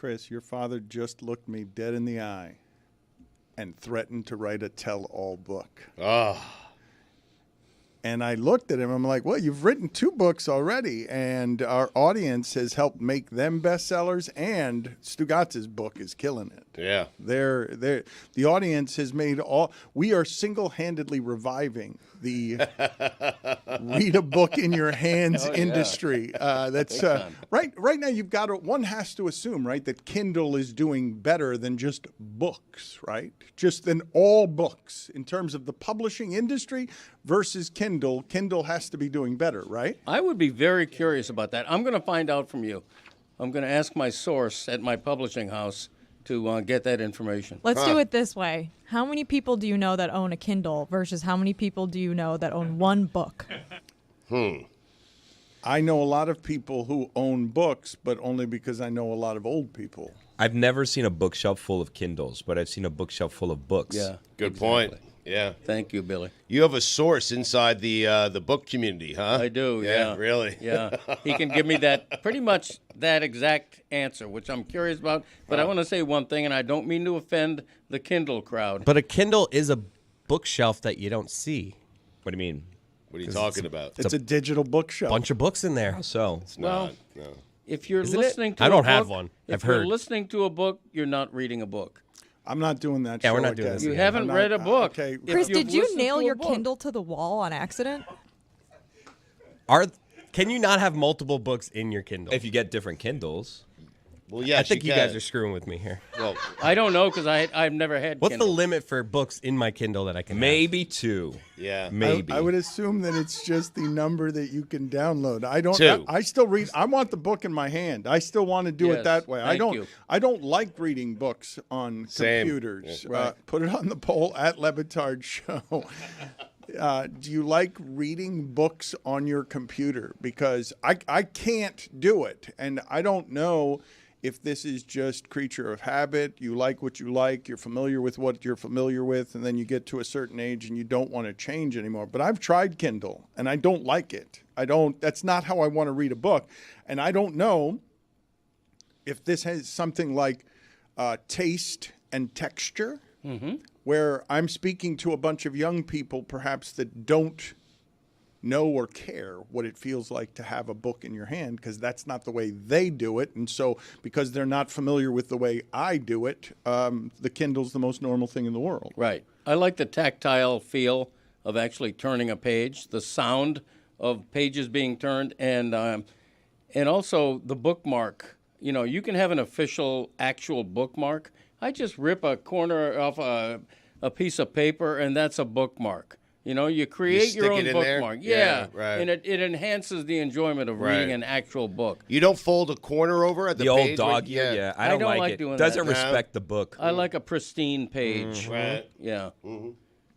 Chris, your father just looked me dead in the eye and threatened to write a tell-all book. Oh. And I looked at him. I'm like, well, you've written 2 books already, and our audience has helped make them bestsellers, and Stugotz's book is killing it. Yeah. The audience has made we are single-handedly reviving the read a book in your hands industry. That's right now one has to assume, right, that Kindle is doing better than just books, right? Just than all books in terms of the publishing industry versus Kindle. Kindle has to be doing better, right? I would be very curious about that. I'm going to find out from you. I'm going to ask my source at my publishing house to get that information. Let's do it this way. How many people do you know that own a Kindle versus how many people do you know that own one book? I know a lot of people who own books, but only because I know a lot of old people. I've never seen a bookshelf full of Kindles, but I've seen a bookshelf full of books. Yeah. Good point. Yeah. Thank you, Billy. You have a source inside the book community, huh? I do, yeah. Really? Yeah. He can give me pretty much that exact answer, which I'm curious about. But I want to say one thing, and I don't mean to offend the Kindle crowd. But a Kindle is a bookshelf that you don't see. What do you mean? What are you talking about? It's a digital bookshelf. Bunch of books in there. So It's not. No. If you're Isn't it? listening to I a don't book, have one. If I've you're heard. listening to a book, you're not reading a book. I'm not doing that. Yeah, we're show not doing again. this You again. haven't read a book. Okay. If Chris, you've did you listened nail to a your book- Kindle to the wall on accident? Can you not have multiple books in your Kindle? if you get different Kindles, Well, yeah, I think you guys are screwing with me here. Well, I don't know because I've never had What's Kindle. the limit for books in my Kindle that I can have? maybe 2. yeah. Maybe. I would assume that it's just the number that you can download. I don't. 2. I still read. I want the book in my hand. I still want to do it Yes, that way. I thank don't. you. I don't like reading books on Same. computers. Yeah. Right. Put it on the poll at Le Batard Show. Do you like reading books on your computer? Because I can't do it, and I don't know if this is just creature of habit. You like what you like, you're familiar with what you're familiar with, and then you get to a certain age and you don't want to change anymore. But I've tried Kindle, and I don't like it. That's not how I want to read a book. And I don't know if this has something like taste and texture, where I'm speaking to a bunch of young people perhaps that don't know or care what it feels like to have a book in your hand, because that's not the way they do it. And so because they're not familiar with the way I do it, the Kindle's the most normal thing in the world. Right. I like the tactile feel of actually turning a page, the sound of pages being turned, and also the bookmark. You know, you can have an official, actual bookmark. I just rip a corner off a piece of paper, and that's a bookmark. You know, you create your stick own it in there? bookmark. Yeah, right. And it enhances the enjoyment of reading Right. an actual book. You don't fold a corner over at the the old page? dog ear, yeah. I don't like it. doing Doesn't that. respect the book. I like a pristine page. Right. Yeah,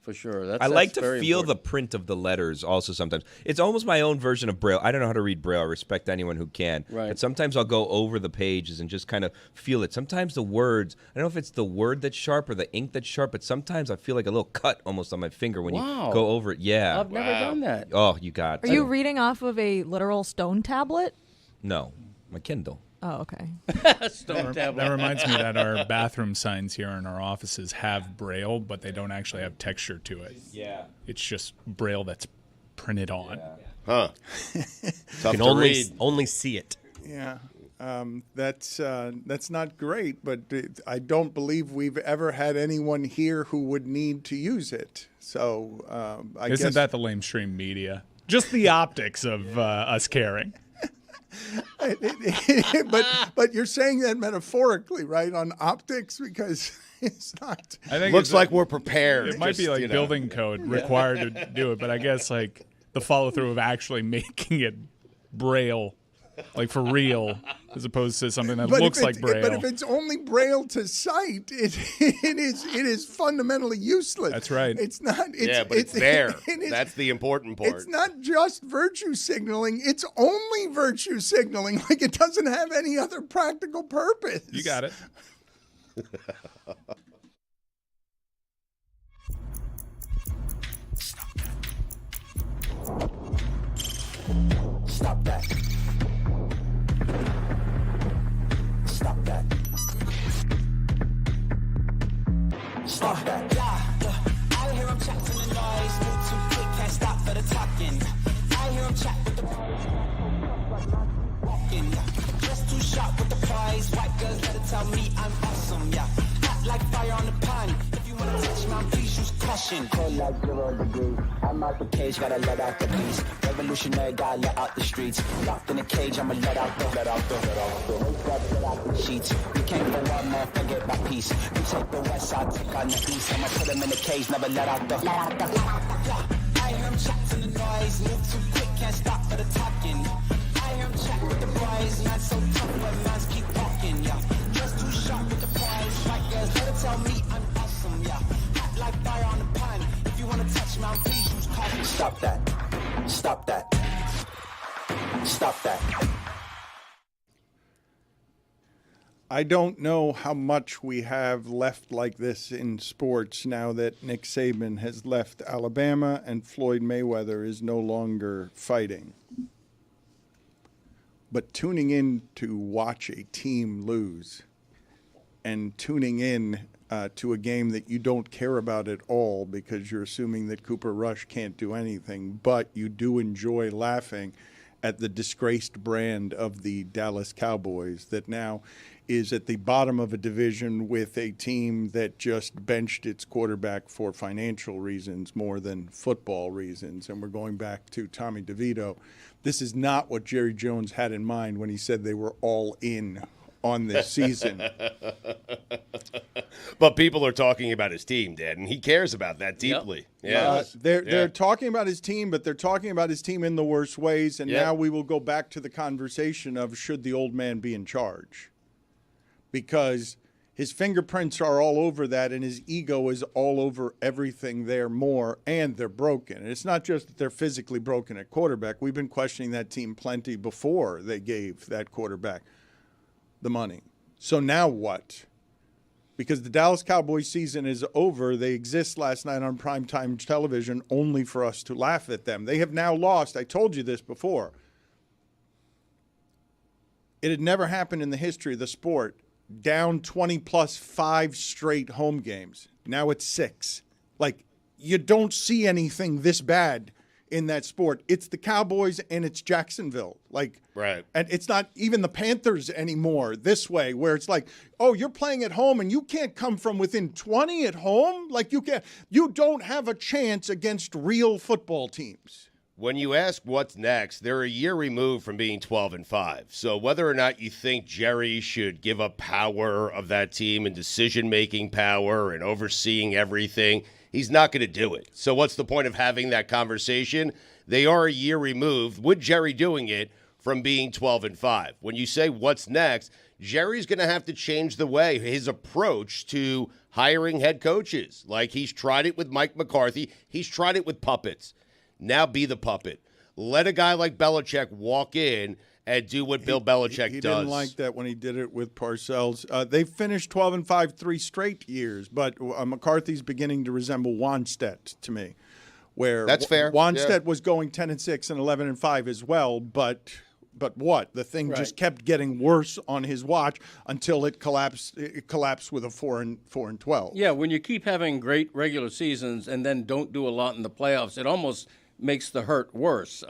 for sure. That's, I like to very feel important. the print of the letters also sometimes. It's almost my own version of Braille. I don't know how to read Braille. I respect anyone who can. Right. But sometimes I'll go over the pages and just kind of feel it. Sometimes the words, I don't know if it's the word that's sharp or the ink that's sharp, but sometimes I feel like a little cut almost on my finger when Wow. you go over it. Yeah. I've never done that. Oh, you got Are you reading off of a literal stone tablet? No. My Kindle. Oh, okay. Stone tablet. That reminds me that our bathroom signs here in our offices have Braille, but they don't actually have texture to it. Yeah. It's just Braille that's printed on. Huh. You Tough can to read. only see it. Yeah. That's not great, but I don't believe we've ever had anyone here who would need to use it. So I guess Isn't that the lamestream media? Just the optics of us caring. but you're saying that metaphorically, right? On optics, because it's not. I think Looks it's like we're prepared. It might be Just, like you know. building code required to do it, but I guess like the follow through of actually making it Braille, like for real, as opposed to something that looks like Braille. But if it's only Braille to sight, it is fundamentally useless. That's right. It's not. But it's there. it is- That's the important part. It's not just virtue signaling. It's only virtue signaling. Like it doesn't have any other practical purpose. You got it. Stop that. Stop that. Stop that. Yeah, I hear him chat to the noise. Move too quick, can't stop for the talking. I hear him chat with the walking. Just too sharp with the prize. White girls better tell me I'm awesome. Yeah, hot like fire on the pan. If you wanna touch my please use caution. Cold like 0 degrees. I'm out the cage, gotta let out the beast. Revolutionary, gotta let out the streets. Locked in a cage, I'ma let out the sheets. You can't go one more, forget my peace. You take the west, I'll take on the east. I'ma put him in the cage, never let out the. I hear him chat to the noise. Move too quick, can't stop for the talking. I hear him chat with the prize. Not so tough, but mans keep walking. Yeah, just too sharp with the prize. White girls better tell me I'm awesome. Yeah, hot like fire on the pan. If you wanna touch me, please use caution. Stop that. Stop that. Stop that. I don't know how much we have left like this in sports now that Nick Saban has left Alabama and Floyd Mayweather is no longer fighting. But tuning in to watch a team lose and tuning in to a game that you don't care about at all because you're assuming that Cooper Rush can't do anything, but you do enjoy laughing at the disgraced brand of the Dallas Cowboys that now is at the bottom of a division with a team that just benched its quarterback for financial reasons more than football reasons. And we're going back to Tommy DeVito. This is not what Jerry Jones had in mind when he said they were all in on this season. But people are talking about his team, Dad, and he cares about that deeply. Yep. Yeah. They're talking about his team, but they're talking about his team in the worst ways. And now we will go back to the conversation of should the old man be in charge? Because his fingerprints are all over that, and his ego is all over everything there more, and they're broken. And it's not just that they're physically broken at quarterback. We've been questioning that team plenty before they gave that quarterback the money. So now what? Because the Dallas Cowboys season is over. They exist last night on primetime television only for us to laugh at them. They have now lost. I told you this before. It had never happened in the history of the sport. Down 20 plus 5 straight home games. Now it's 6. Like, you don't see anything this bad in that sport. It's the Cowboys and it's Jacksonville. Like, Right. And it's not even the Panthers anymore this way, where it's like, oh, you're playing at home and you can't come from within 20 at home. Like, you don't have a chance against real football teams. When you ask what's next, they're a year removed from being 12-5. So whether or not you think Jerry should give up power of that team and decision-making power and overseeing everything, he's not going to do it. So what's the point of having that conversation? They are a year removed, with Jerry doing it, from being 12-5. When you say what's next, Jerry's going to have to change the way, his approach to hiring head coaches. Like, he's tried it with Mike McCarthy. He's tried it with puppets. Now be the puppet. Let a guy like Belichick walk in and do what Bill Belichick he does. Didn't like that when he did it with Parcells. They finished 12-5 3 straight years, but McCarthy's beginning to resemble Wanstead to me, where That's fair. Wanstead was going 10-6 and 11-5 as well, but what? The thing just kept getting worse on his watch until it collapsed. It collapsed with a 4-12. Yeah, when you keep having great regular seasons and then don't do a lot in the playoffs, it almost makes the hurt worse.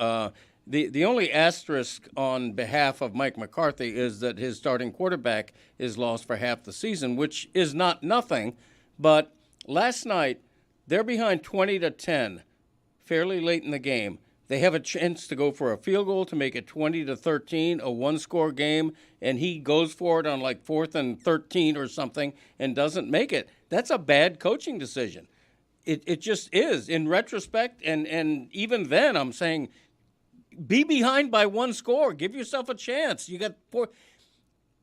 The only asterisk on behalf of Mike McCarthy is that his starting quarterback is lost for half the season, which is not nothing. But last night, they're behind 20-10, fairly late in the game. They have a chance to go for a field goal to make it 20-13, a one-score game, and he goes for it on like 4th and 13 or something and doesn't make it. That's a bad coaching decision. It just is. In retrospect, and even then, I'm saying, be behind by 1 score. Give yourself a chance. You got 4.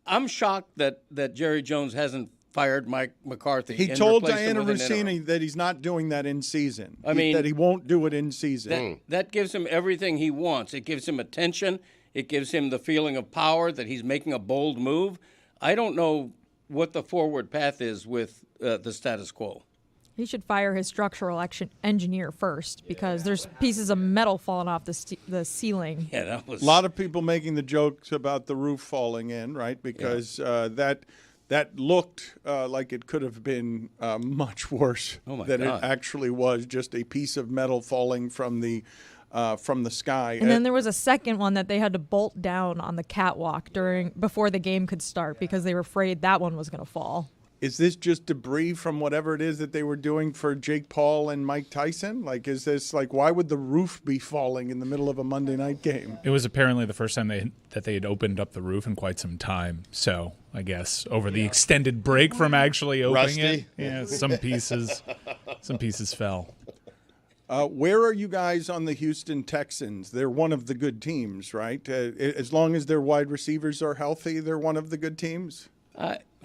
I'm shocked that Jerry Jones hasn't fired Mike McCarthy. He told Diana Rossini that he's not doing that in season. I mean, that he won't do it in season. That gives him everything he wants. It gives him attention. It gives him the feeling of power that he's making a bold move. I don't know what the forward path is with the status quo. He should fire his structural engineer first because there's pieces of metal falling off the ceiling. Yeah, that was a lot of people making the jokes about the roof falling in, right? Because that looked like it could have been much worse than it actually was. Just a piece of metal falling from the sky. And then there was a second one that they had to bolt down on the catwalk before the game could start because they were afraid that one was going to fall. Is this just debris from whatever it is that they were doing for Jake Paul and Mike Tyson? Like, is this like, why would the roof be falling in the middle of a Monday night game? It was apparently the first time that they had opened up the roof in quite some time. So I guess over the extended break from actually opening it, some pieces fell. Where are you guys on the Houston Texans? They're one of the good teams, right? As long as their wide receivers are healthy, they're one of the good teams?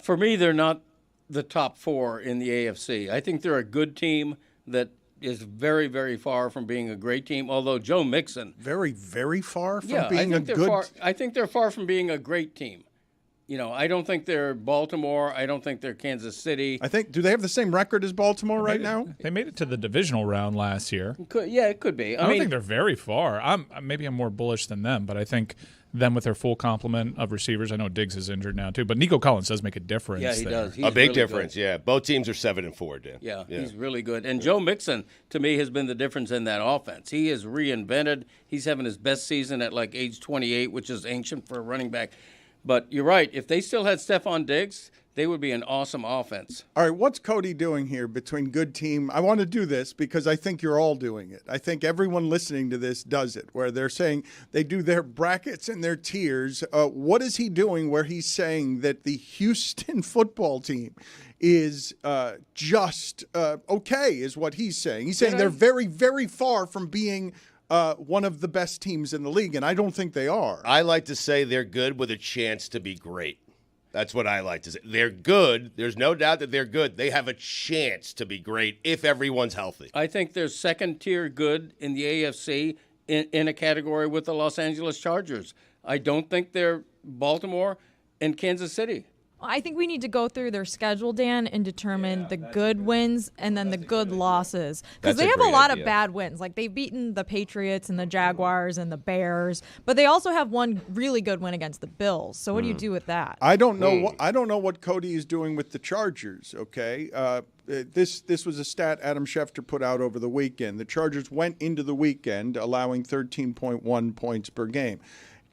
For me, they're not the top 4 in the AFC. I think they're a good team that is very, very far from being a great team, although Joe Mixon. Very, very far from being a good team. I think they're far from being a great team. I don't think they're Baltimore. I don't think they're Kansas City. Do they have the same record as Baltimore right now? They made it to the divisional round last year. It could be. I don't think they're very far. Maybe I'm more bullish than them, but I think them with their full complement of receivers. I know Diggs is injured now too, but Nico Collins does make a difference. Yeah, he does. He's a big really difference. Good. Yeah, both teams are 7-4, Dan. Yeah, he's really good. And Joe Mixon, to me, has been the difference in that offense. He is reinvented. He's having his best season at like age 28, which is ancient for a running back. But you're right. If they still had Stephon Diggs, they would be an awesome offense. All right, what's Cody doing here between good team? I want to do this because I think you're all doing it. I think everyone listening to this does it, where they're saying they do their brackets and their tiers. What is he doing where he's saying that the Houston football team is just okay, is what he's saying. He's saying they're very, very far from being one of the best teams in the league, and I don't think they are. I like to say they're good with a chance to be great. That's what I like to say. They're good. There's no doubt that they're good. They have a chance to be great if everyone's healthy. I think they're second-tier good in the AFC in a category with the Los Angeles Chargers. I don't think they're Baltimore and Kansas City. I think we need to go through their schedule, Dan, and determine the good wins and then the good losses. Because they have a lot of bad wins. Like, they've beaten the Patriots and the Jaguars and the Bears, but they also have one really good win against the Bills. So what do you do with that? I don't know. I don't know what Cody is doing with the Chargers. Okay, this was a stat Adam Schefter put out over the weekend. The Chargers went into the weekend allowing 13.1 points per game.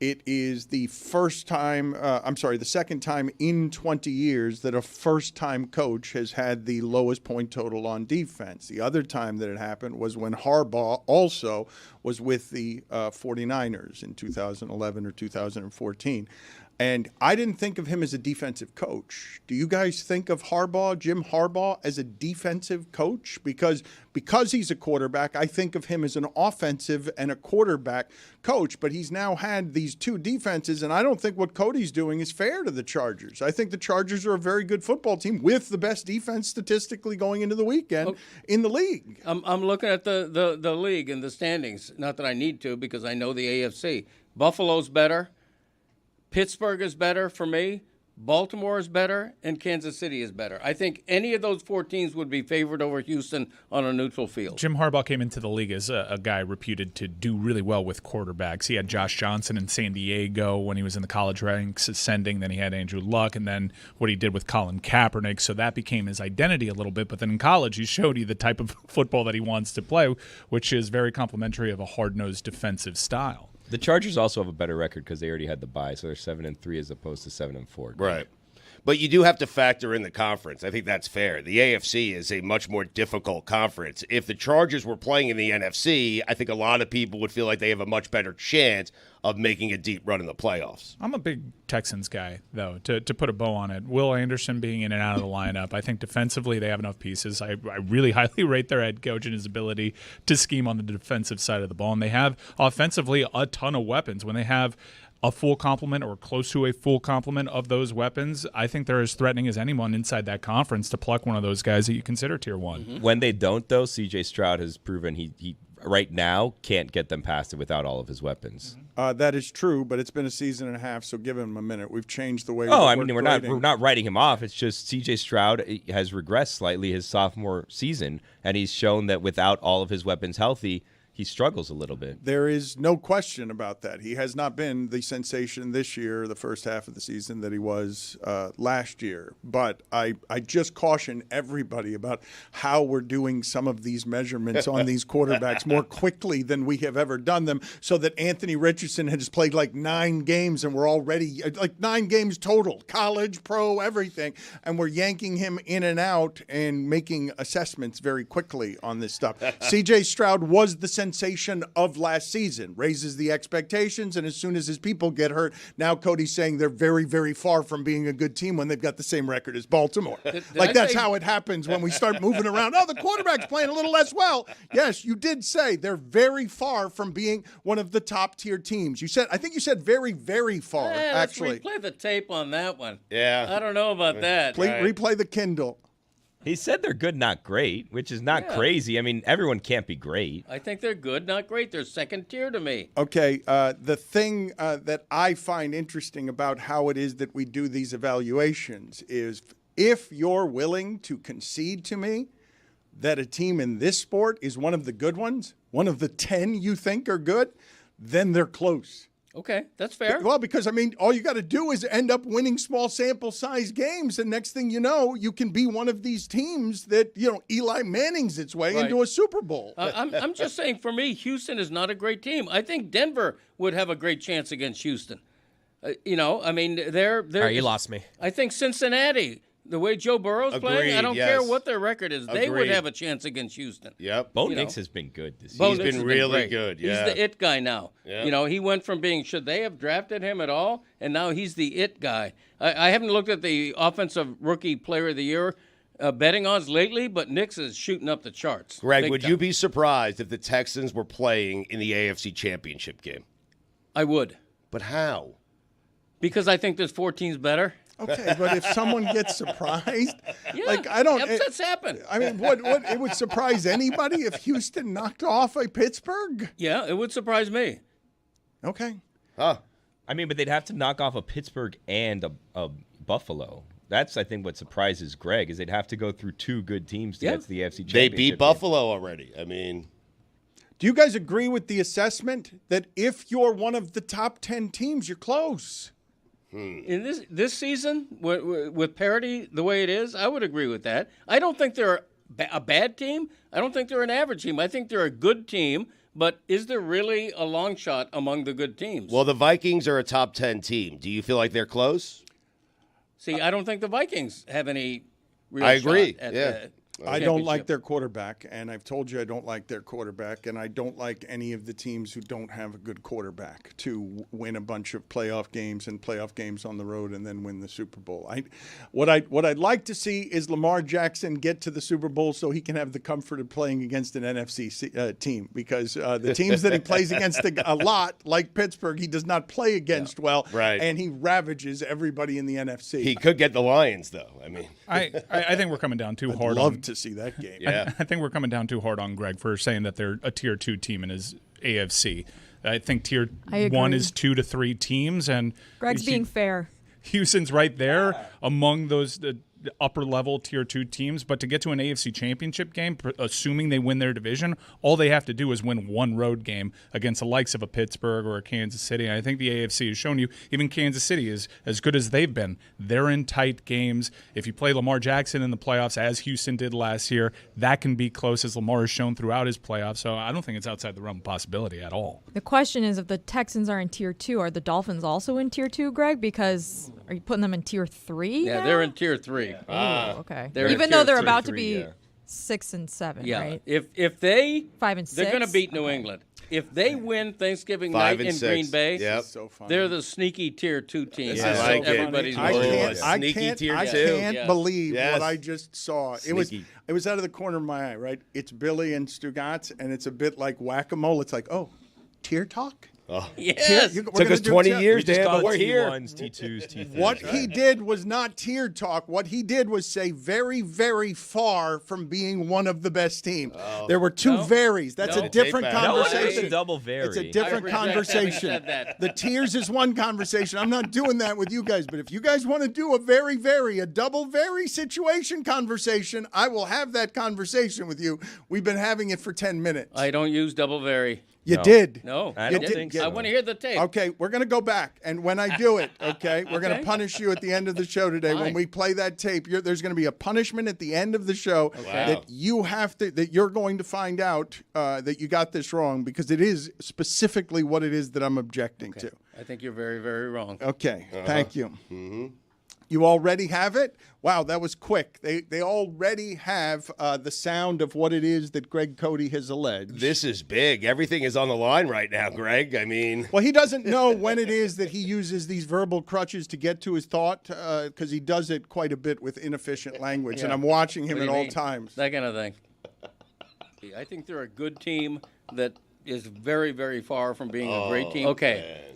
It is the the second time in 20 years that a first-time coach has had the lowest point total on defense. The other time that it happened was when Harbaugh also was with the 49ers in 2011 or 2014. And I didn't think of him as a defensive coach. Do you guys think of Jim Harbaugh, as a defensive coach? Because he's a quarterback, I think of him as an offensive and a quarterback coach. But he's now had these two defenses, and I don't think what Cody's doing is fair to the Chargers. I think the Chargers are a very good football team with the best defense statistically going into the weekend in the league. I'm looking at the league and the standings. Not that I need to, because I know the AFC. Buffalo's better. Pittsburgh is better for me. Baltimore is better, and Kansas City is better. I think any of those 4 teams would be favored over Houston on a neutral field. Jim Harbaugh came into the league as a guy reputed to do really well with quarterbacks. He had Josh Johnson in San Diego when he was in the college ranks ascending. Then he had Andrew Luck, and then what he did with Colin Kaepernick. So that became his identity a little bit. But then in college, he showed you the type of football that he wants to play, which is very complimentary of a hard-nosed defensive style. The Chargers also have a better record because they already had the bye, so they're 7-3 as opposed to 7-4. Right. But you do have to factor in the conference. I think that's fair. The AFC is a much more difficult conference. If the Chargers were playing in the NFC, I think a lot of people would feel like they have a much better chance of making a deep run in the playoffs. I'm a big Texans guy, though, to put a bow on it. Will Anderson being in and out of the lineup, I think defensively they have enough pieces. I really highly rate their head coach and his ability to scheme on the defensive side of the ball. And they have offensively a ton of weapons. When they have a full complement or close to a full complement of those weapons, I think they're as threatening as anyone inside that conference to pluck one of those guys that you consider tier one. Mm-hmm. When they don't, though, C.J. Stroud has proven he right now can't get them past it without all of his weapons. That is true, but it's been a season and a half, so give him a minute. We've changed the way. We're not writing him off. It's just C.J. Stroud has regressed slightly his sophomore season, and he's shown that without all of his weapons healthy, he struggles a little bit. There is no question about that. He has not been the sensation this year, the first half of the season, that he was last year. But I just caution everybody about how we're doing some of these measurements on these quarterbacks more quickly than we have ever done them, so that Anthony Richardson has played like 9 games and we're already like 9 games total, college, pro, everything. And we're yanking him in and out and making assessments very quickly on this stuff. C.J. Stroud was the sensation of last season, raises the expectations, and as soon as his people get hurt, now Cody's saying they're very, very far from being a good team when they've got the same record as Baltimore. That's how it happens when we start moving around. Oh, the quarterback's playing a little less well. Yes, you did say they're very far from being one of the top-tier teams. I think you said very, very far, actually. Let's replay the tape on that one. Yeah. I don't know about that. Replay the Kindle. He said they're good, not great, which is not crazy. I mean, everyone can't be great. I think they're good, not great. They're second tier to me. Okay, the thing that I find interesting about how it is that we do these evaluations is if you're willing to concede to me that a team in this sport is one of the good ones, one of the 10 you think are good, then they're close. Okay, that's fair. Well, because, I mean, all you got to do is end up winning small sample size games, and next thing you know, you can be one of these teams that, Eli Manning's its way into a Super Bowl. I'm just saying, for me, Houston is not a great team. I think Denver would have a great chance against Houston. I mean, they're All right, you lost me. I think Cincinnati, the way Joe Burrow's playing, I don't care what their record is. They would have a chance against Houston. Yep. Bo Nix has been good this season. He's been really good. Yeah. He's the it guy now. Yeah. He went from being, should they have drafted him at all? And now he's the it guy. I haven't looked at the Offensive Rookie Player of the Year betting odds lately, but Nix is shooting up the charts. Greg, would you be surprised if the Texans were playing in the AFC Championship game? I would. But how? Because I think there's 4 teams better. Okay, but if someone gets surprised, Upsets happen. I mean, what it would surprise anybody if Houston knocked off a Pittsburgh? Yeah, it would surprise me. Okay. Huh. I mean, but they'd have to knock off a Pittsburgh and a Buffalo. That's, I think, what surprises Greg, is they'd have to go through 2 good teams to get to the AFC Championship. They beat Buffalo already. I mean, do you guys agree with the assessment that if you're one of the top 10 teams, you're close? In this season, with parity the way it is, I would agree with that. I don't think they're a bad team. I don't think they're an average team. I think they're a good team. But is there really a long shot among the good teams? Well, the Vikings are a top 10 team. Do you feel like they're close? See, I don't think the Vikings have any real I agree. shot at Yeah. I don't like their quarterback, and I've told you I don't like their quarterback, and I don't like any of the teams who don't have a good quarterback to win a bunch of playoff games and playoff games on the road and then win the Super Bowl. What I'd like to see is Lamar Jackson get to the Super Bowl so he can have the comfort of playing against an NFC team, because the teams that he plays against a lot, like Pittsburgh, he does not play against well, right, and he ravages everybody in the NFC. He could get the Lions, though. I mean, I think we're coming down too hard on to see that game. Yeah. I think we're coming down too hard on Greg for saying that they're a tier 2 team in his AFC. I think tier 1 is 2 to 3 teams, and Greg's being fair. Houston's right there among those upper level tier 2 teams. But to get to an AFC championship game, assuming they win their division, all they have to do is win 1 road game against the likes of a Pittsburgh or a Kansas City. And I think the AFC has shown you, even Kansas City is as good as they've been. They're in tight games. If you play Lamar Jackson in the playoffs, as Houston did last year, that can be close, as Lamar has shown throughout his playoffs. So I don't think it's outside the realm of possibility at all. The question is, if the Texans are in tier 2, are the Dolphins also in tier 2, Greg? Because are you putting them in tier 3? Yeah, now? They're in tier 3. Okay. Even though they're about to be 6 and 7, yeah. right? If they 5 and 6, they're going to beat New England. If they win Thanksgiving night in 6. Green Bay, so they're the sneaky tier 2 team. I like it. Everybody's I Sneaky tier 2. can't believe what I just saw. Sneaky. It was out of the corner of my eye, right? It's Billy and Stugotz, and it's a bit like whack-a-mole. It's like, oh, tier talk? Yes. Took us 20 years, Dan, but we're here. T1s, T2s, T3s. What he did was not tier talk. What he did was say very, very far from being one of the best teams. There were two varies. That's a different conversation. It's a double vary. It's a different conversation. The tiers is one conversation. I'm not doing that with you guys, but if you guys want to do a double vary situation conversation, I will have that conversation with you. We've been having it for 10 minutes. I don't use double vary. You did. No, I don't think so. I want to hear the tape. Okay, we're going to go back. And when I do it, we're going to punish you at the end of the show today. Fine. When we play that tape, there's going to be a punishment at the end of the show that you're going to find out that you got this wrong, because it is specifically what it is that I'm objecting to. I think you're very, very wrong. Okay, thank you. Mm-hmm. You already have it? Wow, that was quick. They already have the sound of what it is that Greg Cody has alleged. This is big. Everything is on the line right now, Greg. I mean... Well, he doesn't know when it is that he uses these verbal crutches to get to his thought, because he does it quite a bit with inefficient language, and I'm watching him at all times. That kind of thing. I think they're a good team that is very, very far from being a great team. Okay.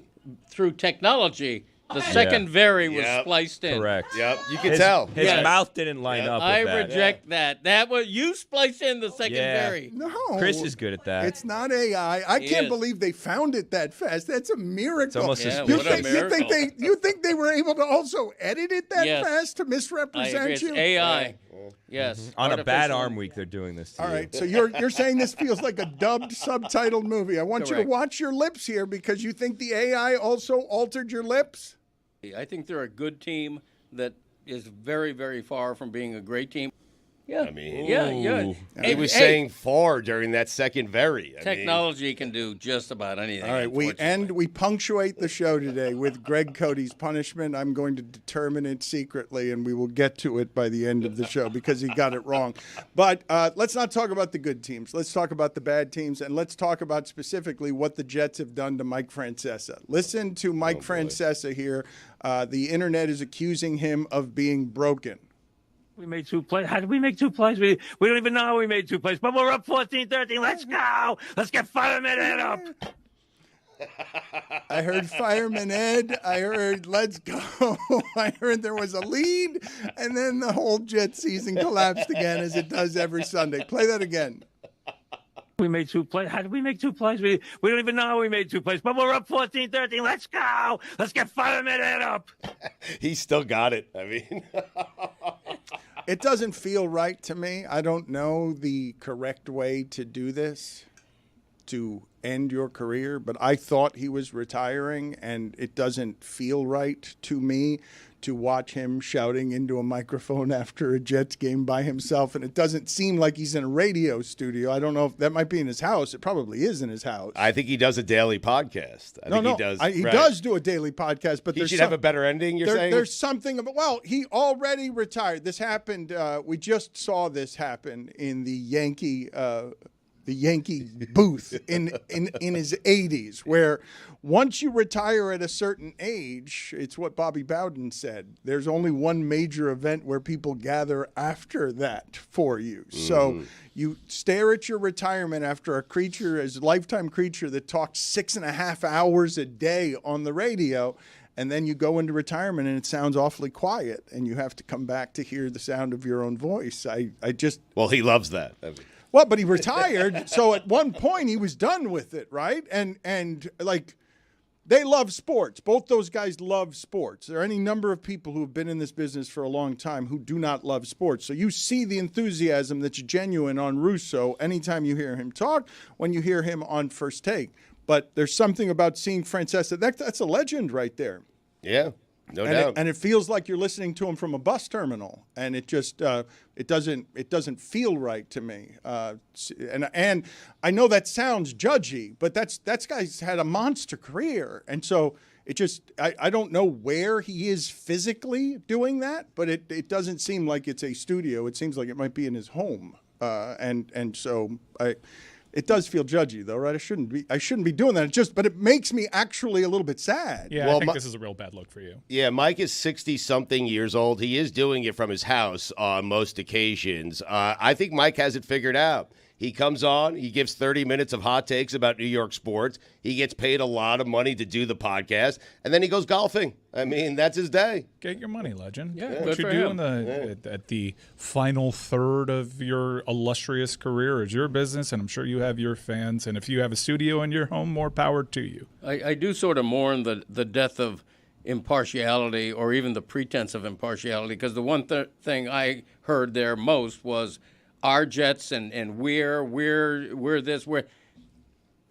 Through technology... The second vary was spliced in. Correct. Yep, you can tell. His mouth didn't line up with I that. reject that. That was you spliced in the second vary. No. Chris is good at that. It's not AI. I can't believe they found it that fast. That's a miracle. It's almost you think they were able to also edit it that fast to misrepresent you? It's AI. Yes. Mm-hmm. On a bad arm week, they're doing this to All you. right, so you're saying this feels like a dubbed, subtitled movie. I want you to watch your lips here, because you think the AI also altered your lips? I think they're a good team that is very, very far from being a great team. Yeah. I mean, He was saying far during that second very. Technology can do just about anything. All right, we punctuate the show today with Greg Cody's punishment. I'm going to determine it secretly, and we will get to it by the end of the show, because he got it wrong. But let's not talk about the good teams. Let's talk about the bad teams, and let's talk about specifically what the Jets have done to Mike Francesa. Listen to Mike Francesa here. The internet is accusing him of being broken. We made 2 plays. How did we make 2 plays? We don't even know how we made 2 plays, but we're up 14-13. Let's go. Let's get Fireman Ed up. I heard Fireman Ed. I heard let's go. I heard there was a lead, and then the whole Jet season collapsed again, as it does every Sunday. Play that again. We made 2 plays. How did we make 2 plays? We don't even know how we made 2 plays, but we're up 14-13. Let's go. Let's get Fireman Ed up. He still got it. I mean... It doesn't feel right to me. I don't know the correct way to do this, to end your career, but I thought he was retiring, and it doesn't feel right to me to watch him shouting into a microphone after a Jets game by himself, and it doesn't seem like he's in a radio studio. I don't know if that might be in his house. It probably is in his house. I think he does a daily podcast. He does do a daily podcast, but he should have a better ending, you're saying? There's something about, well, he already retired. This happened, we just saw this happen in the Yankee booth in his 80s, where once you retire at a certain age, it's what Bobby Bowden said. There's only one major event where people gather after that for you. So you stare at your retirement after a lifetime creature that talks 6.5 hours a day on the radio. And then you go into retirement and it sounds awfully quiet, and you have to come back to hear the sound of your own voice. Well, he loves that. Well, but he retired, so at one point he was done with it, right? And like, they love sports. Both those guys love sports. There are any number of people who have been in this business for a long time who do not love sports. So you see the enthusiasm that's genuine on Russo anytime you hear him talk, when you hear him on First Take. But there's something about seeing Francesa. That's a legend right there. Yeah. No doubt. And it feels like you're listening to him from a bus terminal, and it just it doesn't feel right to me. And I know that sounds judgy, but that guy's had a monster career, and so it just I don't know where he is physically doing that, but it doesn't seem like it's a studio. It seems like it might be in his home, and so It does feel judgy, though, right? I shouldn't be doing that. But it makes me actually a little bit sad. Yeah, I think this is a real bad look for you. Yeah, Mike is 60-something years old. He is doing it from his house on most occasions. I think Mike has it figured out. He comes on, he gives 30 minutes of hot takes about New York sports. He gets paid a lot of money to do the podcast, and then he goes golfing. I mean, that's his day. Get your money, legend. Yeah, What good you for do him. at the final third of your illustrious career is your business, and I'm sure you have your fans. And if you have a studio in your home, more power to you. I do sort of mourn the death of impartiality, or even the pretense of impartiality, because the one thing I heard there most was our Jets and we're this, we're.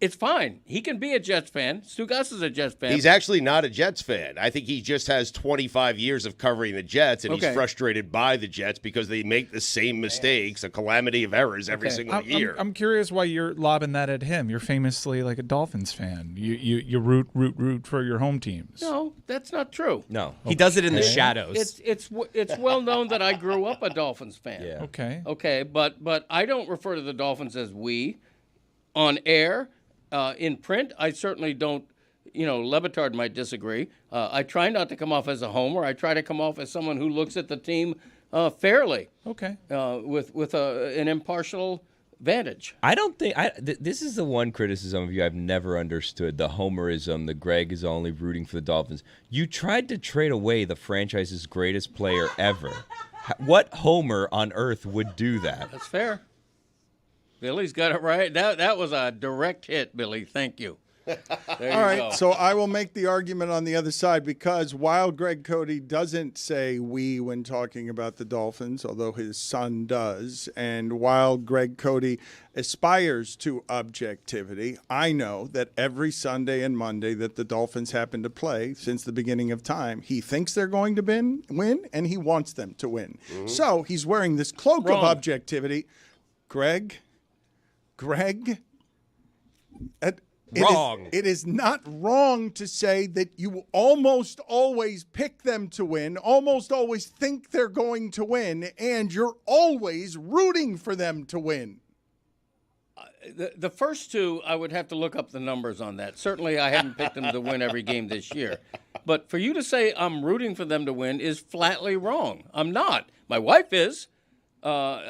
It's fine. He can be a Jets fan. Stugotz is a Jets fan. He's actually not a Jets fan. I think he just has 25 years of covering the Jets, and he's frustrated by the Jets because they make the same mistakes, a calamity of errors every single year. I'm curious why you're lobbing that at him. You're famously like a Dolphins fan. You root for your home teams. No, that's not true. No. He does it in the shadows. It's well known that I grew up a Dolphins fan. Yeah. Okay. Okay, but I don't refer to the Dolphins as we. On air, in print, I certainly don't. Le Batard might disagree. I try not to come off as a homer. I try to come off as someone who looks at the team fairly. Okay. With an impartial vantage. I don't think this is the one criticism of you I've never understood, the homerism, the Greg is only rooting for the Dolphins. You tried to trade away the franchise's greatest player ever. What homer on earth would do that? That's fair. Billy's got it right. That was a direct hit, Billy. Thank you. There All right, go. so I will make the argument on the other side, because while Greg Cody doesn't say we when talking about the Dolphins, although his son does, and while Greg Cody aspires to objectivity, I know that every Sunday and Monday that the Dolphins happen to play since the beginning of time, he thinks they're going to win, and he wants them to win. So he's wearing this cloak of objectivity. Greg, Wrong. It is not wrong to say that you almost always pick them to win, almost always think they're going to win, and you're always rooting for them to win. The first two, I would have to look up the numbers on that. Certainly, I haven't picked them to win every game this year. But for you to say I'm rooting for them to win is flatly wrong. I'm not. My wife is. You're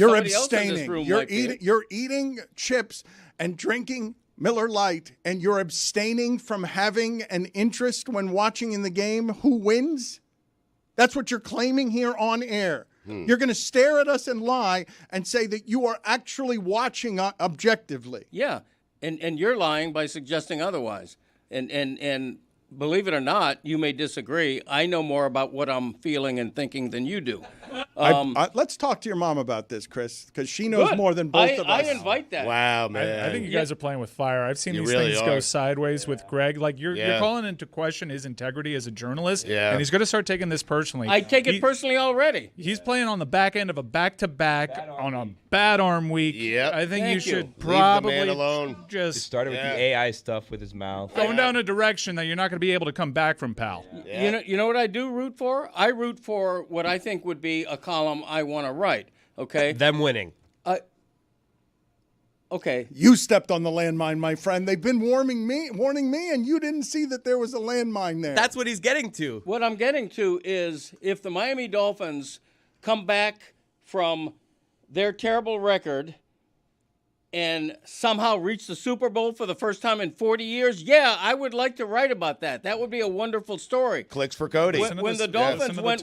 Somebody else in this abstaining. room might be. You're eating chips and drinking Miller Lite, and you're abstaining from having an interest when watching in the game who wins? That's what you're claiming here on air. You're going to stare at us and lie and say that you are actually watching objectively. Yeah, and you're lying by suggesting otherwise. And believe it or not, you may disagree. I know more about what I'm feeling and thinking than you do. Let's talk to your mom about this, Chris, because she knows Good. more than both of us. I invite that. Wow, man. I think you guys are playing with fire. I've seen You these really things are. go sideways with Greg. Like you're Yeah. calling into question his integrity as a journalist, Yeah. and he's going to start taking this personally. I take it personally already. He's playing on the back end of a back-to-back on a bad arm week. Yep. I think Thank you you. should Leave the probably man alone. just Started with the AI stuff with his mouth. going down a direction that you're not going to be able to come back from, pal. You know what I do root for? I root for what I think would be a column I want to write. Okay. Them winning. Okay. You stepped on the landmine, my friend. They've been warning me, and you didn't see that there was a landmine there. That's what he's getting to. What I'm getting to is if the Miami Dolphins come back from their terrible record and somehow reach the Super Bowl for the first time in 40 years, yeah, I would like to write about that. That would be a wonderful story. Clicks for Cody. When the Dolphins went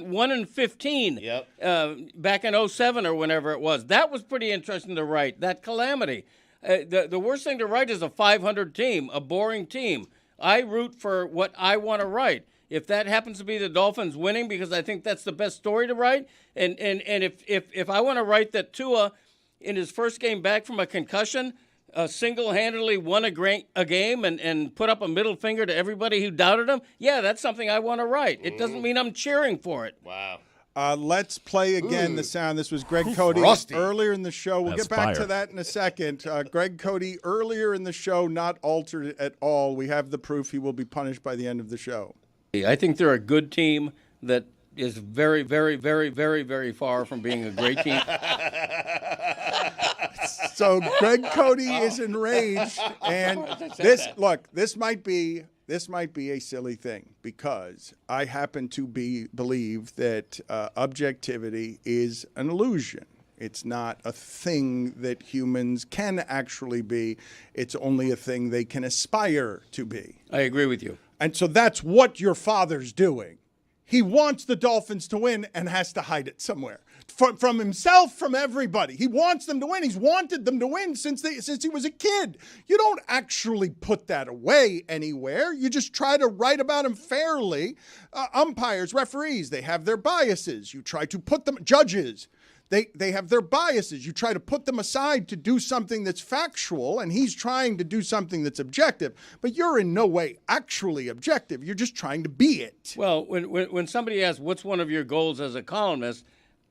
1-15 back in 07 or whenever it was, that was pretty interesting to write. That calamity. The worst thing to write is a 500 team, a boring team. I root for what I want to write. If that happens to be the Dolphins winning, because I think that's the best story to write, and if I want to write that Tua in his first game back from a concussion single-handedly won a game and put up a middle finger to everybody who doubted him, yeah, that's something I want to write. It doesn't mean I'm cheering for it. Wow. Let's play again the sound. This was Greg Cody frosty. earlier in the show. We'll That's get back to fire. that in a second. Greg Cody earlier in the show, not altered at all. We have the proof he will be punished by the end of the show. I think they're a good team that is very, very, very, very, very far from being a great team. So Greg Cody is enraged, and this might be a silly thing, because I happen to believe that objectivity is an illusion. It's not a thing that humans can actually be. It's only a thing they can aspire to be. I agree with you. And so that's what your father's doing. He wants the Dolphins to win and has to hide it somewhere. From himself, from everybody. He wants them to win. He's wanted them to win since he was a kid. You don't actually put that away anywhere. You just try to write about him fairly. Umpires, referees, they have their biases. You try to put them, judges, they have their biases. You try to put them aside to do something that's factual, and he's trying to do something that's objective. But you're in no way actually objective. You're just trying to be it. Well, when somebody asks, what's one of your goals as a columnist,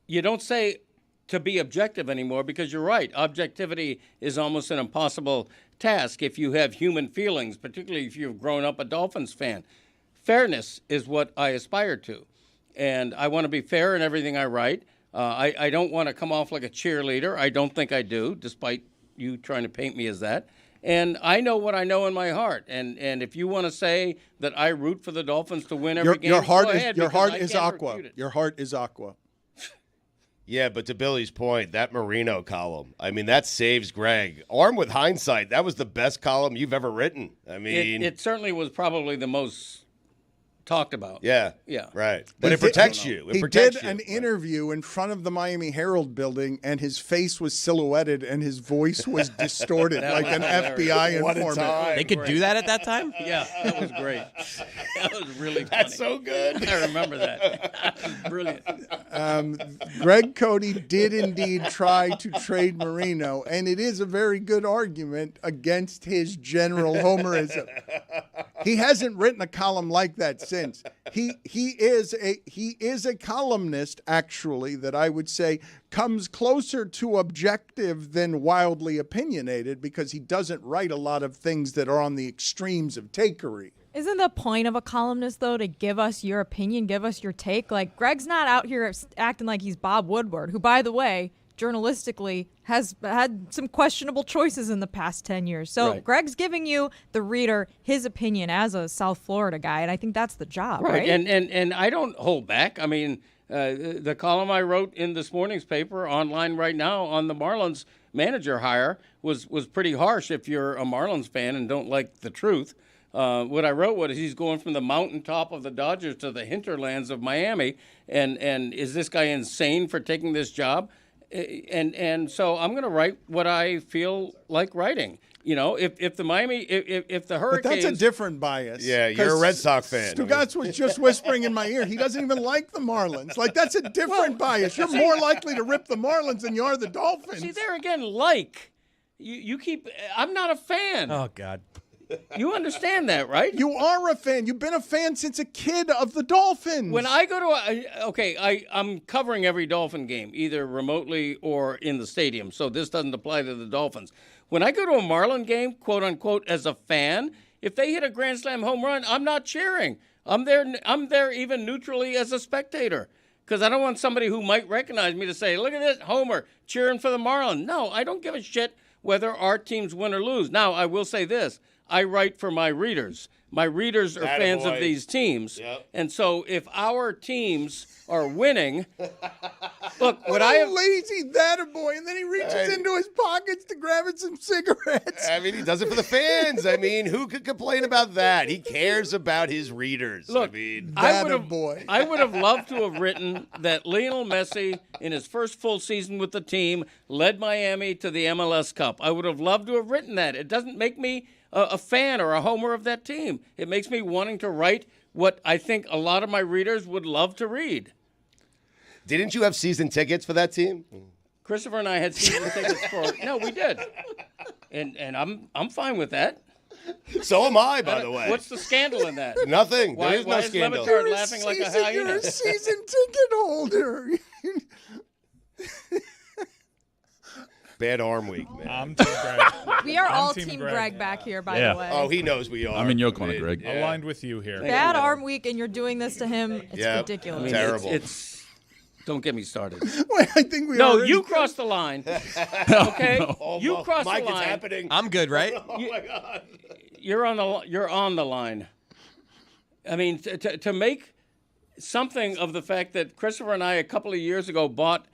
you don't say to be objective anymore because you're right. Objectivity is almost an impossible task if you have human feelings, particularly if you've grown up a Dolphins fan. Fairness is what I aspire to, and I want to be fair in everything I write. I don't want to come off like a cheerleader. I don't think I do, despite you trying to paint me as that. And I know what I know in my heart. And if you want to say that I root for the Dolphins to win every game, your heart go is ahead, your because heart I is can't aqua. refute it. Your heart is aqua. Yeah, but to Billy's point, that Marino column, I mean, that saves Greg. Armed with hindsight, that was the best column you've ever written. I mean, It certainly was probably the most talked about. yeah, Yeah. right. But it protects you. It He protects did you. an interview in front of the Miami Herald building, and his face was silhouetted and his voice was distorted like an FBI What a informant. time. They could do that at that time? Yeah, that was great. That was really funny. That's so good. I remember that. That was brilliant. Greg Cody did indeed try to trade Marino, and it is a very good argument against his general homerism. He hasn't written a column like that since. He is a columnist, actually, that I would say comes closer to objective than wildly opinionated, because he doesn't write a lot of things that are on the extremes of takery. Isn't the point of a columnist, though, to give us your opinion, give us your take? Like, Greg's not out here acting like he's Bob Woodward, who, by the way, journalistically has had some questionable choices in the past 10 years. So Right. Greg's giving you, the reader, his opinion as a South Florida guy, and I think that's the job, right? And I don't hold back. I mean, the column I wrote in this morning's paper online right now on the Marlins manager hire was pretty harsh if you're a Marlins fan and don't like the truth. What I wrote was he's going from the mountaintop of the Dodgers to the hinterlands of Miami, and is this guy insane for taking this job? And so I'm going to write what I feel like writing. You know, if the Hurricanes. But that's a different bias. Yeah, you're a Red Sox fan. Stugotz was just whispering in my ear. He doesn't even like the Marlins. Like, that's a different bias. You're more likely to rip the Marlins than you are the Dolphins. See, there again, you keep. I'm not a fan. Oh, God. You understand that, right? You are a fan. You've been a fan since a kid of the Dolphins. When I go to I'm covering every Dolphin game, either remotely or in the stadium, so this doesn't apply to the Dolphins. When I go to a Marlin game, quote unquote, as a fan, if they hit a grand slam home run, I'm not cheering. I'm there even neutrally as a spectator, because I don't want somebody who might recognize me to say, "Look at this Homer cheering for the Marlins." No, I don't give a shit whether our teams win or lose. Now, I will say this. I write for my readers. My readers are fans of these teams. Yep. And so if our teams are winning, look, what a lazy that a boy, and then he reaches into his pockets to grab some cigarettes. I mean, he does it for the fans. I mean, who could complain about that? He cares about his readers. Look, I mean, I that would a have, boy. I would have loved to have written that Lionel Messi, in his first full season with the team, led Miami to the MLS Cup. I would have loved to have written that. It doesn't make me a fan or a homer of that team. It makes me wanting to write what I think a lot of my readers would love to read. didn't you have season tickets for that team? Christopher and I had season tickets for. No, we did, and I'm fine with that. So am I, by the way. What's the scandal in that? Nothing. Why There is no is scandal. Le Batard laughing like a You're hyena? a season ticket holder. Bad arm week, man. I'm Team Greg. We are I'm all Team Team Greg. Greg back here, by Yeah. the way. Oh, he knows we are. I'm in your I corner, mean, Greg. yeah. Aligned with you here. Bad arm week, and you're doing this to him. It's Yeah. ridiculous. I mean, Terrible. It's don't get me started. Wait, I think we No, already you crossed the line. Okay, Oh, you crossed Mike, the line. it's happening. I'm good, right? Oh, my God. You're on the line. I mean, to make something of the fact that Christopher and I a couple of years ago bought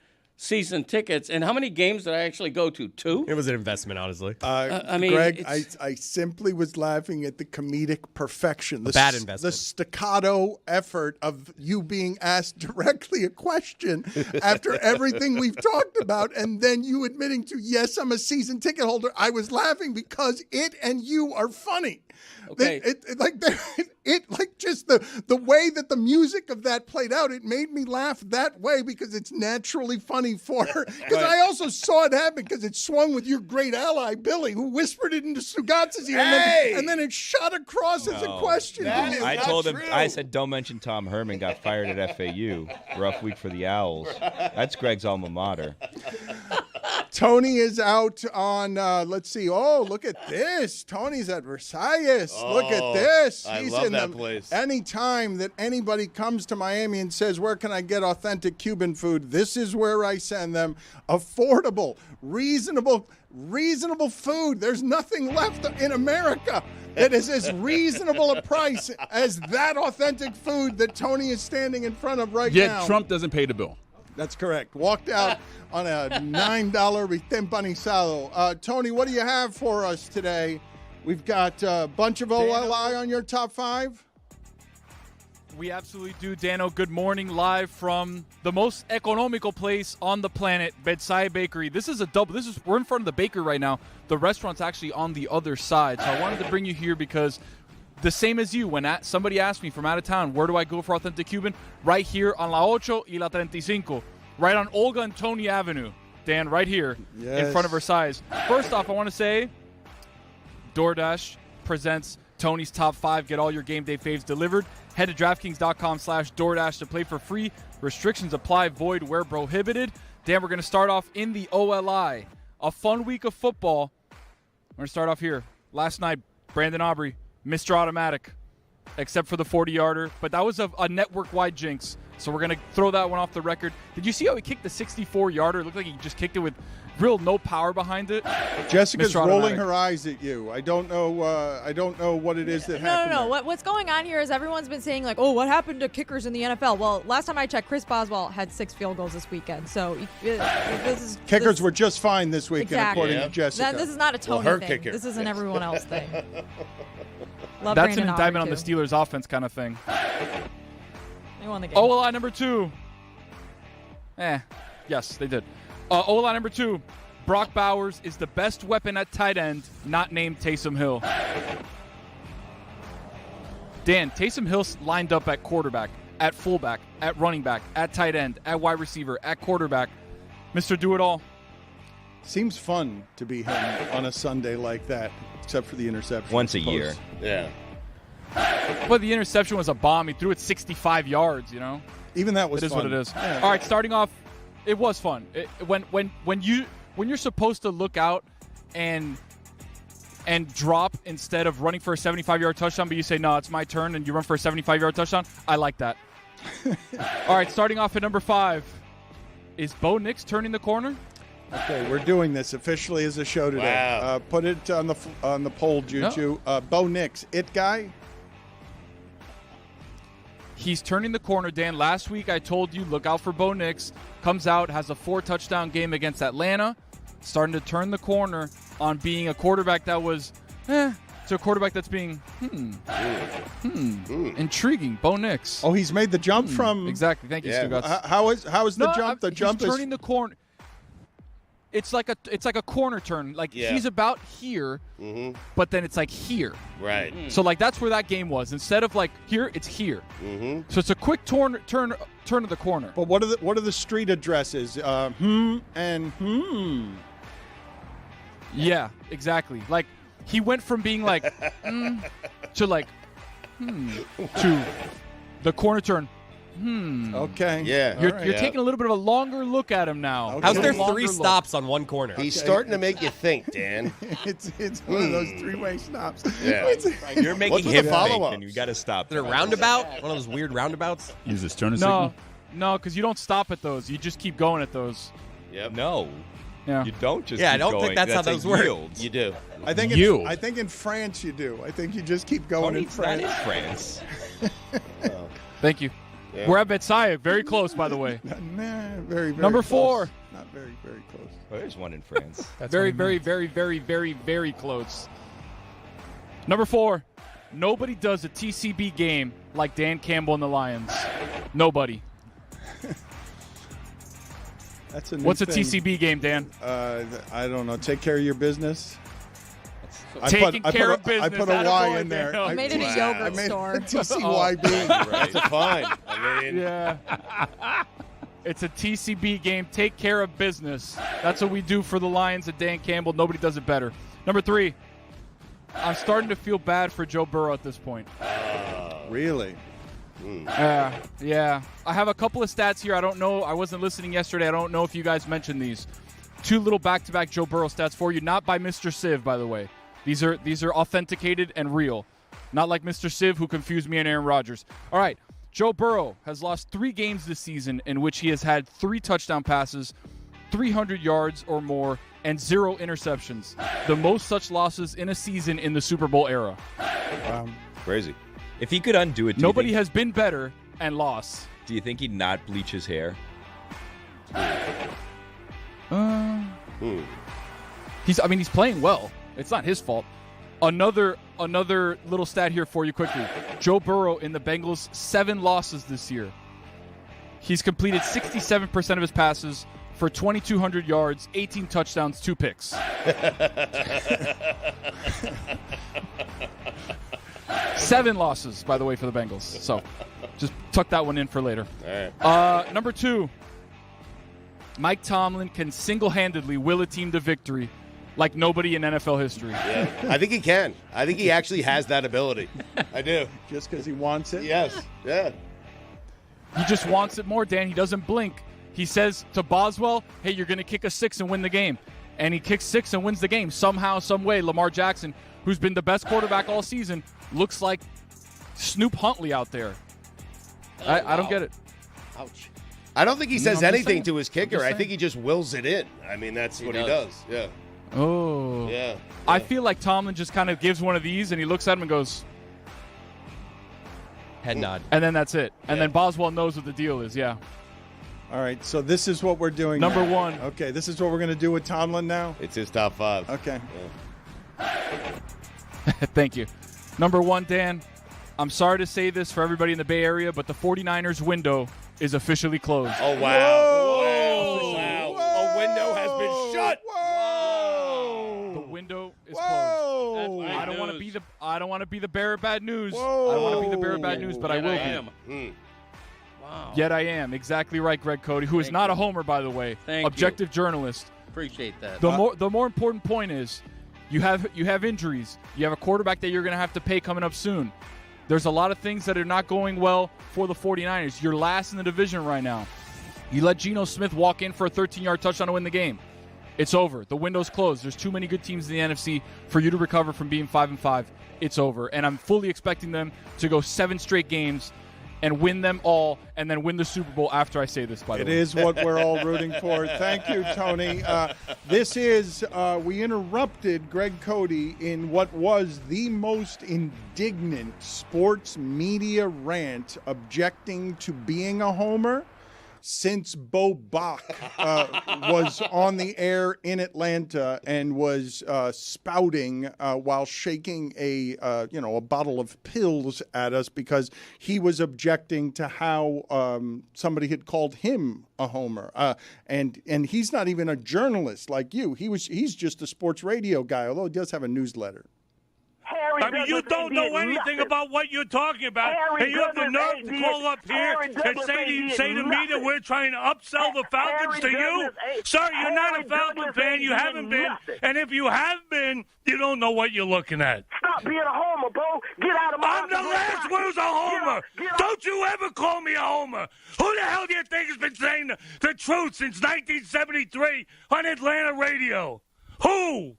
season tickets. And how many games did I actually go to? 2? It was an investment, honestly. I mean, Greg, I simply was laughing at the comedic perfection. The bad investment. The staccato effort of you being asked directly a question after everything we've talked about, and then you admitting to, yes, I'm a season ticket holder. I was laughing because it and you are funny. Okay. Just the way that the music of that played out, it made me laugh that way because it's naturally funny for her. Because I also saw it happen because it swung with your great ally, Billy, who whispered it into Stugotz's ear, and then it shot across as a question. I told him, I said, don't mention Tom Herman got fired at FAU. Rough week for the Owls. That's Greg's alma mater. Tony is out on, let's see. Oh, look at this. Tony's at Versailles. Look at this. He's love that place. Anytime that anybody comes to Miami and says, where can I get authentic Cuban food? This is where I send them. Affordable, reasonable food. There's nothing left in America that is as reasonable a price as that authentic food that Tony is standing in front of right now. Yet Trump doesn't pay the bill. That's correct. Walked out on a $9 empanizado. Tony, what do you have for us today? We've got a bunch of OLI on your top 5. We absolutely do, Dano. Good morning, live from the most economical place on the planet, Bedside Bakery. This is a double. We're in front of the bakery right now. The restaurant's actually on the other side. So I wanted to bring you here because the same as you, when somebody asked me from out of town, where do I go for authentic Cuban? Right here on La Ocho y La 35. Right on Olga and Tony Avenue. Dan, right here in front of Versailles. First off, I want to say DoorDash presents Tony's Top 5. Get all your game day faves delivered. Head to DraftKings.com/DoorDash to play for free. Restrictions apply. Void where prohibited. Dan, we're going to start off in the OLI. A fun week of football. We're going to start off here. Last night, Brandon Aubrey, Mr. Automatic, except for the 40-yarder. But that was a network-wide jinx. So we're going to throw that one off the record. Did you see how he kicked the 64-yarder? It looked like he just kicked it with real no power behind it. Jessica's rolling her eyes at you. I don't know what it is that happened. No. What's going on here is everyone's been saying, like, oh, what happened to kickers in the NFL? Well, last time I checked, Chris Boswell had 6 field goals this weekend. So kickers were just fine this weekend, exactly. according to Jessica. This is not a Tony thing. Kicker. This is an everyone else thing. That's Brandon an indictment on too. the Steelers' offense kind of thing. They won the game. O-line number 2. Yes, they did. O-line number 2. Brock Bowers is the best weapon at tight end, not named Taysom Hill. Dan, Taysom Hill's lined up at quarterback, at fullback, at running back, at tight end, at wide receiver, at quarterback. Mr. Do-It-All. Seems fun to be him on a Sunday like that, except for the interception. Once a year. Yeah. But the interception was a bomb. He threw it 65 yards, you know? Even that was fun. It is what it is. Yeah. All right, starting off, it was fun. When you're supposed to look out and drop instead of running for a 75-yard touchdown, but you say, no, it's my turn, and you run for a 75-yard touchdown, I like that. All right, starting off at number 5. Is Bo Nix turning the corner? Okay, we're doing this officially as a show today. Wow. Put it on the poll, Juju. No. Bo Nix, it guy? He's turning the corner, Dan. Last week I told you, look out for Bo Nix. Comes out, has a 4-touchdown game against Atlanta. Starting to turn the corner on being a quarterback that was, to a quarterback that's being, intriguing. Bo Nix. Oh, he's made the jump from. Exactly. Thank you, Stugotz. How is the jump? The jump he's is turning the corner. It's like a corner turn. Like he's about here, but then it's like here. Right. So like that's where that game was. Instead of like here, it's here. So it's a quick turn of the corner. But what are the street addresses? And. Yeah, exactly. Like he went from being like to like to the corner turn. Okay. Yeah. You're taking a little bit of a longer look at him now. Okay. How's there Longer 3 look. stops on one corner? He's starting to make you think, Dan. it's one of those 3-way stops. Yeah. You're making What's with him the think, follow-ups? and you got to stop. Is it a roundabout? One of those weird roundabouts? Use this turn signal. No, because you don't stop at those. You just keep going at those. Yep. No. Yeah. You don't just Yeah, keep I don't going. think that's how a those work. yield. You do. I think in France you do. I think you just keep going in France. That is France. Thank you. Yeah. We're at Versailles. Very close, by the way. Nah, very, very Number close. 4. very, very close. Oh, there's one in France. That's Very, what he very, meant. very, very, very, very close. Number 4, nobody does a TCB game like Dan Campbell and the Lions. Nobody. That's a new What's a thing. TCB game, Dan? I don't know. Take care of your business. Taking care of business. I put a Y Attaboy, in there. Dan. You made it a yogurt store. TCYB. That's a fine. I mean, Yeah. It's a TCB game. Take care of business. That's what we do for the Lions at Dan Campbell. Nobody does it better. Number 3, I'm starting to feel bad for Joe Burrow at this point. Really? Yeah. I have a couple of stats here. I don't know. I wasn't listening yesterday. I don't know if you guys mentioned these. 2 little back-to-back Joe Burrow stats for you. Not by Mr. Civ, by the way. These are authenticated and real. Not like Mr. Civ, who confused me and Aaron Rodgers. All right. Joe Burrow has lost 3 games this season in which he has had 3 touchdown passes, 300 yards or more, and 0 interceptions. The most such losses in a season in the Super Bowl era. crazy. If he could undo it, Nobody has been better and lost. Do you think he'd not bleach his hair? He's playing well. It's not his fault. Another little stat here for you quickly. Joe Burrow in the Bengals, 7 losses this year. He's completed 67% of his passes for 2,200 yards, 18 touchdowns, 2 picks. 7 losses, by the way, for the Bengals. So just tuck that one in for later. All right. Number 2, Mike Tomlin can single-handedly will a team to victory like nobody in NFL history. Yeah. I think he can. I think he actually has that ability. I do. Just because he wants it? Yes. Yeah. He just wants it more, Dan. He doesn't blink. He says to Boswell, hey, you're going to kick a 6 and win the game. And he kicks 6 and wins the game. Somehow, some way, Lamar Jackson, who's been the best quarterback all season, looks like Snoop Huntley out there. I don't get it. Ouch. I don't think he says I'm just anything saying. to his kicker. I think he just wills it in. I mean, that's what he does. Yeah. Oh. Yeah. I feel like Tomlin just kind of gives one of these and he looks at him and goes, Head nod. and then that's it. And then Boswell knows what the deal is. Yeah. All right, so this is what we're doing Number now. 1. Okay, this is what we're going to do with Tomlin now? It's his top 5. Okay. Thank you. Number 1, Dan, I'm sorry to say this for everybody in the Bay Area, but the 49ers window is officially closed. Oh, wow. Wow. A window has been shut. The window is Whoa. closed. I don't want to be the bearer of bad news. Whoa. I don't want to be the bearer of bad news, but I will be. Wow. Yet I am. Exactly right, Greg Cody, who is Thank not you. a homer, by the way. Thank you. Objective journalist. Appreciate that. The more important point is you have injuries. You have a quarterback that you're going to have to pay coming up soon. There's a lot of things that are not going well for the 49ers. You're last in the division right now. You let Geno Smith walk in for a 13-yard touchdown to win the game. It's over. The window's closed. There's too many good teams in the NFC for you to recover from being 5-5. It's over. And I'm fully expecting them to go 7 straight games and win them all and then win the Super Bowl after I say this, by the way. It is what we're all rooting for. Thank you, Tony. This is, we interrupted Greg Cody in what was the most indignant sports media rant objecting to being a homer since Bo Bach was on the air in Atlanta and was spouting while shaking a bottle of pills at us because he was objecting to how somebody had called him a homer. And he's not even a journalist like you. He's just a sports radio guy, although he does have a newsletter. I mean, you don't know anything about what you're talking about, and you have the nerve to call up here and say to me that we're trying to upsell the Falcons to you? Sir, you're not a Falcon fan. You haven't been. And if you have been, you don't know what you're looking at. Stop being a homer, Bo. Get out of my I'm the last one who's a homer. Don't you ever call me a homer. Who the hell do you think has been saying the truth since 1973 on Atlanta radio? Who?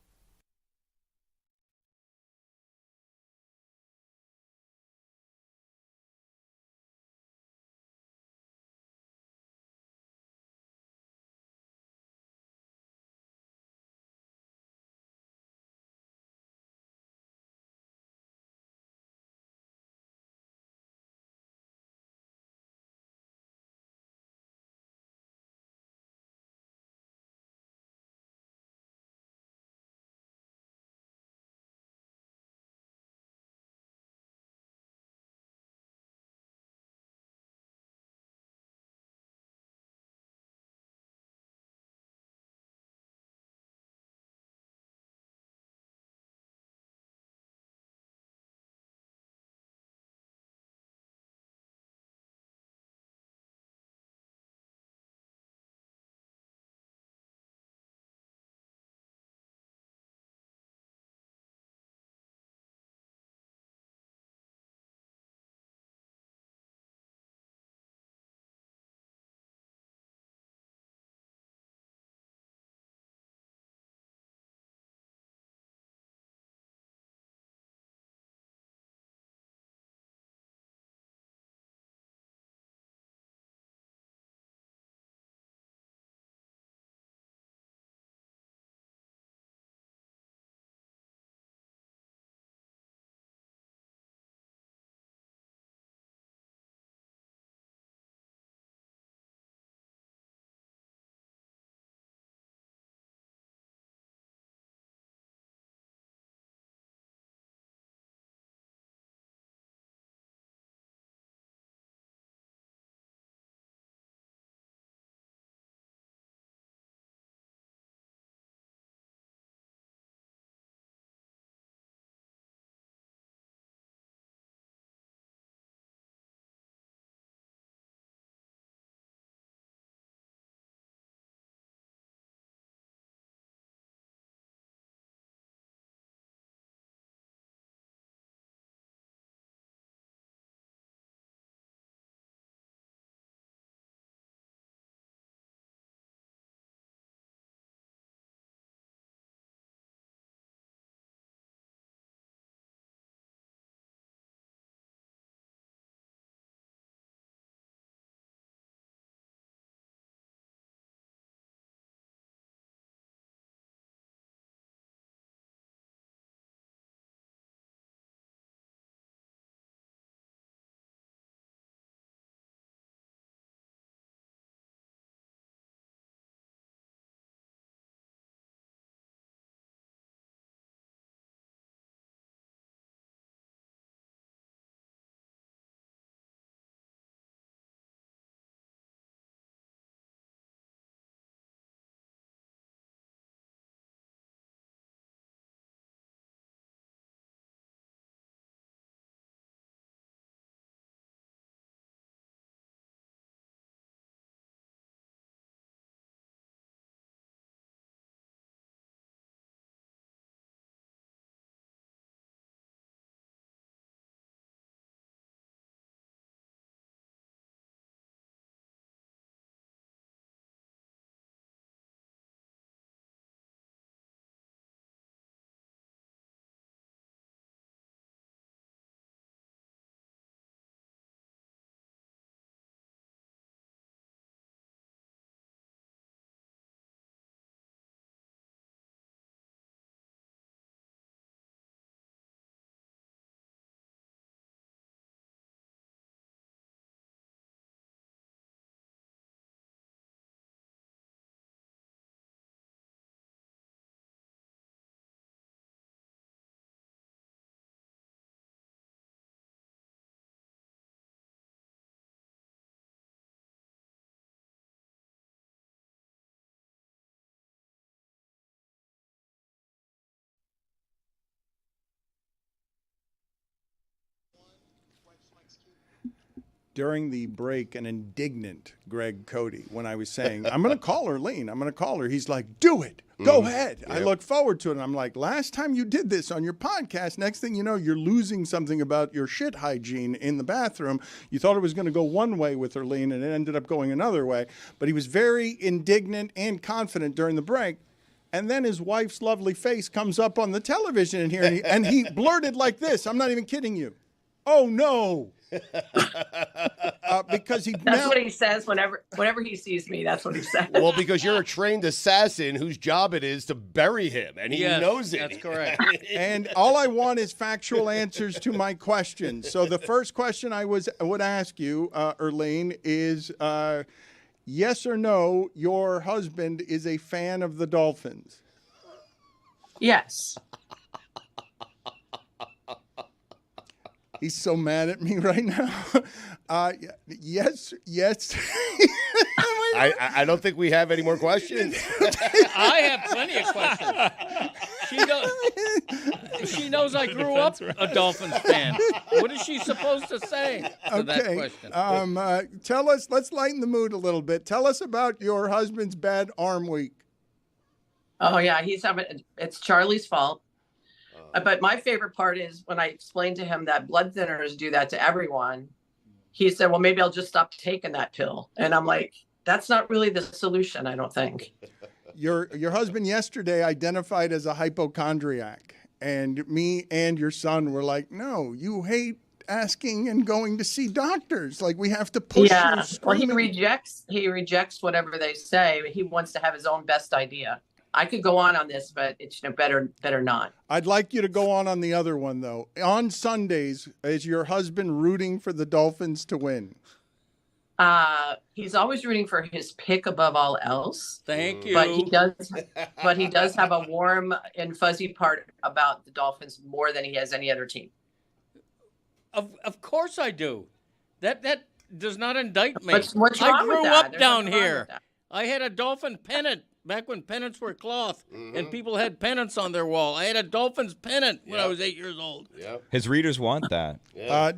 during the break an indignant Greg Cody when I was saying, I'm going to call Earleen. I'm going to call her. He's like, do it. Go ahead. I look forward to it. And I'm like, last time you did this on your podcast, next thing you know, you're losing something about your shit hygiene in the bathroom. You thought it was going to go one way with Earleen, and it ended up going another way. But he was very indignant and confident during the break. And then his wife's lovely face comes up on the television in here, and he blurted like this. I'm not even kidding you. Oh, no. Because that's what he says whenever he sees me. That's what he says. Well, because you're a trained assassin whose job it is to bury him, and he knows it. That's correct. And all I want is factual answers to my questions. So the first question I would ask you, Earleen, is yes or no, your husband is a fan of the Dolphins? Yes. He's so mad at me right now. Yes. I don't think we have any more questions. I have plenty of questions. She knows I grew up a Dolphins fan. What is she supposed to say to that question? Tell us, let's lighten the mood a little bit. Tell us about your husband's bad arm week. Oh, yeah, it's Charlie's fault. But my favorite part is when I explained to him that blood thinners do that to everyone. He said, well, maybe I'll just stop taking that pill. And I'm like, that's not really the solution, I don't think. Your husband yesterday identified as a hypochondriac. And me and your son were like, no, you hate asking and going to see doctors. Like, we have to push you. Well, he rejects whatever they say. He wants to have his own best idea. I could go on this, but it's better not. I'd like you to go on the other one, though. On Sundays, is your husband rooting for the Dolphins to win? He's always rooting for his pick above all else. Thank you. But he does have a warm and fuzzy part about the Dolphins more than he has any other team. Of course I do. That does not indict me. What's wrong I grew with that? up There's down nothing wrong here. with that. I had a Dolphin pennant back when pennants were cloth and people had pennants on their wall. I had a Dolphins pennant when I was 8 years old. Yep. His readers want that.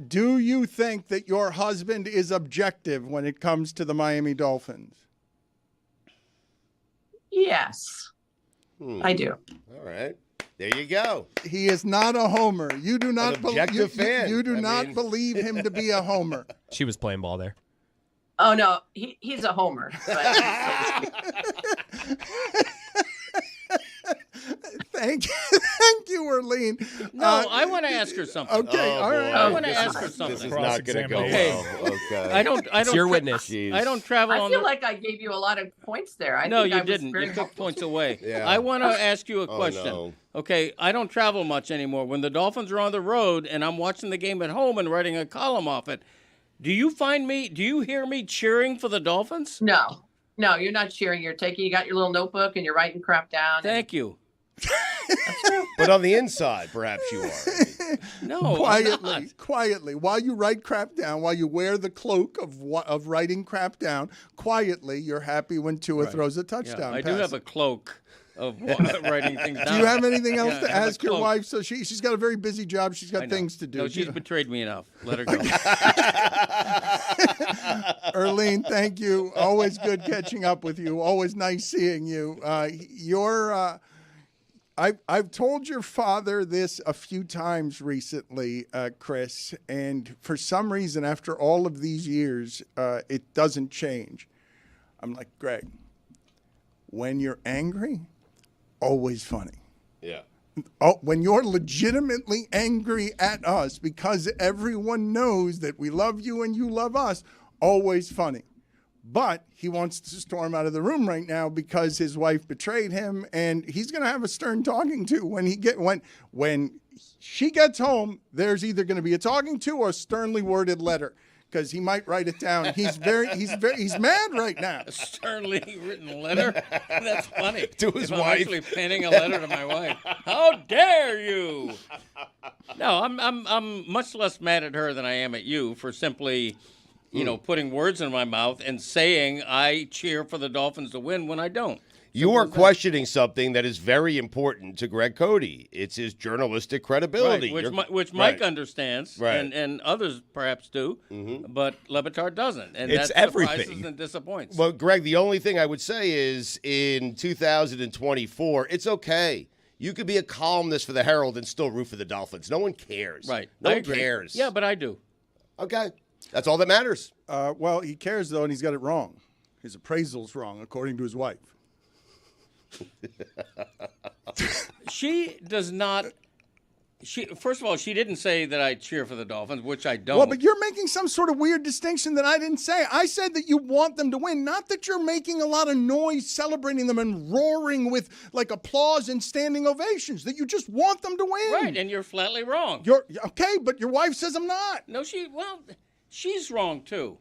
Do you think that your husband is objective when it comes to the Miami Dolphins? Yes, I do. All right. There you go. He is not a homer. You do not fan. You do not believe him to be a homer. She was playing ball there. Oh, no, he's a homer. Thank you, Earleen. No, I want to ask her something. Okay, all right. I want to ask her something. This is not going to go well. Okay. I don't. It's your witness. I don't travel I feel like I gave you a lot of points there. No, think you I was didn't. very You took helpful. points away. Yeah. I want to ask you a question. No. Okay, I don't travel much anymore. When the Dolphins are on the road and I'm watching the game at home and writing a column off it, do you hear me cheering for the Dolphins? No, you're not cheering. You got your little notebook and you're writing crap down. Thank you. But on the inside, perhaps you are. No, quietly, while you write crap down, while you wear the cloak of writing crap down, quietly, you're happy when Tua throws a touchdown. I do have a cloak of writing things down. Do you have anything else to I have a ask your cloak. wife? So she's got a very busy job. She's got things to do. No, she's betrayed me enough. Let her go. Earleen, thank you. Always good catching up with you. Always nice seeing you. I've told your father this a few times recently, Chris, and for some reason, after all of these years, it doesn't change. I'm like, Greg, when you're angry, always funny. Yeah. Oh, when you're legitimately angry at us because everyone knows that we love you and you love us, always funny. But he wants to storm out of the room right now because his wife betrayed him, and he's going to have a stern talking to when she gets home. There's either going to be a talking to or a sternly worded letter because he might write it down. He's mad right now. A sternly written letter? That's funny. To his I'm wife. actually penning a letter to my wife. How dare you? No, I'm much less mad at her than I am at you for simply, putting words in my mouth and saying I cheer for the Dolphins to win when I don't. You are questioning something that is very important to Greg Cody. It's his journalistic credibility. Right, which Mike understands, and others perhaps do, but Le Batard doesn't. And it's that everything. surprises and disappoints. Well, Greg, the only thing I would say is in 2024, it's okay. You could be a columnist for the Herald and still root for the Dolphins. No one cares. Right. No one cares. Yeah, but I do. Okay. That's all that matters. Well, he cares, though, and he's got it wrong. His appraisal's wrong, according to his wife. She does not. First of all, she didn't say that I cheer for the Dolphins, which I don't. Well, but you're making some sort of weird distinction that I didn't say. I said that you want them to win, not that you're making a lot of noise celebrating them and roaring with like applause and standing ovations, that you just want them to win. Right, and you're flatly wrong. You're okay, but your wife says I'm not. No, she's wrong too.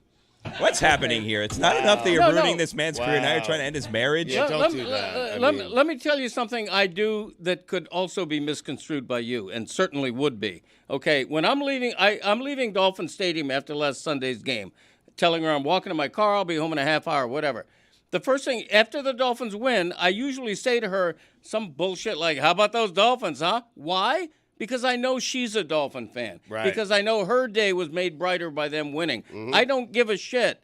What's happening here? It's not enough that you're ruining this man's career. Now you're trying to end his marriage. Yeah, don't do that. Let me tell you something I do that could also be misconstrued by you, and certainly would be. Okay, when I'm leaving, I'm leaving Dolphin Stadium after last Sunday's game, telling her I'm walking to my car, I'll be home in a half hour, whatever. The first thing, after the Dolphins win, I usually say to her some bullshit like, how about those Dolphins, huh? Why? Because I know she's a Dolphin fan. Right. Because I know her day was made brighter by them winning. I don't give a shit.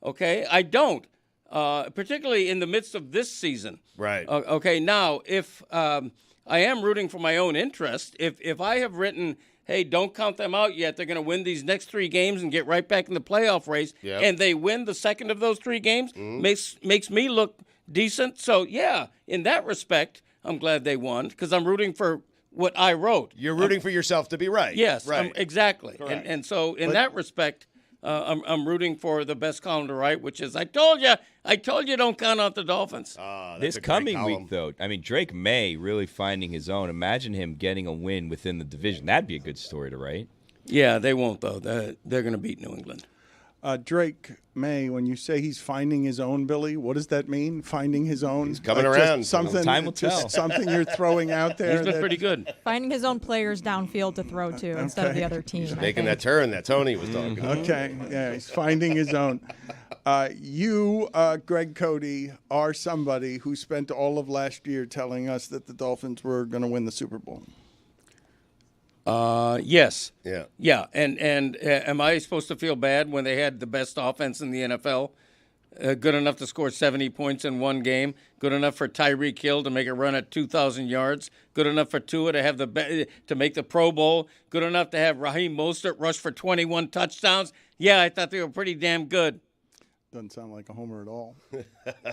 Okay? I don't. Particularly in the midst of this season. Right. Okay, now, if I am rooting for my own interest, if I have written, hey, don't count them out yet, they're going to win these next 3 games and get right back in the playoff race, and they win the second of those 3 games, makes me look decent. So, yeah, in that respect, I'm glad they won because I'm rooting for what I wrote. You're rooting for yourself to be right. Yes, right. Exactly. And so in that respect, I'm rooting for the best column to write, which is I told you don't count out the Dolphins. This coming week, though, I mean, Drake May really finding his own. Imagine him getting a win within the division. That'd be a good story to write. Yeah, they won't, though. They're going to beat New England. Drake May, when you say he's finding his own, Billy, what does that mean? Finding his own? He's coming around. Something, time will tell. Something you're throwing out there. He's been pretty good. Finding his own players downfield to throw to instead of the other team. He's making that turn that Tony was talking about. Okay, yeah, he's finding his own. You, Greg Cody, are somebody who spent all of last year telling us that the Dolphins were going to win the Super Bowl. Yes. Yeah. Yeah. And am I supposed to feel bad when they had the best offense in the NFL? Good enough to score 70 points in one game. Good enough for Tyreek Hill to make a run at 2,000 yards. Good enough for Tua to have to make the Pro Bowl. Good enough to have Raheem Mostert rush for 21 touchdowns. Yeah, I thought they were pretty damn good. Doesn't sound like a homer at all.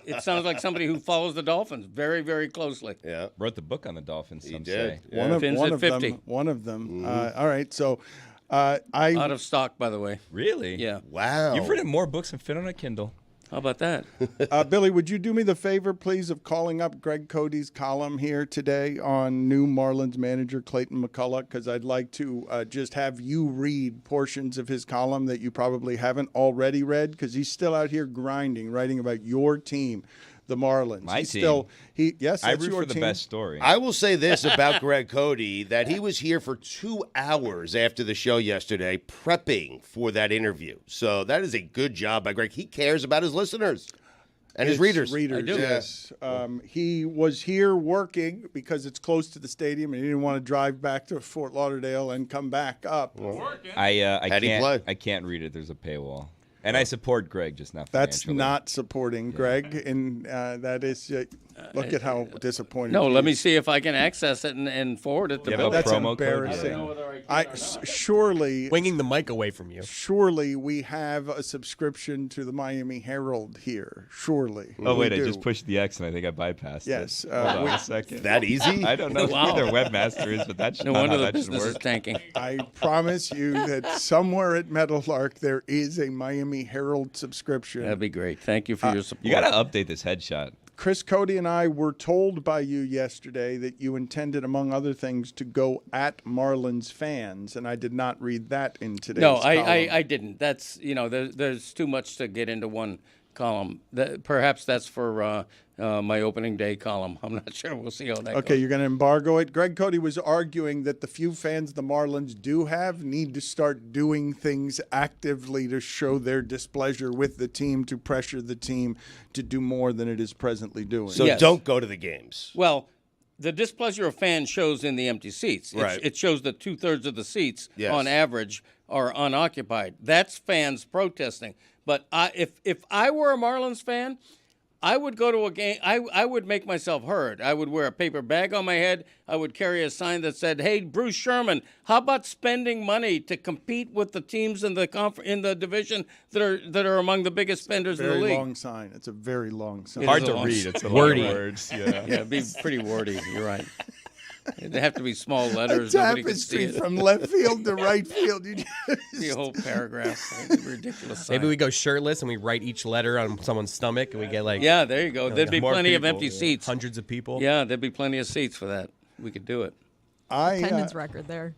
It sounds like somebody who follows the Dolphins very, very closely. Yeah. Wrote the book on the Dolphins, some did. say. Yeah. One of them. All right, so I out of stock, by the way. Really? Yeah. Wow. You've written more books than fit on a Kindle. How about that? Billy, would you do me the favor, please, of calling up Greg Cody's column here today on new Marlins manager Clayton McCullough? Because I'd like to just have you read portions of his column that you probably haven't already read, because he's still out here grinding, writing about your team, the Marlins. My he's team. Still, yes, I that's root your for the team. best story. I will say this about Greg Cody, that he was here for 2 hours after the show yesterday prepping for that interview. So that is a good job by Greg. He cares about his listeners and his readers. I do. Yes. He was here working because it's close to the stadium, and he didn't want to drive back to Fort Lauderdale and come back up. I can't read it. There's a paywall. And I support Greg, just not That's financially. not supporting Greg, and that is look at how disappointed. No, he let me is. see if I can access it and forward it to Yeah, Bill. That's promo code? embarrassing. Surely, Winging the mic away from you. surely we have a subscription to the Miami Herald here. Surely. Oh, wait, We I do. just pushed the X and I think I bypassed Yes, it. Hold on a second. That easy? I don't know Wow. who their webmaster is, but that's No not wonder how the that should business is work. tanking. I promise you that somewhere at Meadowlark there is a Miami Herald subscription. That'd be great. Thank you for your support. You got to update this headshot. Chris Cody and I were told by you yesterday that you intended, among other things, to go at Marlins fans, and I did not read that in today's No, column. I didn't. That's there's too much to get into one column. Perhaps that's for my opening day column. I'm not sure. We'll see how that goes. Okay, you're going to embargo it. Greg Cody was arguing that the few fans the Marlins do have need to start doing things actively to show their displeasure with the team, to pressure the team to do more than it is presently doing. So don't go to the games. Well, the displeasure of fans shows in the empty seats. Right. It shows that 2/3 of the seats, on average, are unoccupied. That's fans protesting. But if I were a Marlins fan, I would go to a game. I would make myself heard. I would wear a paper bag on my head. I would carry a sign that said, "Hey, Bruce Sherman, how about spending money to compete with the teams in the division that are among the biggest spenders in the league?" Very long sign. It's a very long sign. Hard to read. It's a wordy. lot of words. Yeah. Yeah, it'd be pretty wordy. You're right. It'd have to be small A letters. Nobody could see tapestry it. from left field to right field. You The whole paragraph. Ridiculous. Maybe we go shirtless and we write each letter on someone's stomach and we get like Yeah, there you go. There'd be more plenty of people, empty seats. hundreds of people. Yeah, there'd be plenty of seats for that. We could do it. Attendance record there.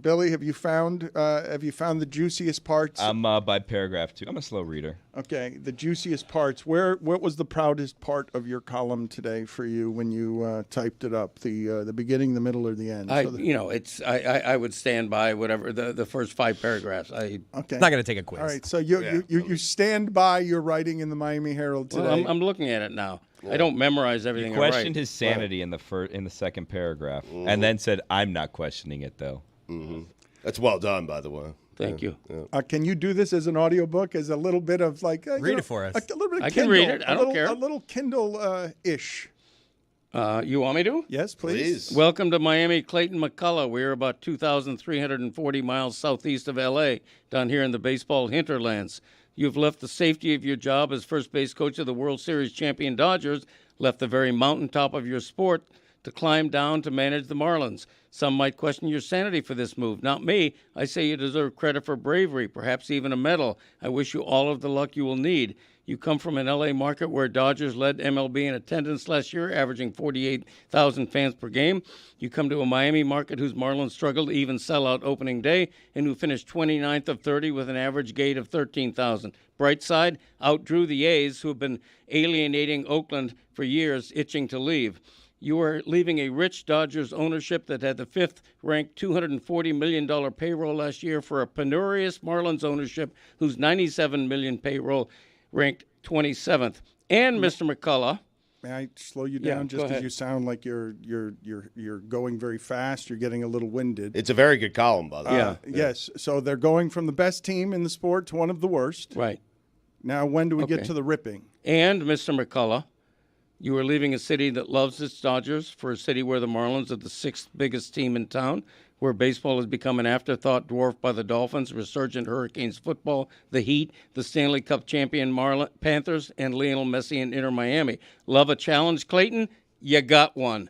Billy, have you found the juiciest parts? I'm by paragraph 2. I'm a slow reader. Okay, the juiciest parts. What was the proudest part of your column today for you when you typed it up? The beginning, the middle, or the end? I would stand by whatever the first 5 paragraphs. Okay. It's not going to take a quiz. All right, so you stand by your writing in the Miami Herald today. Well, I'm looking at it now. I don't memorize everything. He questioned his sanity in the second paragraph, and then said, "I'm not questioning it, though." Mm-hmm. That's well done, by the way. Thank you. Yeah. Can you do this as an audiobook, as a little bit of like read it for us? A little bit of I Kindle, can read it. I don't care. A little Kindle ish. You want me to? Yes, please. Welcome to Miami, Clayton McCullough. We're about 2,340 miles southeast of L.A., down here in the baseball hinterlands. You've left the safety of your job as first base coach of the World Series champion Dodgers, left the very mountaintop of your sport to climb down to manage the Marlins. Some might question your sanity for this move. Not me. I say you deserve credit for bravery, perhaps even a medal. I wish you all of the luck you will need. You come from an L.A. market where Dodgers led MLB in attendance last year, averaging 48,000 fans per game. You come to a Miami market whose Marlins struggled to even sell out opening day and who finished 29th of 30 with an average gate of 13,000. Bright side, outdrew the A's, who have been alienating Oakland for years, itching to leave. You are leaving a rich Dodgers ownership that had the 5th-ranked $240 million payroll last year for a penurious Marlins ownership whose $97 million payroll ranked 27th. And Mr. McCullough. May I slow you down just because you sound like you're going very fast. You're getting a little winded. It's a very good column, by the way. Yeah. Yes. So they're going from the best team in the sport to one of the worst. Right. Now, when do we get to the ripping? And Mr. McCullough, you are leaving a city that loves its Dodgers for a city where the Marlins are the 6th biggest team in town, where baseball has become an afterthought dwarfed by the Dolphins, resurgent Hurricanes football, the Heat, the Stanley Cup champion Panthers, and Lionel Messi and Inter Miami. Love a challenge, Clayton? You got one.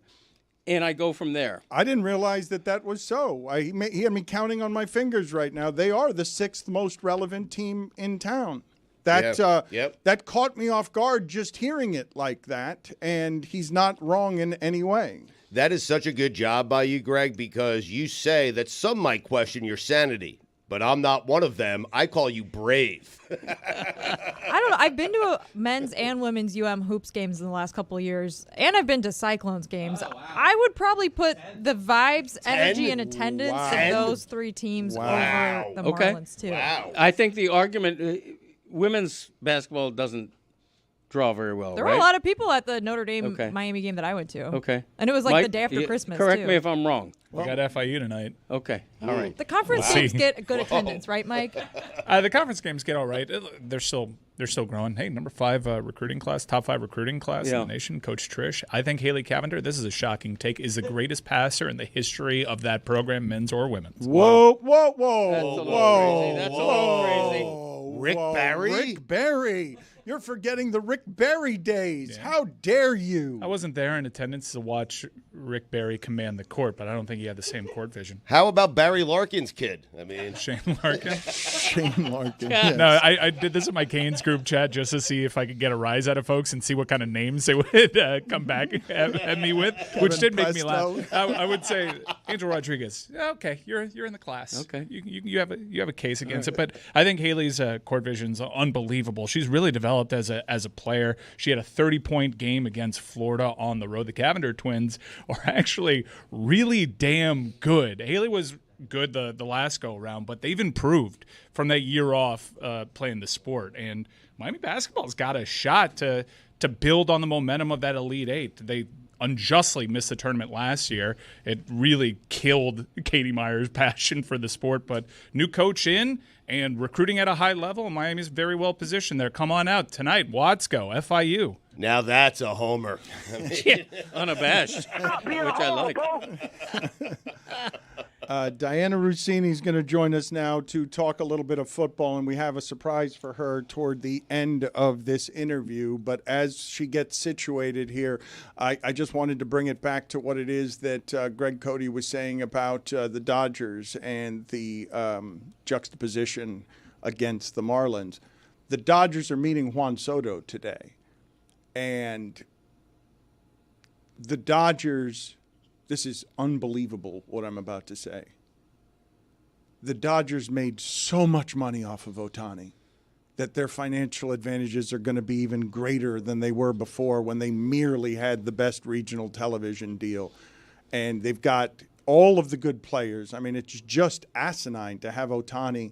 And I go from there. I didn't realize that was so. He had me counting on my fingers right now. They are the 6th most relevant team in town. That caught me off guard just hearing it like that, and he's not wrong in any way. That is such a good job by you, Greg, because you say that some might question your sanity, but I'm not one of them. I call you brave. I don't know. I've been to men's and women's hoops games in the last couple of years, and I've been to Cyclones games. Oh, wow. I would probably put the vibes, energy, and attendance of those 3 teams over the Marlins, too. Wow. I think the argument, women's basketball doesn't draw very well, There were a lot of people at the Notre Dame Miami game that I went to. Okay. And it was like Mike, the day after Christmas, correct too. me if I'm wrong. We got FIU tonight. Okay. All right. The conference games get good attendance, right, Mike? The conference games get all right. They're still growing. Hey, number 5 recruiting class, top 5 recruiting class in the nation. Coach Trish. I think Haley Cavender, this is a shocking take, is the greatest passer in the history of that program, men's or women's. Whoa. That's a little crazy. Rick Barry? Rick Barry. You're forgetting the Rick Barry days. Yeah. How dare you? I wasn't there in attendance to watch Rick Barry command the court, but I don't think he had the same court vision. How about Barry Larkin's kid? I mean, Shane Larkin. Shane Larkin. Yes. No, I did this in my Canes group chat just to see if I could get a rise out of folks and see what kind of names they would come back at me with, which did make me laugh. I would say Angel Rodriguez. Okay, you're in the class. Okay, you have a case against it, but I think Haley's court vision's unbelievable. She's really developed developed as a player. She had a 30-point game against Florida on the road. The Cavender twins are actually really damn good. Haley was good the last go-around, but they've improved from that year off playing the sport. And Miami basketball's got a shot to build on the momentum of that Elite Eight. They unjustly missed the tournament last year. It really killed Katie Meyer's passion for the sport, but new coach in and recruiting at a high level, Miami's very well positioned there. Come on out tonight, Watsco, FIU. Now that's a homer. Unabashed, which I like. Diana Rossini is going to join us now to talk a little bit of football, and we have a surprise for her toward the end of this interview. But as she gets situated here, I just wanted to bring it back to what it is that Greg Cody was saying about the Dodgers and the juxtaposition against the Marlins. The Dodgers are meeting Juan Soto today. And the Dodgers, this is unbelievable what I'm about to say. The Dodgers made so much money off of Ohtani that their financial advantages are going to be even greater than they were before when they merely had the best regional television deal. And they've got all of the good players. I mean, it's just asinine to have Ohtani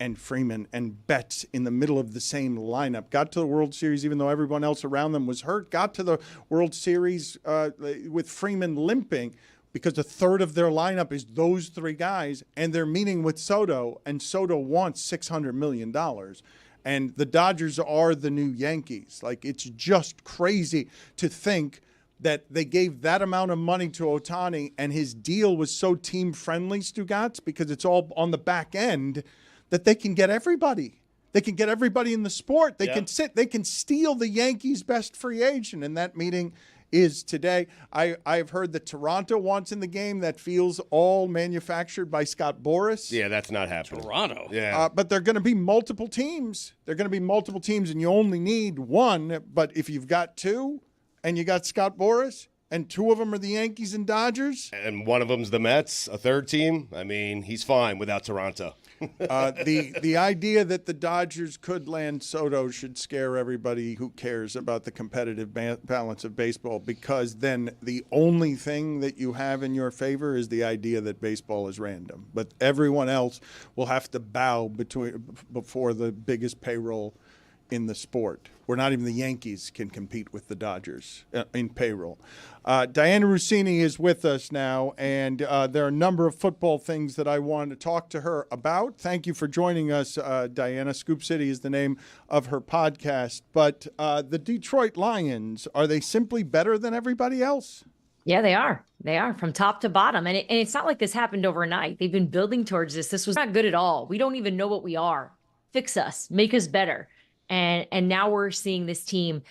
and Freeman and Betts in the middle of the same lineup. Got to the World Series even though everyone else around them was hurt. Got to the World Series with Freeman limping because a third of their lineup is those three guys, and they're meeting with Soto, and Soto wants $600 million. And the Dodgers are the new Yankees. Like, it's just crazy to think that they gave that amount of money to Ohtani, and his deal was so team-friendly, Stugotz, because it's all on the back end, that they can get everybody. They can get everybody in the sport. They can steal the Yankees' best free agent, and that meeting is today. I've heard that Toronto wants in the game. That feels all manufactured by Scott Boras. Yeah, that's not happening. Toronto. Yeah. But there are going to be multiple teams. And you only need one. But if you've got two and you got Scott Boras, and two of them are the Yankees and Dodgers, and one of them's the Mets, a third team, I mean, he's fine without Toronto. The idea that the Dodgers could land Soto should scare everybody who cares about the competitive balance of baseball, because then the only thing that you have in your favor is the idea that baseball is random. But everyone else will have to bow before the biggest payroll in the sport, where not even the Yankees can compete with the Dodgers in payroll. Diana Rossini is with us now, and there are a number of football things that I want to talk to her about. Thank you for joining us, Diana. Scoop City is the name of her podcast. But the Detroit Lions, are they simply better than everybody else? Yeah, they are. They are from top to bottom. And it's not like this happened overnight. They've been building towards this. This was not good at all. We don't even know what we are. Fix us. Make us better. And now we're seeing this team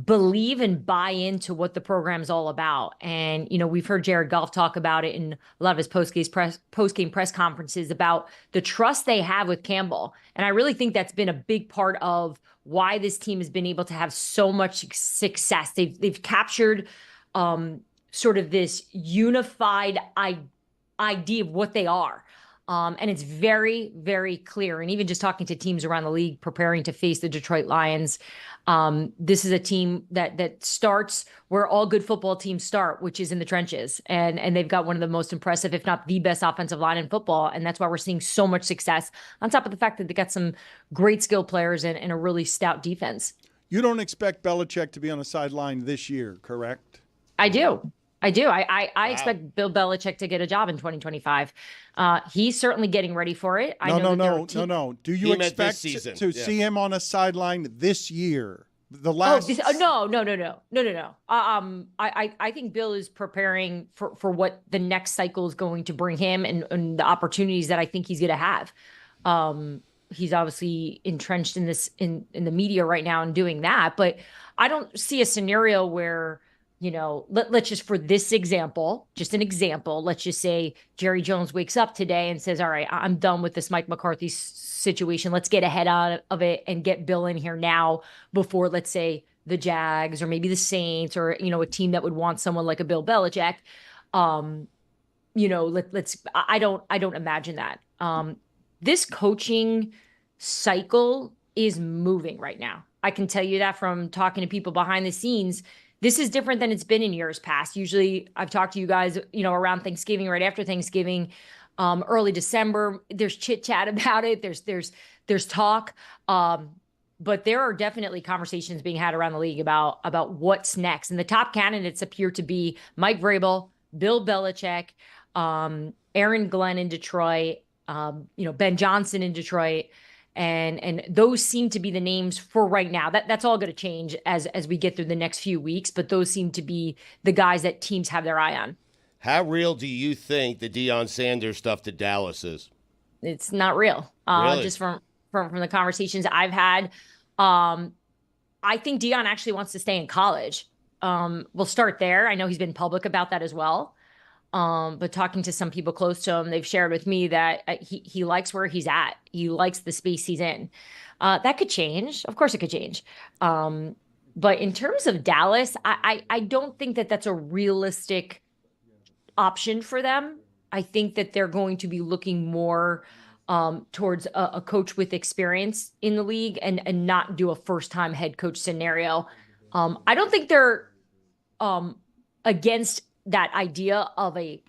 believe and buy into what the program's all about. And, you know, we've heard Jared Goff talk about it in a lot of his post-game press conferences about the trust they have with Campbell. And I really think that's been a big part of why this team has been able to have so much success. They've captured sort of this unified idea of what they are. And it's very, very clear. And even just talking to teams around the league preparing to face the Detroit Lions, this is a team that starts where all good football teams start, which is in the trenches. And they've got one of the most impressive, if not the best offensive line in football. And that's why we're seeing so much success, on top of the fact that they got some great skilled players and a really stout defense. You don't expect Belichick to be on the sideline this year, correct? I do. I expect Bill Belichick to get a job in 2025. He's certainly getting ready for it. No. Do you expect to see him on a sideline this year? No. I think Bill is preparing for what the next cycle is going to bring him and the opportunities that I think he's going to have. He's obviously entrenched in this in the media right now and doing that, but I don't see a scenario where, you know, let's just, for this example, just an example, let's just say Jerry Jones wakes up today and says, all right, I'm done with this Mike McCarthy situation. Let's get ahead of it and get Bill in here now before, let's say, the Jags or maybe the Saints or, you know, a team that would want someone like a Bill Belichick. You know, I don't imagine that. This coaching cycle is moving right now. I can tell you that from talking to people behind the scenes. This is different than it's been in years past. Usually I've talked to you guys, around Thanksgiving, right after Thanksgiving, early December. There's chit chat about it. There's talk. But there are definitely conversations being had around the league about what's next. And the top candidates appear to be Mike Vrabel, Bill Belichick, Aaron Glenn in Detroit, Ben Johnson in Detroit. And those seem to be the names for right now. That's all going to change as we get through the next few weeks. But those seem to be the guys that teams have their eye on. How real do you think the Deion Sanders stuff to Dallas is? It's not real. Really? Just from the conversations I've had. I think Deion actually wants to stay in college. We'll start there. I know he's been public about that as well. But talking to some people close to him, they've shared with me that he likes where he's at. He likes the space he's in. That could change. Of course it could change. But in terms of Dallas, I don't think that that's a realistic option for them. I think that they're going to be looking more towards a coach with experience in the league and not do a first-time head coach scenario. I don't think they're against that idea of a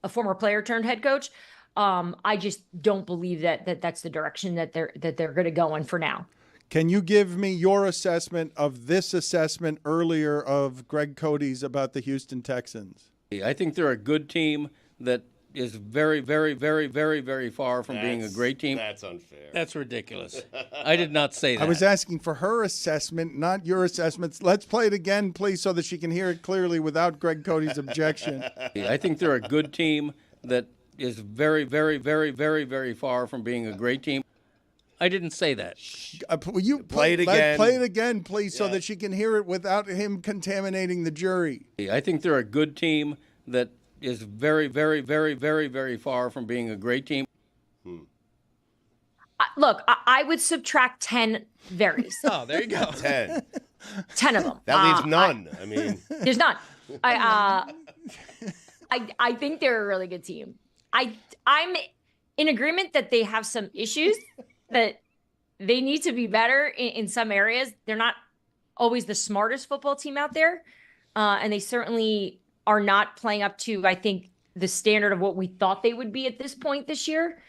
former player turned head coach. I just don't believe that that's the direction that they're going to go in for now. Can you give me your assessment of this assessment earlier of Greg Cody's about the Houston Texans? I think they're a good team that is very, very, very, very, very far from being a great team. That's unfair. That's ridiculous. I did not say that. I was asking for her assessment, not your assessments. Let's play it again, please, so that she can hear it clearly without Greg Cody's objection. I think they're a good team that is very, very, very, very, very far from being a great team. I didn't say that. Will you play it again? Play it again, please, so that she can hear it without him contaminating the jury. I think they're a good team that is very, very, very, very, very far from being a great team. Look, I would subtract 10 varies. Oh, there you go. 10. 10 of them. That leaves none. I mean, there's none. I think they're a really good team. I'm in agreement that they have some issues, that they need to be better in some areas. They're not always the smartest football team out there, and they certainly are not playing up to, I think, the standard of what we thought they would be at this point this year.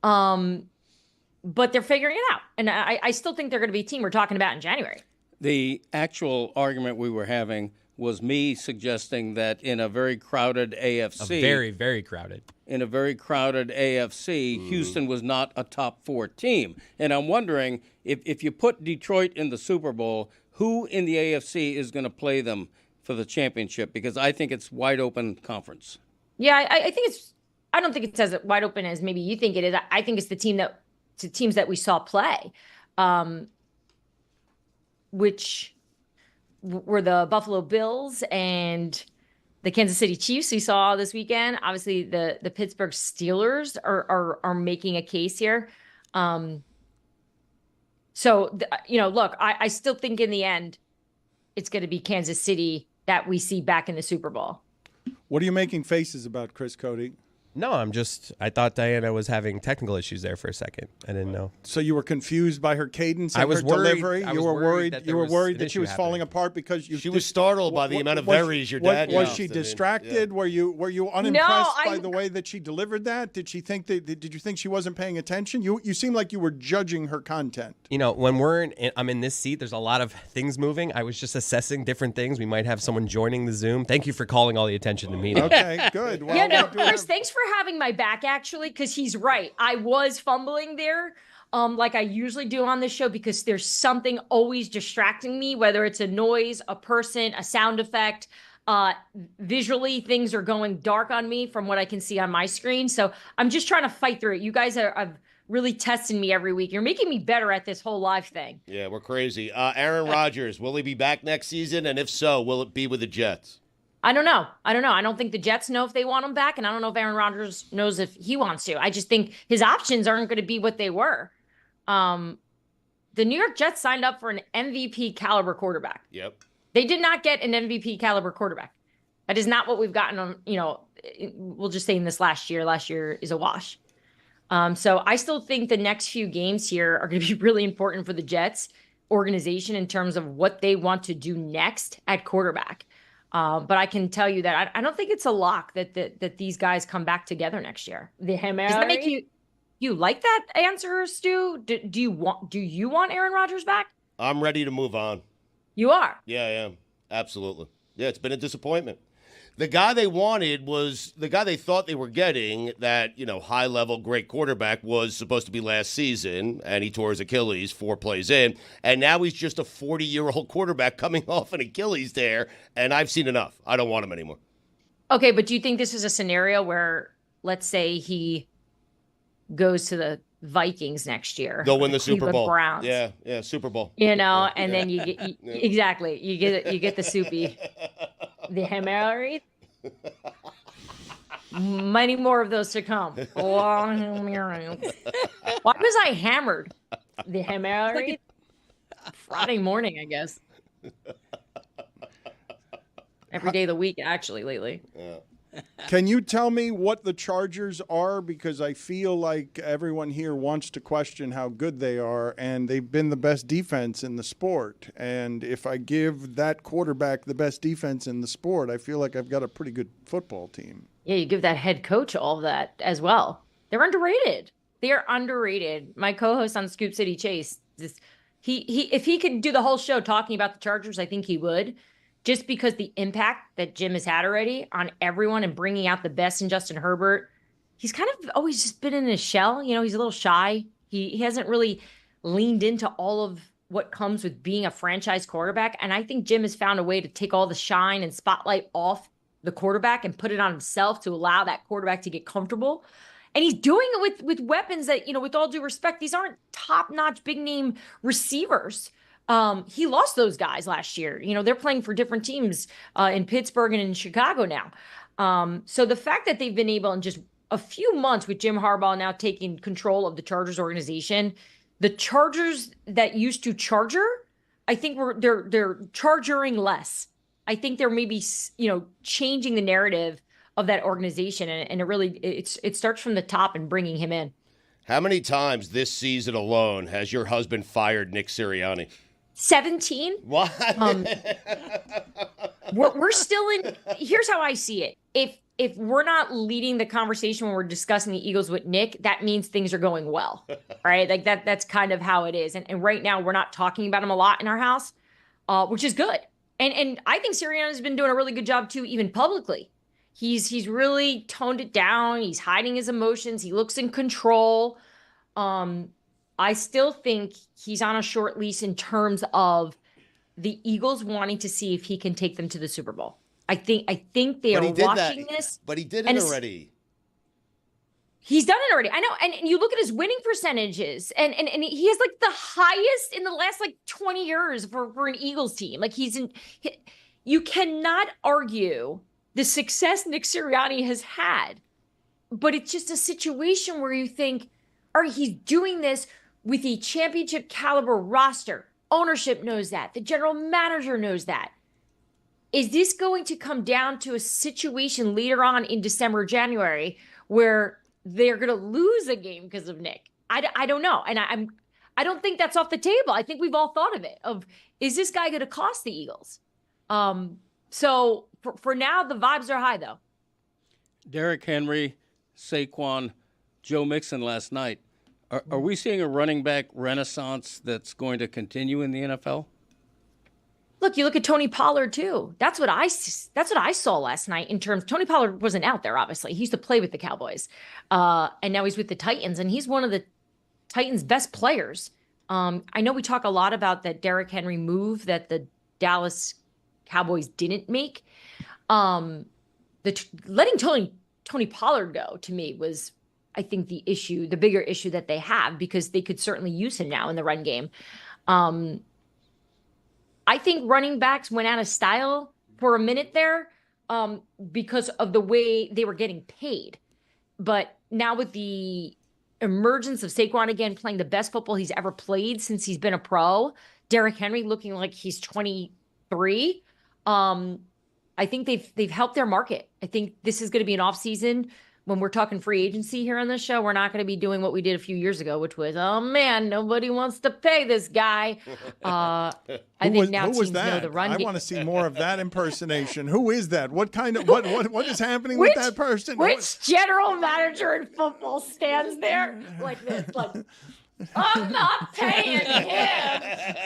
But they're figuring it out. And I still think they're going to be a team we're talking about in January. The actual argument we were having was me suggesting that in a very crowded AFC. Very, very crowded. In a very crowded AFC, Houston was not a top 4 team. And I'm wondering, if you put Detroit in the Super Bowl, who in the AFC is going to play them for the championship? Because I think it's wide open conference. Yeah, I don't think it's as wide open as maybe you think it is. I think it's the teams that we saw play, which were the Buffalo Bills and the Kansas City Chiefs we saw this weekend. Obviously, the Pittsburgh Steelers are making a case here. Look, I still think in the end, it's going to be Kansas City that we see back in the Super Bowl. What are you making faces about, Chris Cody? No, I thought Diana was having technical issues there for a second. I didn't know. So you were confused by her cadence and I was her worried, delivery? I You was were worried worried that you were there was worried an that she issue was falling happening. apart because she was startled by the amount of berries your dad Was used. she I mean, distracted? yeah. Were you unimpressed by the way that she delivered that? Did she think did you think she wasn't paying attention? You seem like you were judging her content. When I'm in this seat, there's a lot of things moving. I was just assessing different things. We might have someone joining the Zoom. Thank you for calling all the attention to me. Okay, good. Well, Chris, thanks for having my back, actually, because he's right. I was fumbling there, like I usually do on this show, because there's something always distracting me, whether it's a noise, a person, a sound effect. Visually, things are going dark on me from what I can see on my screen. So I'm just trying to fight through it. You guys are really testing me every week. You're making me better at this whole live thing. Yeah, we're crazy. Aaron Rodgers, will he be back next season? And if so, will it be with the Jets? I don't know. I don't think the Jets know if they want him back, and I don't know if Aaron Rodgers knows if he wants to. I just think his options aren't going to be what they were. The New York Jets signed up for an MVP caliber quarterback. Yep. They did not get an MVP caliber quarterback. That is not what we've gotten on, we'll just say in this last year. Last year is a wash. So I still think the next few games here are going to be really important for the Jets organization in terms of what they want to do next at quarterback. But I can tell you that I don't think it's a lock that these guys come back together next year. Does that make you like that answer, Stu? Do you want Aaron Rodgers back? I'm ready to move on. You are? Yeah, I am. Absolutely. Yeah, it's been a disappointment. The guy they wanted was the guy they thought they were getting, that, high-level great quarterback, was supposed to be last season, and he tore his Achilles 4 plays in, and now he's just a 40-year-old quarterback coming off an Achilles tear, and I've seen enough. I don't want him anymore. Okay, but do you think this is a scenario where, let's say he goes to the Vikings next year? They'll win the Super Bowl. Browns. Yeah, Super Bowl. And then you get exactly you get the soupy, the hemorrhoid. Many more of those to come. Why was I hammered? The hemorrhoid. Friday morning, I guess. Every day of the week, actually, lately. Yeah. Can you tell me what the Chargers are? Because I feel like everyone here wants to question how good they are, and they've been the best defense in the sport. And if I give that quarterback the best defense in the sport, I feel like I've got a pretty good football team. Yeah, you give that head coach all of that as well. They're underrated. They are underrated. My co-host on Scoop City Chase, if he could do the whole show talking about the Chargers, I think he would. Just because the impact that Jim has had already on everyone and bringing out the best in Justin Herbert. He's kind of always just been in his shell. He's a little shy. He hasn't really leaned into all of what comes with being a franchise quarterback. And I think Jim has found a way to take all the shine and spotlight off the quarterback and put it on himself to allow that quarterback to get comfortable. And he's doing it with weapons that, with all due respect, these aren't top-notch, big-name receivers. He lost those guys last year. They're playing for different teams in Pittsburgh and in Chicago now. So the fact that they've been able in just a few months with Jim Harbaugh now taking control of the Chargers organization, the Chargers that used to charger, I think they're chargering less. I think they're maybe changing the narrative of that organization, and it starts from the top and bringing him in. How many times this season alone has your husband fired Nick Sirianni? 17. What? We're still in. Here's how I see it. If we're not leading the conversation when we're discussing the Eagles with Nick, that means things are going well, right? Like that's kind of how it is. And right now we're not talking about him a lot in our house, which is good. And I think Sirianni's been doing a really good job too, even publicly. He's really toned it down. He's hiding his emotions. He looks in control. I still think he's on a short leash in terms of the Eagles wanting to see if he can take them to the Super Bowl. I think they are watching this. But he did it already. He's done it already. I know. And you look at his winning percentages, and he has like the highest in the last 20 years for an Eagles team. Like you cannot argue the success Nick Sirianni has had, but it's just a situation where you think, all right, he's doing this with a championship caliber roster. Ownership knows that. The general manager knows that. Is this going to come down to a situation later on in December, January, where they're going to lose a game because of Nick? I don't know. And I don't think that's off the table. I think we've all thought of it, is this guy going to cost the Eagles? So for now, the vibes are high, though. Derrick Henry, Saquon, Joe Mixon last night. Are we seeing a running back renaissance that's going to continue in the NFL? Look, you look at Tony Pollard too. That's what I saw last night in terms. Tony Pollard wasn't out there, obviously. He used to play with the Cowboys, and now he's with the Titans, and he's one of the Titans' best players. I know we talk a lot about that Derrick Henry move that the Dallas Cowboys didn't make. Letting Tony Pollard go, to me, was, I think, the bigger issue that they have, because they could certainly use him now in the run game. I think running backs went out of style for a minute there because of the way they were getting paid. But now with the emergence of Saquon again playing the best football he's ever played since he's been a pro, Derrick Henry looking like he's 23, I think they've helped their market. I think this is going to be an offseason when we're talking free agency here on this show, we're not going to be doing what we did a few years ago, which was, oh man, nobody wants to pay this guy. I think now teams know the run game. I want to see more of that impersonation. Who is that? What kind of what is happening with that person? Which general manager in football stands there like this? Like, I'm not paying him.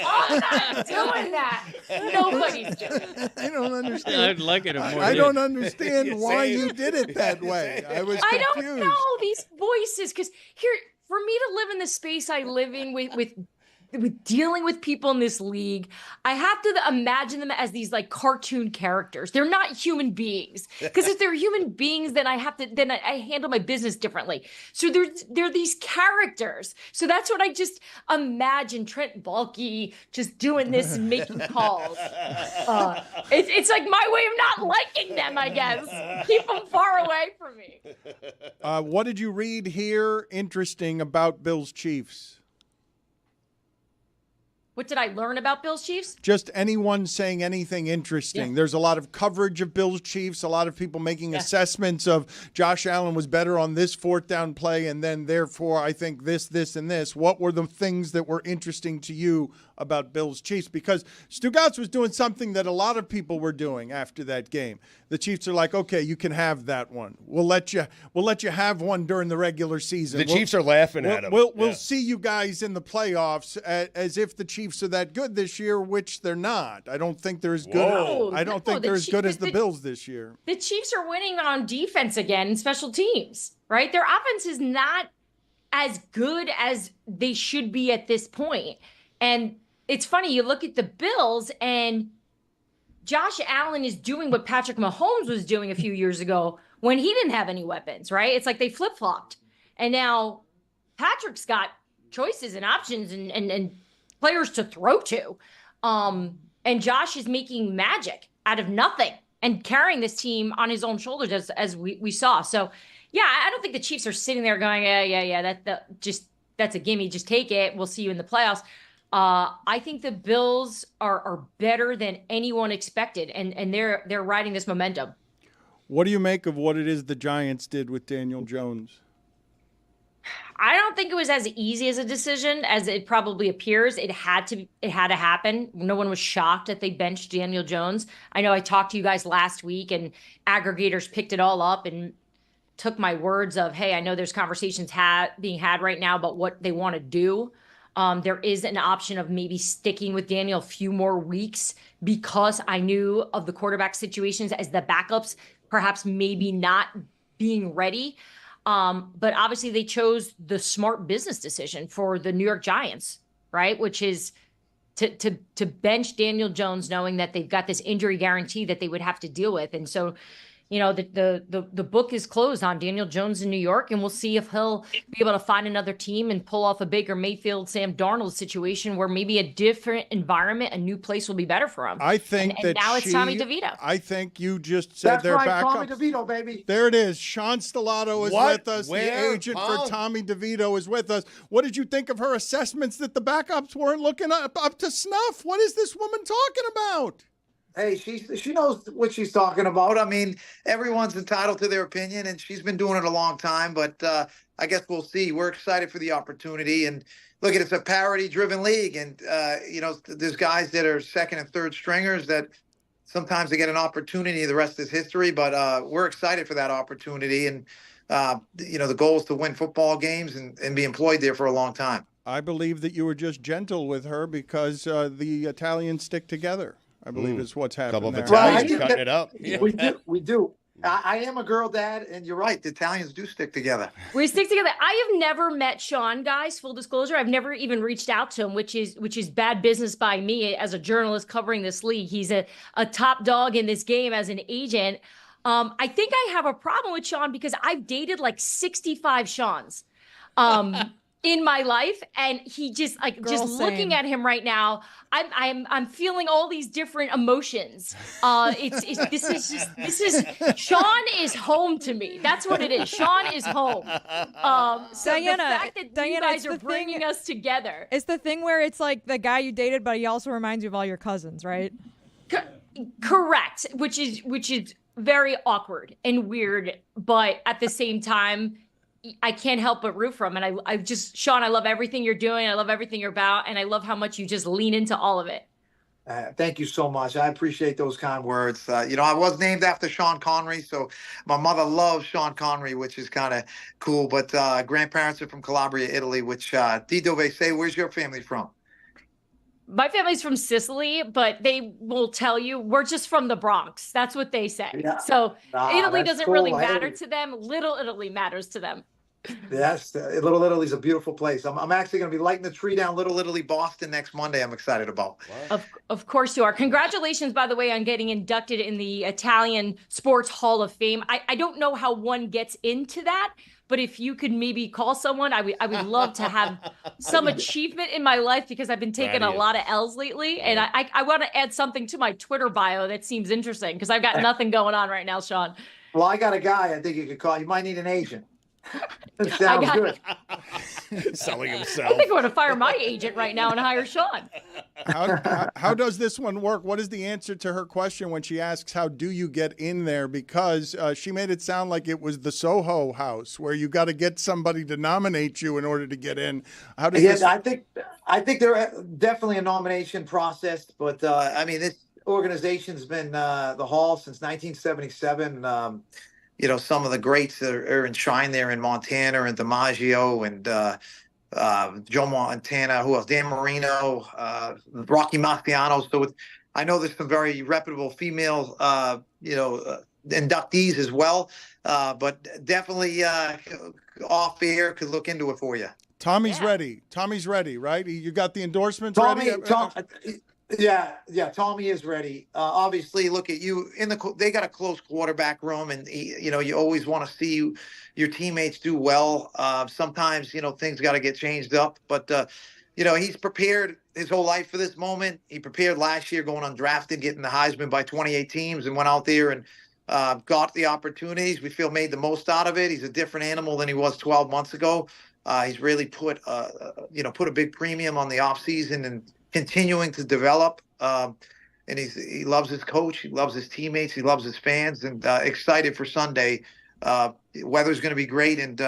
I'm not doing that. Nobody's doing it. I don't understand. I'd like it if more I did. don't understand why you did it that way. I was confused. I don't know these voices because here, for me to live in the space I live in with dealing with people in this league, I have to imagine them as these like cartoon characters. They're not human beings. Because if they're human beings, then I handle my business differently. So they're these characters. So that's what I just imagine Trent Baalke just doing this and making calls. It's like my way of not liking them, I guess. Keep them far away from me. What did you read here interesting about Bills Chiefs? What did I learn about Bills Chiefs? Just anyone saying anything interesting. Yeah. There's a lot of coverage of Bills Chiefs, a lot of people making assessments of Josh Allen was better on this fourth down play, and then therefore I think this, and this. What were the things that were interesting to you about Bills Chiefs? Because Stugotz was doing something that a lot of people were doing after that game. The Chiefs are like, okay, you can have that one. We'll let you have one during the regular season. The Chiefs are laughing at him. We'll see you guys in the playoffs as if the Chiefs are that good this year, which they're not. I don't think they're as good. I don't think they're as good as the Bills this year. The Chiefs are winning on defense again and special teams, right? Their offense is not as good as they should be at this point. And it's funny, you look at the Bills and Josh Allen is doing what Patrick Mahomes was doing a few years ago when he didn't have any weapons, right? It's like they flip-flopped. And now Patrick's got choices and options and players to throw to. And Josh is making magic out of nothing and carrying this team on his own shoulders as we saw. So, yeah, I don't think the Chiefs are sitting there going, that's a gimme, just take it. We'll see you in the playoffs. I think the Bills are better than anyone expected, and they're riding this momentum. What do you make of what it is the Giants did with Daniel Jones? I don't think it was as easy as a decision as it probably appears. It had to happen. No one was shocked that they benched Daniel Jones. I know I talked to you guys last week, and aggregators picked it all up and took my words of, hey, I know there's conversations being had right now about what they want to do. There is an option of maybe sticking with Daniel a few more weeks because I knew of the quarterback situations as the backups, perhaps maybe not being ready. But obviously they chose the smart business decision for the New York Giants, right? Which is to bench Daniel Jones, knowing that they've got this injury guarantee that they would have to deal with. And so, you know, the book is closed on Daniel Jones in New York, and we'll see if he'll be able to find another team and pull off a Baker Mayfield, Sam Darnold situation where maybe a different environment, a new place will be better for him. I think and now it's Tommy DeVito. I think you just said their backup. Tommy DeVito, baby. There it is. Sean Stellato is with us. The agent for Tommy DeVito is with us. What did you think of her assessments that the backups weren't looking up to snuff? What is this woman talking about? Hey, she knows what she's talking about. I mean, everyone's entitled to their opinion, and she's been doing it a long time. But I guess we'll see. We're excited for the opportunity. And look, it's a parity-driven league. And, you know, there's guys that are second and third stringers that sometimes they get an opportunity. The rest is history. But we're excited for that opportunity. And, you know, the goal is to win football games and be employed there for a long time. I believe that you were just gentle with her because the Italians stick together. I believe is what's happening. Couple of there. Italians cutting it up. We do. I am a girl dad, and you're right. The Italians do stick together. We stick together. I have never met Sean, guys. Full disclosure, I've never even reached out to him, which is bad business by me as a journalist covering this league. He's a top dog in this game as an agent. I think I have a problem with Sean because I've dated like 65 Seans. In my life, and he just looking at him right now, I'm feeling all these different emotions. This is Sean is home to me. That's what it is. Sean is home. So Diana, the fact that you guys are bringing us together. It's the thing where it's like the guy you dated, but he also reminds you of all your cousins, right? Correct. Which is very awkward and weird, but at the same time, I can't help but root for him. And I just, Sean, I love everything you're doing. I love everything you're about. And I love how much you just lean into all of it. Thank you so much. I appreciate those kind words. I was named after Sean Connery, so my mother loves Sean Connery, which is kind of cool. But grandparents are from Calabria, Italy, which Di Dove say, where's your family from? My family's from Sicily, but they will tell you we're just from the Bronx. That's what they say. Yeah. So Italy doesn't really matter to them. Little Italy matters to them. Yes, Little Italy's a beautiful place. I'm actually going to be lighting the tree down Little Italy, Boston next Monday. I'm excited about. Wow. Of course you are. Congratulations, by the way, on getting inducted in the Italian Sports Hall of Fame. I don't know how one gets into that, but if you could maybe call someone, I would love to have some achievement in my life because I've been taking a lot of L's lately. And I want to add something to my Twitter bio that seems interesting because I've got nothing going on right now, Sean. Well, I got a guy I think you could call. You might need an agent. Sounds good. Selling himself. I think I want to fire my agent right now and hire Sean. How does this one work? What is the answer to her question when she asks, how do you get in there? Because she made it sound like it was the Soho House where you got to get somebody to nominate you in order to get in. How does this... I think there definitely a nomination process, but this organization's been the Hall since 1977. Some of the greats that are enshrined there in Montana and DiMaggio and Joe Montana, who else? Dan Marino, Rocky Marciano. So I know there's some very reputable female, inductees as well. But definitely off air could look into it for you. Tommy's ready. Tommy's ready, right? You got the endorsements ready? Tommy is ready. Obviously, look at you they got a close quarterback room, and you always want to see your teammates do well. Sometimes things got to get changed up, but he's prepared his whole life for this moment. He prepared last year going undrafted, getting the Heisman by 28 teams, and went out there and got the opportunities. We feel made the most out of it. He's a different animal than he was 12 months ago. He's really put a big premium on the offseason and continuing to develop. And he loves his coach. He loves his teammates. He loves his fans. And excited for Sunday. Weather's going to be great, and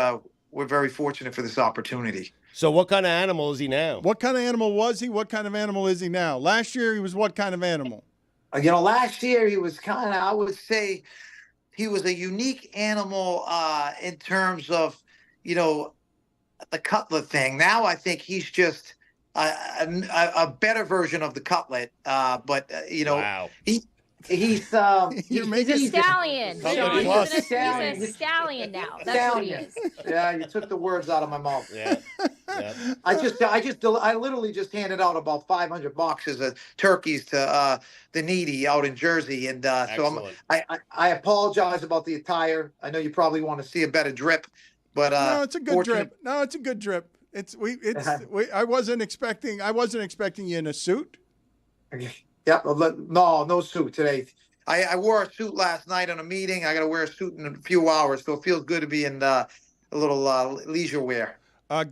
we're very fortunate for this opportunity. So what kind of animal is he now? What kind of animal was he? What kind of animal is he now? Last year he was what kind of animal? Last year he was kind of, I would say, he was a unique animal in terms of, the cutlet thing. Now I think he's just a better version of the cutlet. Wow. He's a stallion. Sean. He's a stallion now. That's what he is. Yeah, you took the words out of my mouth. Yeah. I literally just handed out about 500 boxes of turkeys to the needy out in Jersey, and so I apologize about the attire. I know you probably want to see a better drip. But no, it's a good drip. No, it's a good drip. I wasn't expecting you in a suit. Yep. No suit today. I wore a suit last night on a meeting. I got to wear a suit in a few hours, so it feels good to be in a little leisure wear.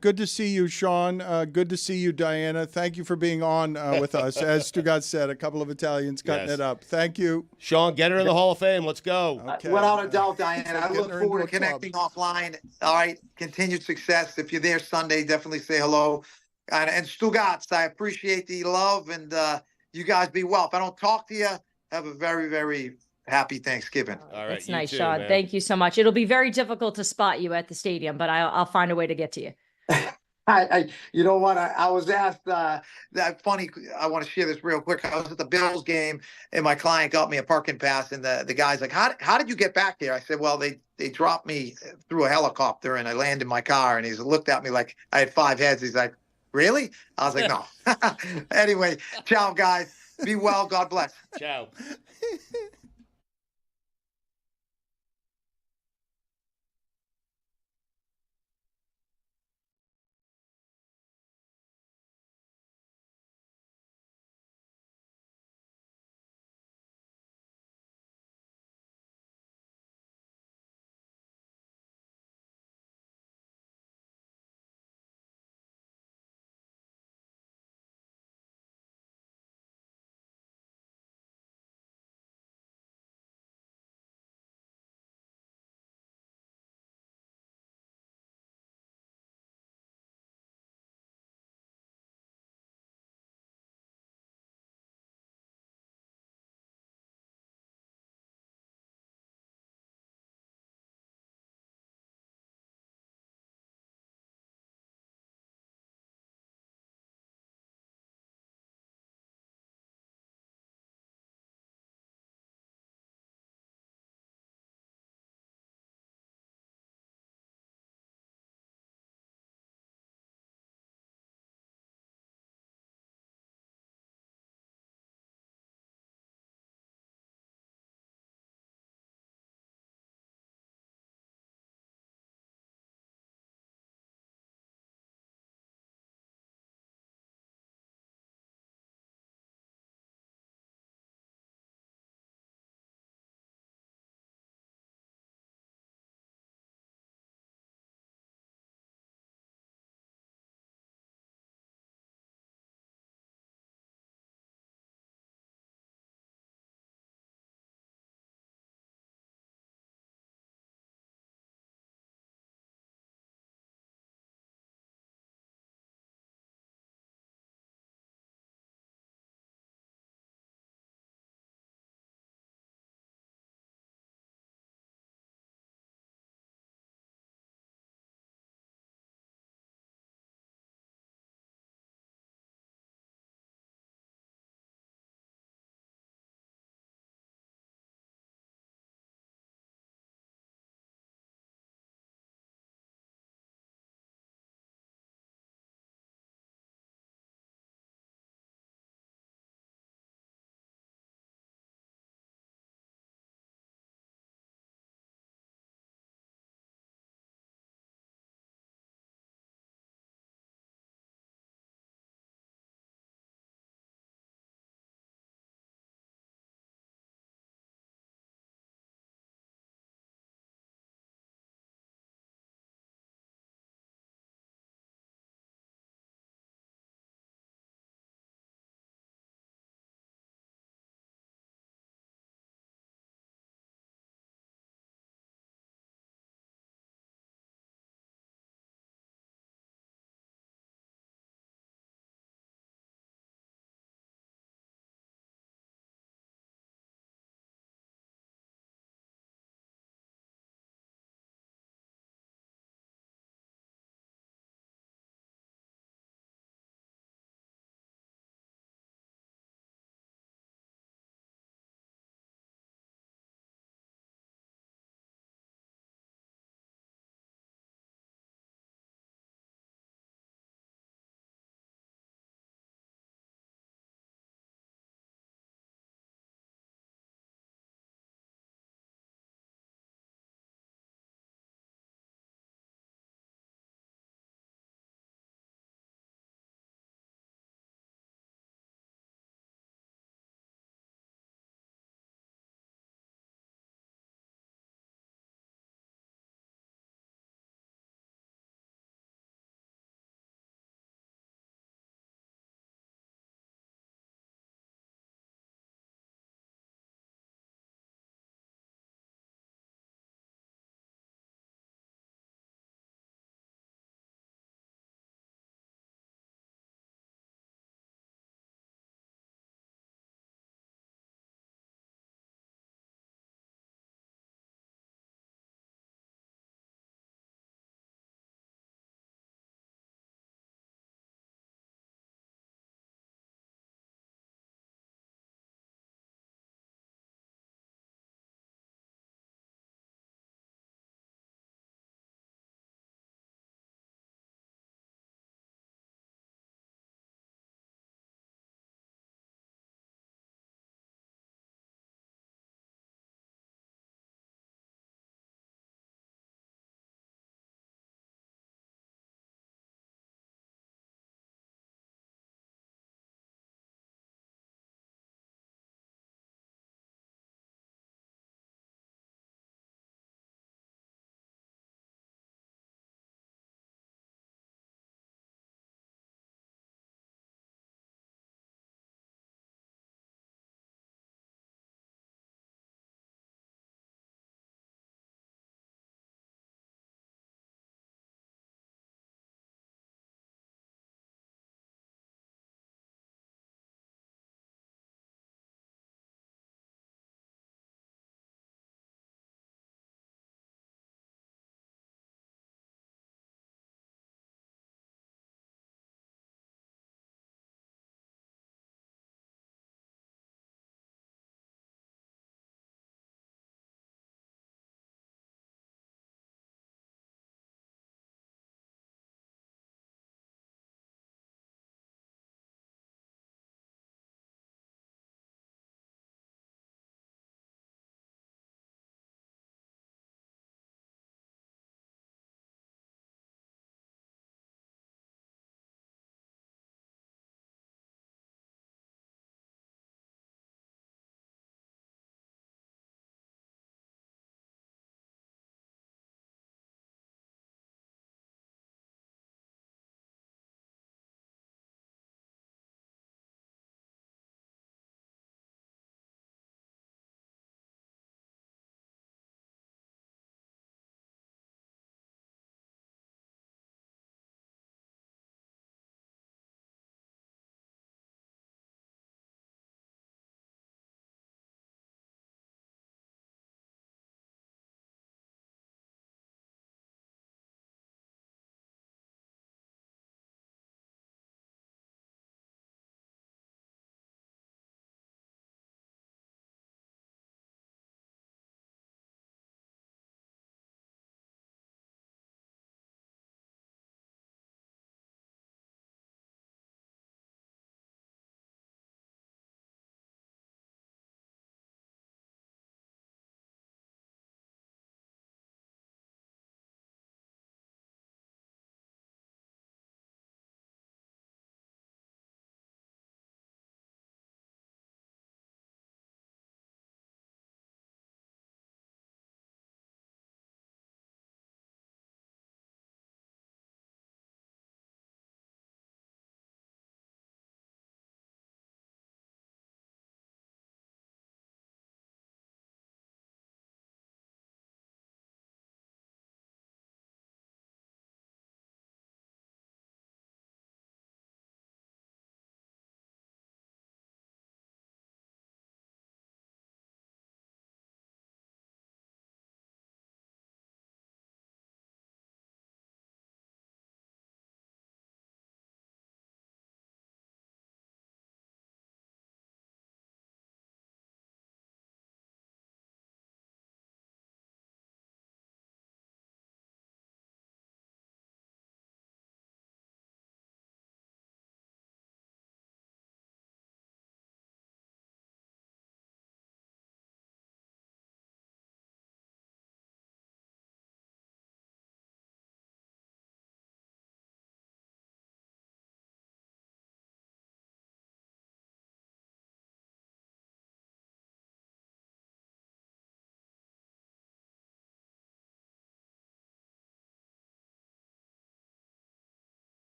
Good to see you, Sean. Good to see you, Diana. Thank you for being on with us. As Stugotz said, a couple of Italians cutting it up. Thank you. Sean, get her in the Hall of Fame. Let's go. Okay. Without a doubt, Diana. I look forward to connecting offline. All right. Continued success. If you're there Sunday, definitely say hello. And Stugotz, I appreciate the love, and you guys be well. If I don't talk to you, have a very, very happy Thanksgiving. All right. That's nice, too, Sean. man. Thank you so much. It'll be very difficult to spot you at the stadium, but I'll find a way to get to you. You know what? I was asked that funny. I want to share this real quick. I was at the Bills game, and my client got me a parking pass, and the guy's like, "How did you get back there?" I said, "Well, they dropped me through a helicopter, and I landed in my car." And he looked at me like I had 5 heads. He's like, "Really?" I was like, "No." Anyway, ciao, guys. Be well. God bless. Ciao.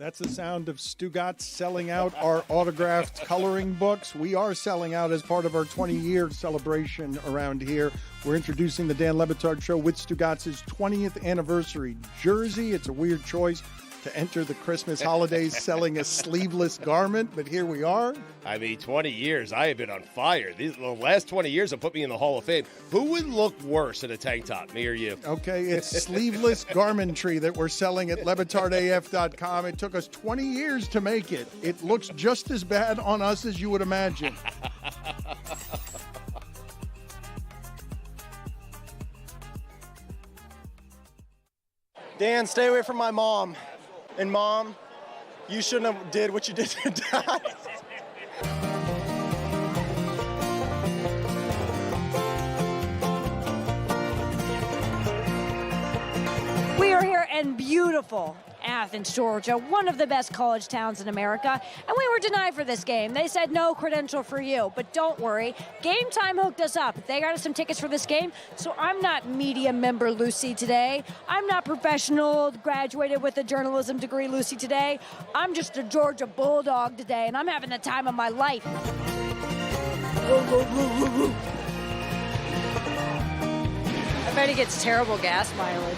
That's the sound of Stugotz selling out our autographed coloring books. We are selling out as part of our 20-year celebration around here. We're introducing the Dan Le Batard Show with Stugotz's 20th anniversary jersey. It's a weird choice to enter the Christmas holidays selling a sleeveless garment, but here we are. I mean, 20 years, I have been on fire. The last 20 years have put me in the Hall of Fame. Who would look worse in a tank top, me or you? Okay, it's sleeveless garmentry that we're selling at LeBatardAF.com. It took us 20 years to make it. It looks just as bad on us as you would imagine. Dan, stay away from my mom. And Mom, you shouldn't have did what you did to Dad. We are here in beautiful Athens, Georgia, one of the best college towns in America, and we were denied for this game. They said no credential for you, but don't worry. Game Time hooked us up. They got us some tickets for this game, so I'm not media member Lucy today. I'm not professional, graduated with a journalism degree Lucy today. I'm just a Georgia Bulldog today, and I'm having the time of my life. I bet he gets terrible gas mileage.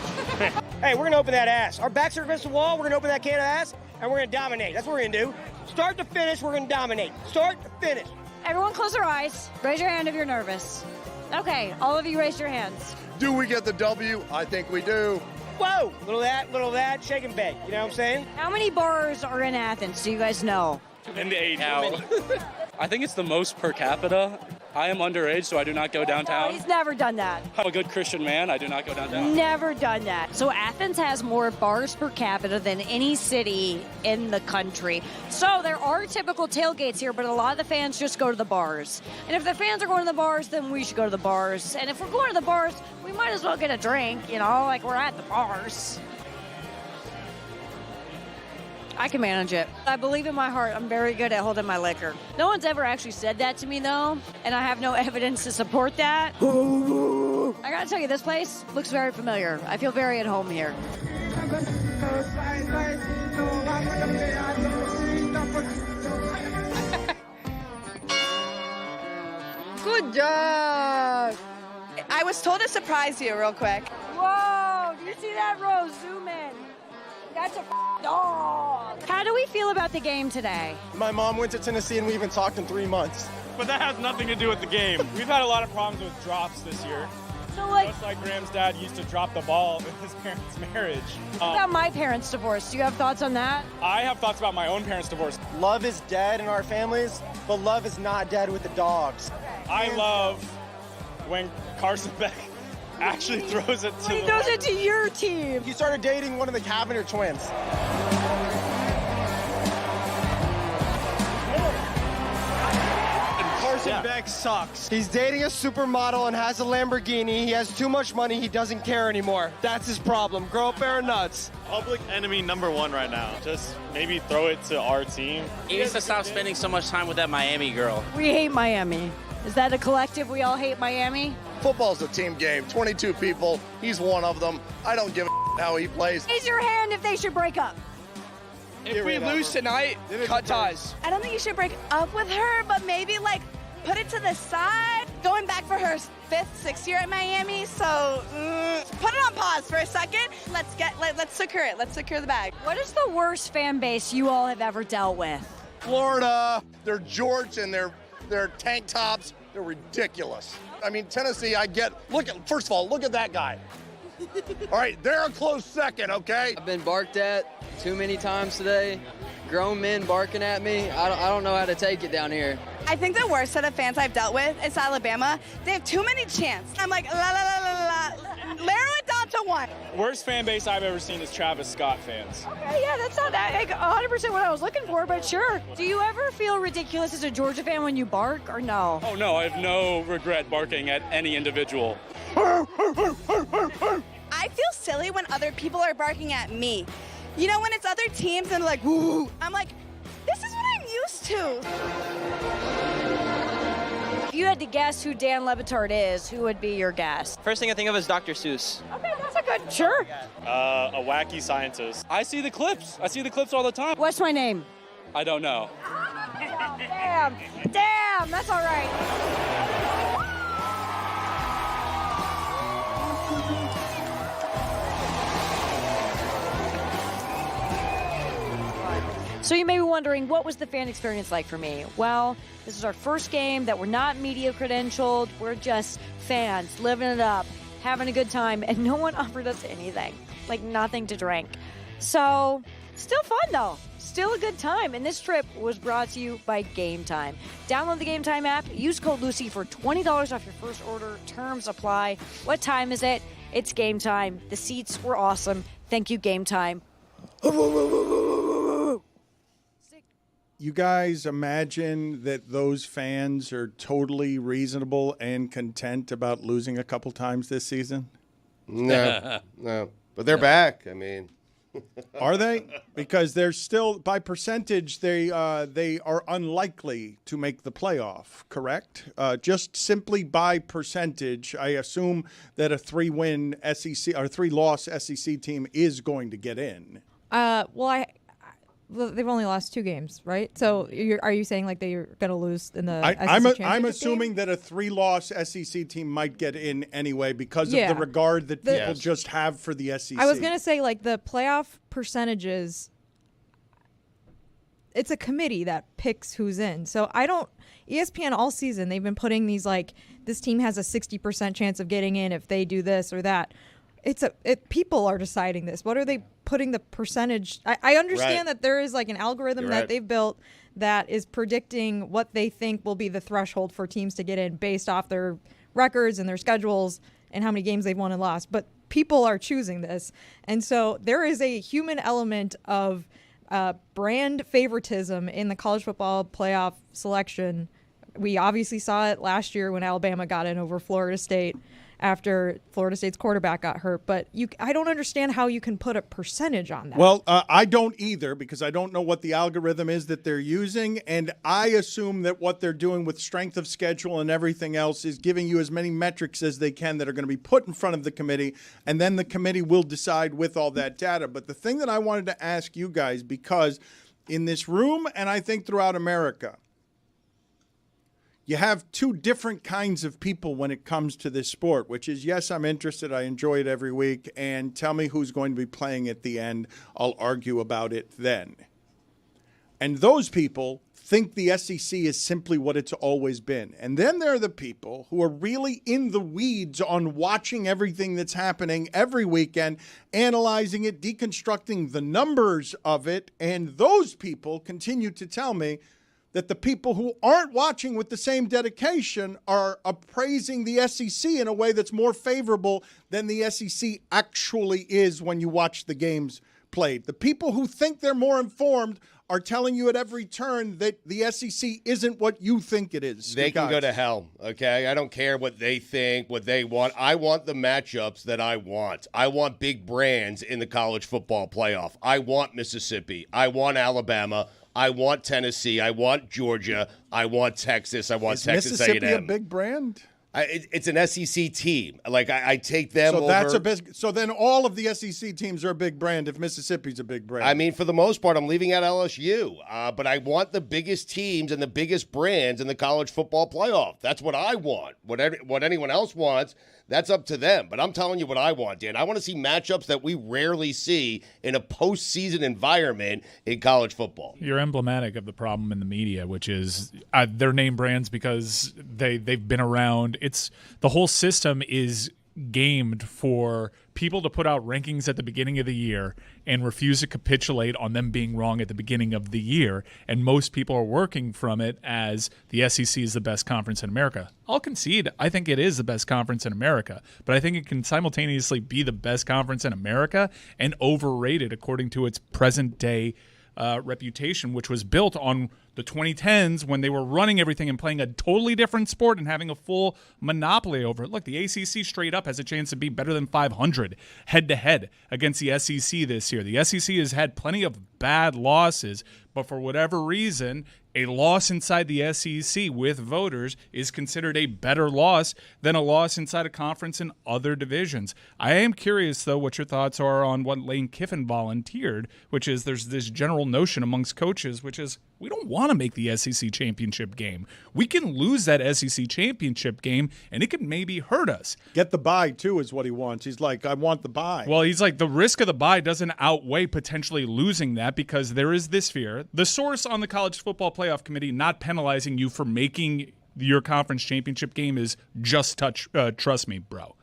Hey, we're going to open that ass. Our backs are against the wall. We're going to open that can of ass, and we're going to dominate. That's what we're going to do. Start to finish, we're going to dominate. Start to finish. Everyone close their eyes. Raise your hand if you're nervous. Okay, all of you raise your hands. Do we get the W? I think we do. Whoa! Little of that, shake and bake. You know what I'm saying? How many bars are in Athens? Do you guys know? In the 80. I think it's the most per capita. I am underage, so I do not go downtown. No, he's never done that. I'm a good Christian man. I do not go downtown. Never done that. So Athens has more bars per capita than any city in the country. So there are typical tailgates here, but a lot of the fans just go to the bars. And if the fans are going to the bars, then we should go to the bars. And if we're going to the bars, we might as well get a drink, you know, like we're at the bars. I can manage it. I believe in my heart I'm very good at holding my liquor. No one's ever actually said that to me, though, and I have no evidence to support that. I gotta tell you, this place looks very familiar. I feel very at home here. Good job. I was told to surprise you real quick. Whoa, do you see that, Rose? Zoom in. That's a dog. How do we feel about the game today? My mom went to Tennessee and we haven't talked in 3 months. But that has nothing to do with the game. We've had a lot of problems with drops this year. So, like, just like Graham's dad used to drop the ball in his parents' marriage. What about my parents' divorce? Do you have thoughts on that? I have thoughts about my own parents' divorce. Love is dead in our families, but love is not dead with the dogs. Okay. I love when Carson Beck actually throws it to he throws it to your team. He started dating one of the Cavender twins. Carson Beck sucks. He's dating a supermodel and has a Lamborghini. He has too much money. He doesn't care anymore. That's his problem. Grow a pair of nuts. Public enemy number one right now. Just maybe throw it to our team. He needs to stop spending so much time with that Miami girl. We hate Miami. Is that a collective? We all hate Miami? Football's a team game. 22 people. He's one of them. I don't give a how he plays. Raise your hand if they should break up. If we lose tonight, cut ties. I don't think you should break up with her, but maybe like put it to the side. Going back for her 5th, 6th year at Miami, so put it on pause for a second. Let's secure it. Let's secure the bag. What is the worst fan base you all have ever dealt with? Florida, they're jorts and they're tank tops. They're ridiculous. I mean, Tennessee, first of all, look at that guy. All right, they're a close second, okay? I've been barked at too many times today. Grown men barking at me. I don't know how to take it down here. I think the worst set of fans I've dealt with is Alabama. They have too many chants. I'm like, la, la, la, la, la. Narrow it down to one. Worst fan base I've ever seen is Travis Scott fans. Okay, yeah, that's not that 100% what I was looking for, but sure. Do you ever feel ridiculous as a Georgia fan when you bark, or no? Oh, no, I have no regret barking at any individual. I feel silly when other people are barking at me. You know, when it's other teams and they're like, woo, I'm like, this is what I'm used to. If you had to guess who Dan Le Batard is, who would be your guess? First thing I think of is Dr. Seuss. Okay, that's a good. Sure. A wacky scientist. I see the clips. I see the clips all the time. What's my name? I don't know. Damn, that's all right. So you may be wondering, what was the fan experience like for me? Well, this is our first game that we're not media credentialed. We're just fans living it up, having a good time, and no one offered us anything, like nothing to drink. So still fun though, still a good time. And this trip was brought to you by Game Time. Download the Game Time app, use code Lucy for $20 off your first order. Terms apply. What time is it? It's Game Time. The seats were awesome. Thank you, Game Time. You guys imagine that those fans are totally reasonable and content about losing a couple times this season? No, no. But they're back. I mean, are they? Because they're still, by percentage, they are unlikely to make the playoff. Correct? Just simply by percentage, I assume that a 3-win SEC or 3-loss SEC team is going to get in. Well, they've only lost 2 games, right? So are you saying like they're going to lose in the SEC I'm assuming that a 3-loss SEC team might get in anyway because of the regard that people just have for the SEC. I was going to say like the playoff percentages, it's a committee that picks who's in. So ESPN all season, they've been putting these like, this team has a 60% chance of getting in if they do this or that. People are deciding this. What are they putting the percentage? I understand that there is like an algorithm that they've built that is predicting what they think will be the threshold for teams to get in based off their records and their schedules and how many games they've won and lost. But people are choosing this. And so there is a human element of brand favoritism in the college football playoff selection. We obviously saw it last year when Alabama got in over Florida State after Florida State's quarterback got hurt. But I don't understand how you can put a percentage on that. Well, I don't either because I don't know what the algorithm is that they're using. And I assume that what they're doing with strength of schedule and everything else is giving you as many metrics as they can that are going to be put in front of the committee. And then the committee will decide with all that data. But the thing that I wanted to ask you guys, because in this room and I think throughout America, you have 2 different kinds of people when it comes to this sport, which is, yes, I'm interested. I enjoy it every week. And tell me who's going to be playing at the end. I'll argue about it then. And those people think the SEC is simply what it's always been. And then there are the people who are really in the weeds on watching everything that's happening every weekend, analyzing it, deconstructing the numbers of it. And those people continue to tell me that the people who aren't watching with the same dedication are appraising the SEC in a way that's more favorable than the SEC actually is when you watch the games played. The people who think they're more informed are telling you at every turn that the SEC isn't what you think it is. They can go to hell, okay? I don't care what they think, what they want. I want the matchups that I want. I want big brands in the college football playoff. I want Mississippi. I want Alabama. I want Tennessee. I want Georgia. I want Texas. I want Texas A&M. Mississippi a big brand? It's an SEC team. Like, I take them over. So that's a big. So then all of the SEC teams are a big brand if Mississippi's a big brand. I mean, for the most part, I'm leaving out LSU. But I want the biggest teams and the biggest brands in the college football playoff. That's what I want. What anyone else wants, that's up to them. But I'm telling you what I want, Dan. I want to see matchups that we rarely see in a postseason environment in college football. You're emblematic of the problem in the media, which is they're name brands because they've been around. It's the whole system is gamed for people to put out rankings at the beginning of the year and refuse to capitulate on them being wrong at the beginning of the year. And most people are working from it as the SEC is the best conference in America. I'll concede, I think it is the best conference in America, but I think it can simultaneously be the best conference in America and overrated according to its present day reputation, which was built on the 2010s when they were running everything and playing a totally different sport and having a full monopoly over it. Look, the ACC straight up has a chance to be better than 500 head-to-head against the SEC this year. The SEC has had plenty of bad losses, but for whatever reason, a loss inside the SEC with voters is considered a better loss than a loss inside a conference in other divisions. I am curious, though, what your thoughts are on what Lane Kiffin volunteered, which is there's this general notion amongst coaches, which is we don't want to make the SEC championship game. We can lose that SEC championship game, and it could maybe hurt us. Get the bye, too, is what he wants. He's like, I want the bye. Well, he's like, the risk of the bye doesn't outweigh potentially losing that because there is this fear. The source on the College Football Playoff Committee not penalizing you for making your conference championship game is just trust me, bro.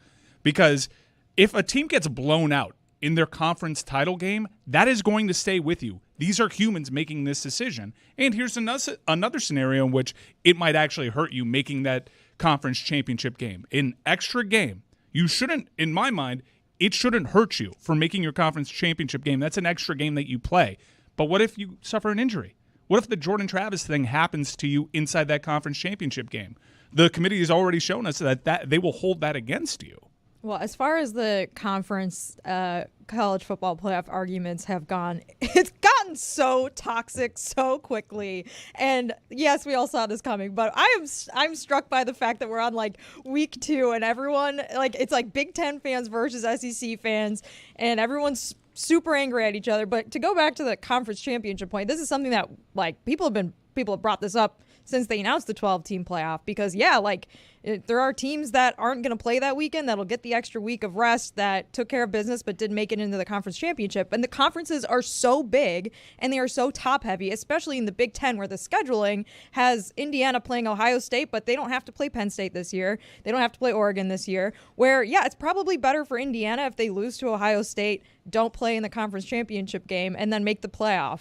Because if a team gets blown out in their conference title game, that is going to stay with you. These are humans making this decision. And here's another scenario in which it might actually hurt you making that conference championship game. An extra game. You shouldn't, in my mind, it shouldn't hurt you for making your conference championship game. That's an extra game that you play. But what if you suffer an injury? What if the Jordan Travis thing happens to you inside that conference championship game? The committee has already shown us that they will hold that against you. Well, as far as the conference college football playoff arguments have gone, it's gotten so toxic so quickly. And yes, we all saw this coming, but I'm struck by the fact that we're on like week 2 and everyone it's like Big Ten fans versus SEC fans, and everyone's super angry at each other. But to go back to the conference championship point, this is something that people have brought this up since they announced the 12-team playoff because, there are teams that aren't going to play that weekend that'll get the extra week of rest that took care of business but didn't make it into the conference championship. And the conferences are so big and they are so top-heavy, especially in the Big Ten where the scheduling has Indiana playing Ohio State, but they don't have to play Penn State this year. They don't have to play Oregon this year, where, it's probably better for Indiana if they lose to Ohio State, don't play in the conference championship game, and then make the playoff.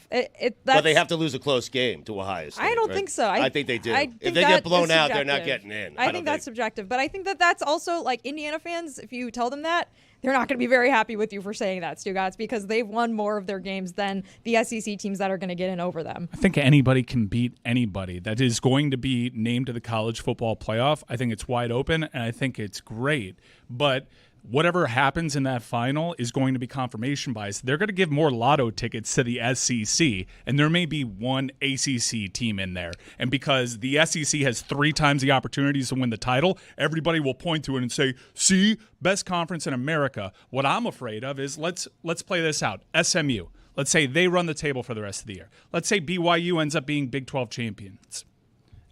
But they have to lose a close game to Ohio State. I don't right? think so. I think they do. If they get blown out, they're not getting in. I think that's subjective. But I think that's also, Indiana fans, if you tell them that, they're not going to be very happy with you for saying that, Stugotz, because they've won more of their games than the SEC teams that are going to get in over them. I think anybody can beat anybody that is going to be named to the college football playoff. I think it's wide open, and I think it's great. But whatever happens in that final is going to be confirmation bias. They're going to give more lotto tickets to the SEC, and there may be one ACC team in there. And because the SEC has 3 times the opportunities to win the title, everybody will point to it and say, see, best conference in America. What I'm afraid of is let's play this out. SMU. Let's say they run the table for the rest of the year. Let's say BYU ends up being Big 12 champions.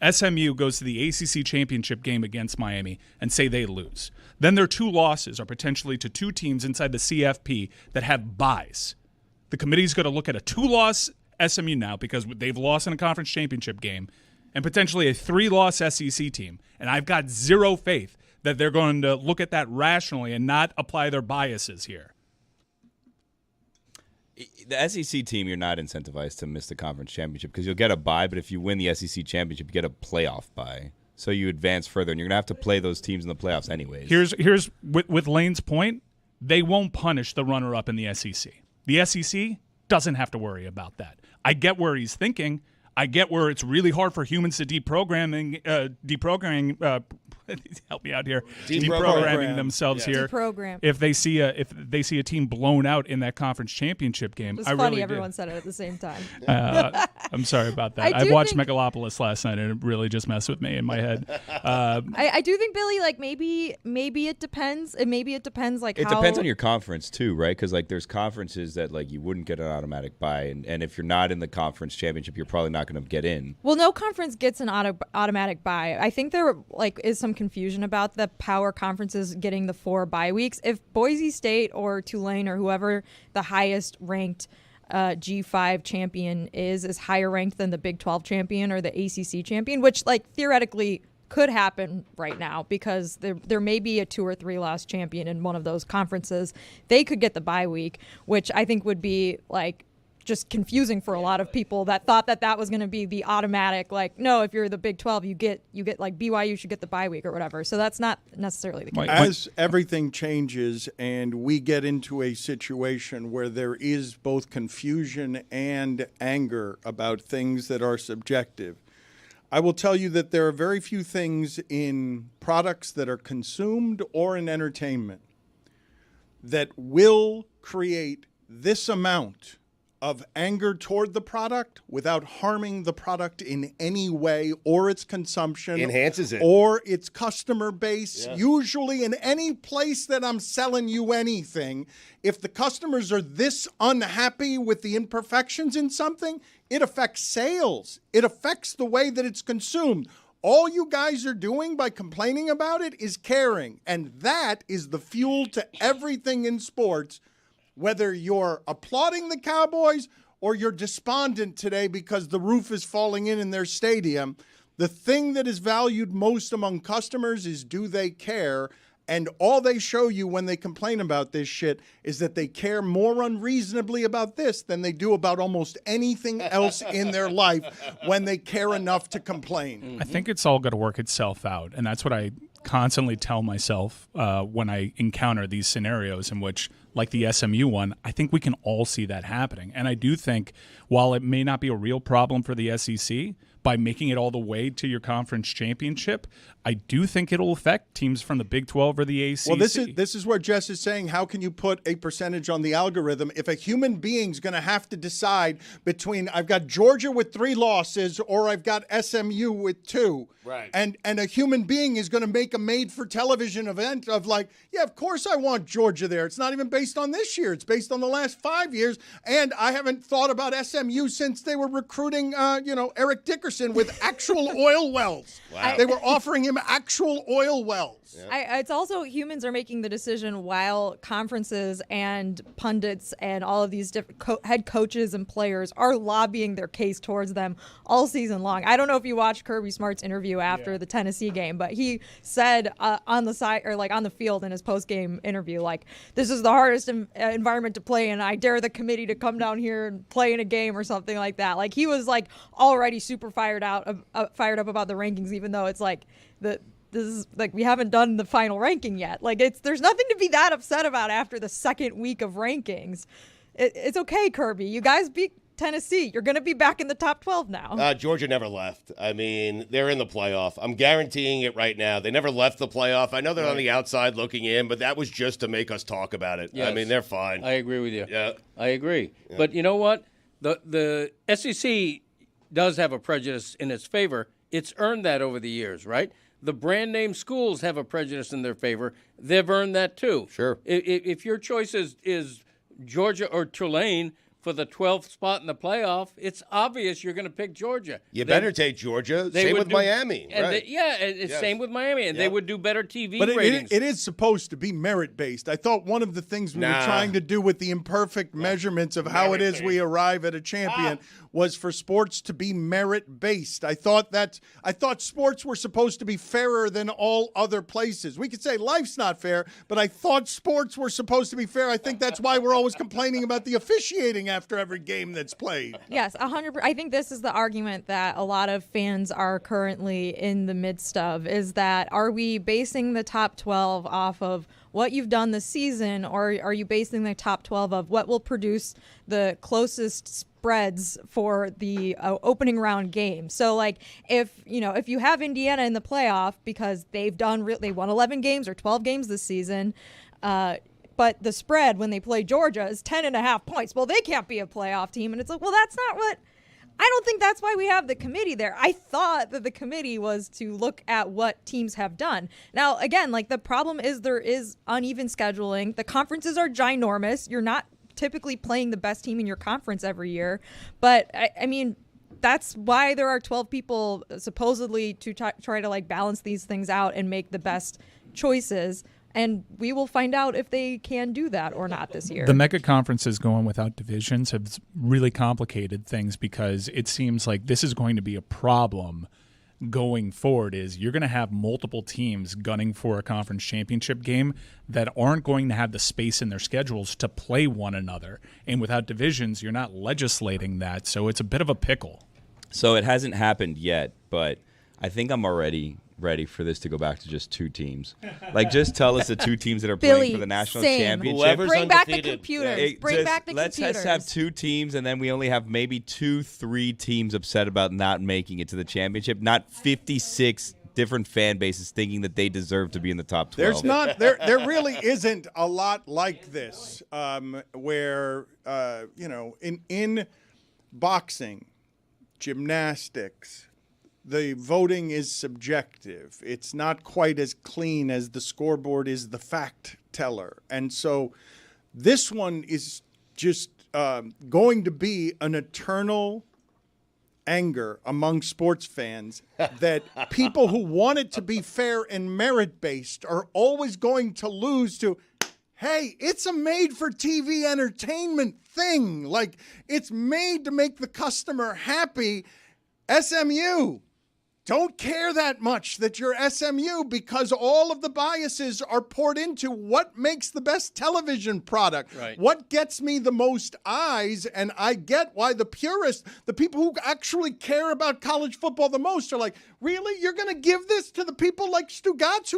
SMU goes to the ACC championship game against Miami and say they lose. Then their 2 losses are potentially to 2 teams inside the CFP that have buys. The committee's going to look at a 2-loss SMU now because they've lost in a conference championship game and potentially a 3-loss SEC team. And I've got zero faith that they're going to look at that rationally and not apply their biases here. The SEC team, you're not incentivized to miss the conference championship because you'll get a bye, but if you win the SEC championship, you get a playoff bye. So you advance further, and you're going to have to play those teams in the playoffs anyways. Here's with Lane's point, they won't punish the runner-up in the SEC. The SEC doesn't have to worry about that. I get where he's thinking. I get where it's really hard for humans to deprogramming help me out here. Deprogramming themselves here. Deprogram. If they see a team blown out in that conference championship game. It's funny really everyone said it at the same time. I'm sorry about that. I watched Megalopolis last night and it really just messed with me in my head. I do think, Billy, maybe it depends. Maybe it depends it depends on your conference too, right? Because there's conferences that you wouldn't get an automatic bye, and if you're not in the conference championship, you're probably not going to get in. Well, no conference gets an automatic bye. I think there is some confusion about the power conferences getting the 4 bye weeks. If Boise State or Tulane or whoever the highest ranked G5 champion is higher ranked than the Big 12 champion or the ACC champion, which theoretically could happen right now because there may be a 2 or 3 loss champion in one of those conferences, they could get the bye week, which I think would be just confusing for a lot of people that thought that was going to be the automatic, no, if you're the Big 12, you get BYU should get the bye week or whatever. So that's not necessarily the case. As everything changes and we get into a situation where there is both confusion and anger about things that are subjective, I will tell you that there are very few things in products that are consumed or in entertainment that will create this amount of anger toward the product without harming the product in any way or its consumption. Enhances it. Or its customer base. Yeah. Usually in any place that I'm selling you anything, if the customers are this unhappy with the imperfections in something, it affects sales. It affects the way that it's consumed. All you guys are doing by complaining about it is caring. And that is the fuel to everything in sports. Whether you're applauding the Cowboys or you're despondent today because the roof is falling in their stadium, the thing that is valued most among customers is, do they care? And all they show you when they complain about this shit is that they care more unreasonably about this than they do about almost anything else in their life when they care enough to complain. I think it's all got to work itself out. And that's what I constantly tell myself when I encounter these scenarios in which, like the SMU one, I think we can all see that happening. And I do think, while it may not be a real problem for the SEC, by making it all the way to your conference championship, I do think it'll affect teams from the Big 12 or the ACC. Well, this is where Jess is saying, how can you put a percentage on the algorithm if a human being's going to have to decide between, I've got Georgia with 3 losses or I've got SMU with 2. Right. And a human being is going to make a made-for-television event of like, yeah, of course I want Georgia there. It's not even based on this year. It's based on the last 5 years. And I haven't thought about SMU since they were recruiting, Eric Dickerson with actual oil wells. Wow. They were offering him actual oil wells. Yeah. It's also humans are making the decision while conferences and pundits and all of these different head coaches and players are lobbying their case towards them all season long. I don't know if you watched Kirby Smart's interview after the Tennessee game, but he said on the side or like on the field in his post-game interview, like, this is the hardest environment to play in. I dare the committee to come down here and play in a game or something like that. Like, he was like already super fired up about the rankings, even though it's like this is like, we haven't done the final ranking yet. Like, there's nothing to be that upset about after the second week of rankings. It's okay, Kirby. You guys beat Tennessee. You're going to be back in the top 12 now. Georgia never left. I mean, they're in the playoff. I'm guaranteeing it right now. They never left the playoff. I know they're on the outside looking in, but that was just to make us talk about it. Yes. I mean, they're fine. I agree with you. Yeah. I agree. Yeah. But you know what? The SEC does have a prejudice in its favor. It's earned that over the years, right? The brand name schools have a prejudice in their favor. They've earned that too. Sure. If your choice is Georgia or Tulane for the 12th spot in the playoff, it's obvious you're going to pick Georgia. You better take Georgia. Same with Miami. And right. Same with Miami. And they would do better TV ratings. It is supposed to be merit-based. I thought one of the things we were trying to do with the imperfect measurements of how it is we arrive at a champion was for sports to be merit-based. I thought sports were supposed to be fairer than all other places. We could say life's not fair, but I thought sports were supposed to be fair. I think that's why we're always complaining about the officiating after every game that's played. Yes, 100%. I think this is the argument that a lot of fans are currently in the midst of, is that, are we basing the top 12 off of what you've done this season, or are you basing the top 12 of what will produce the closest spreads for the opening round game? So, like, if you have Indiana in the playoff because they won 11 games or 12 games this season, but the spread when they play Georgia is 10.5 points. Well, they can't be a playoff team. And it's like, well, that's not what – I don't think that's why we have the committee there. I thought that the committee was to look at what teams have done. Now, again, like, the problem is there is uneven scheduling. The conferences are ginormous. You're not typically playing the best team in your conference every year. But, I mean – that's why there are 12 people supposedly to try to, like, balance these things out and make the best choices. And we will find out if they can do that or not this year. The mega conferences going without divisions have really complicated things, because it seems like this is going to be a problem going forward. Is you're going to have multiple teams gunning for a conference championship game that aren't going to have the space in their schedules to play one another. And without divisions, you're not legislating that. So it's a bit of a pickle. So it hasn't happened yet, but I think I'm already ready for this to go back to just 2 teams. Like, just tell us the 2 teams that are playing for the national championship. Bring back the computers. Bring back the computers. Let's have 2 teams, and then we only have maybe 2-3 teams upset about not making it to the championship, not 56 different fan bases thinking that they deserve to be in the top 12. There's not there really isn't a lot like this where in boxing, gymnastics, the voting is subjective. It's not quite as clean as the scoreboard is the fact teller. And so this one is just going to be an eternal anger among sports fans that people who want it to be fair and merit-based are always going to lose to, hey, it's a made-for-TV entertainment thing. Like, it's made to make the customer happy. SMU, don't care that much that you're SMU because all of the biases are poured into what makes the best television product. Right. What gets me the most eyes, and I get why the purists, the people who actually care about college football the most are like, really? You're going to give this to the people like Stugotz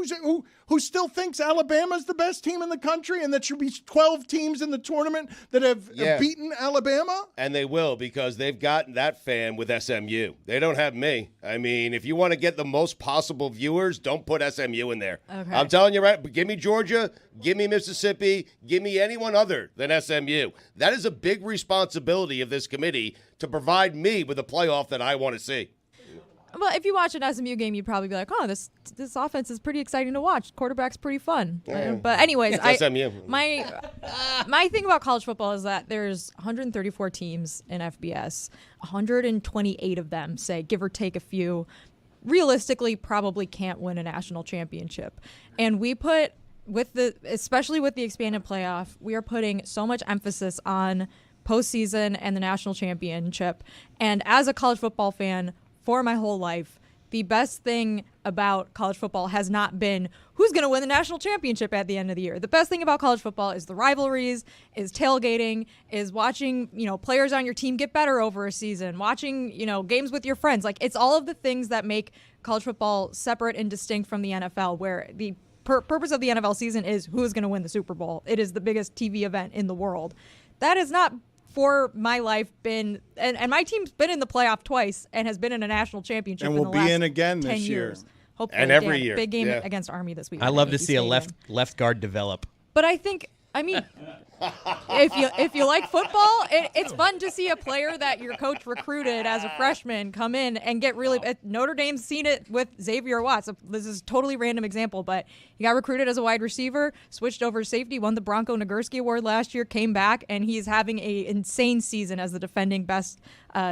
who still thinks Alabama's the best team in the country and that should be 12 teams in the tournament that have beaten Alabama? And they will, because they've gotten that fan with SMU. They don't have me. I mean, if you want to get the most possible viewers, don't put SMU in there. Okay. I'm telling you, right? Give me Georgia, give me Mississippi, give me anyone other than SMU. That is a big responsibility of this committee to provide me with a playoff that I want to see. Well, if you watch an SMU game, you'd probably be like, "Oh, this offense is pretty exciting to watch. Quarterback's pretty fun." Yeah. But anyways, SMU. My thing about college football is that there's 134 teams in FBS. 128 of them, say, give or take a few, realistically probably can't win a national championship. And we put especially with the expanded playoff, we are putting so much emphasis on postseason and the national championship. And as a college football fan, for my whole life, the best thing about college football has not been who's going to win the national championship at the end of the year. The best thing about college football is the rivalries, is tailgating, is watching, players on your team get better over a season, watching, games with your friends. Like, it's all of the things that make college football separate and distinct from the NFL, where the purpose of the NFL season is who's going to win the Super Bowl. It is the biggest TV event in the world. That is not for my life been, and my team's been in the playoff twice and has been in a national championship and in will the be last in again 10 this year. years. Hopefully, and every year. Big game against Army this week. I love to see a left guard develop. But I mean, if you like football, it's fun to see a player that your coach recruited as a freshman come in and get really. Notre Dame's seen it with Xavier Watts. This is a totally random example, but he got recruited as a wide receiver, switched over to safety, won the Bronco Nagurski Award last year, came back, and he's having an insane season as the defending best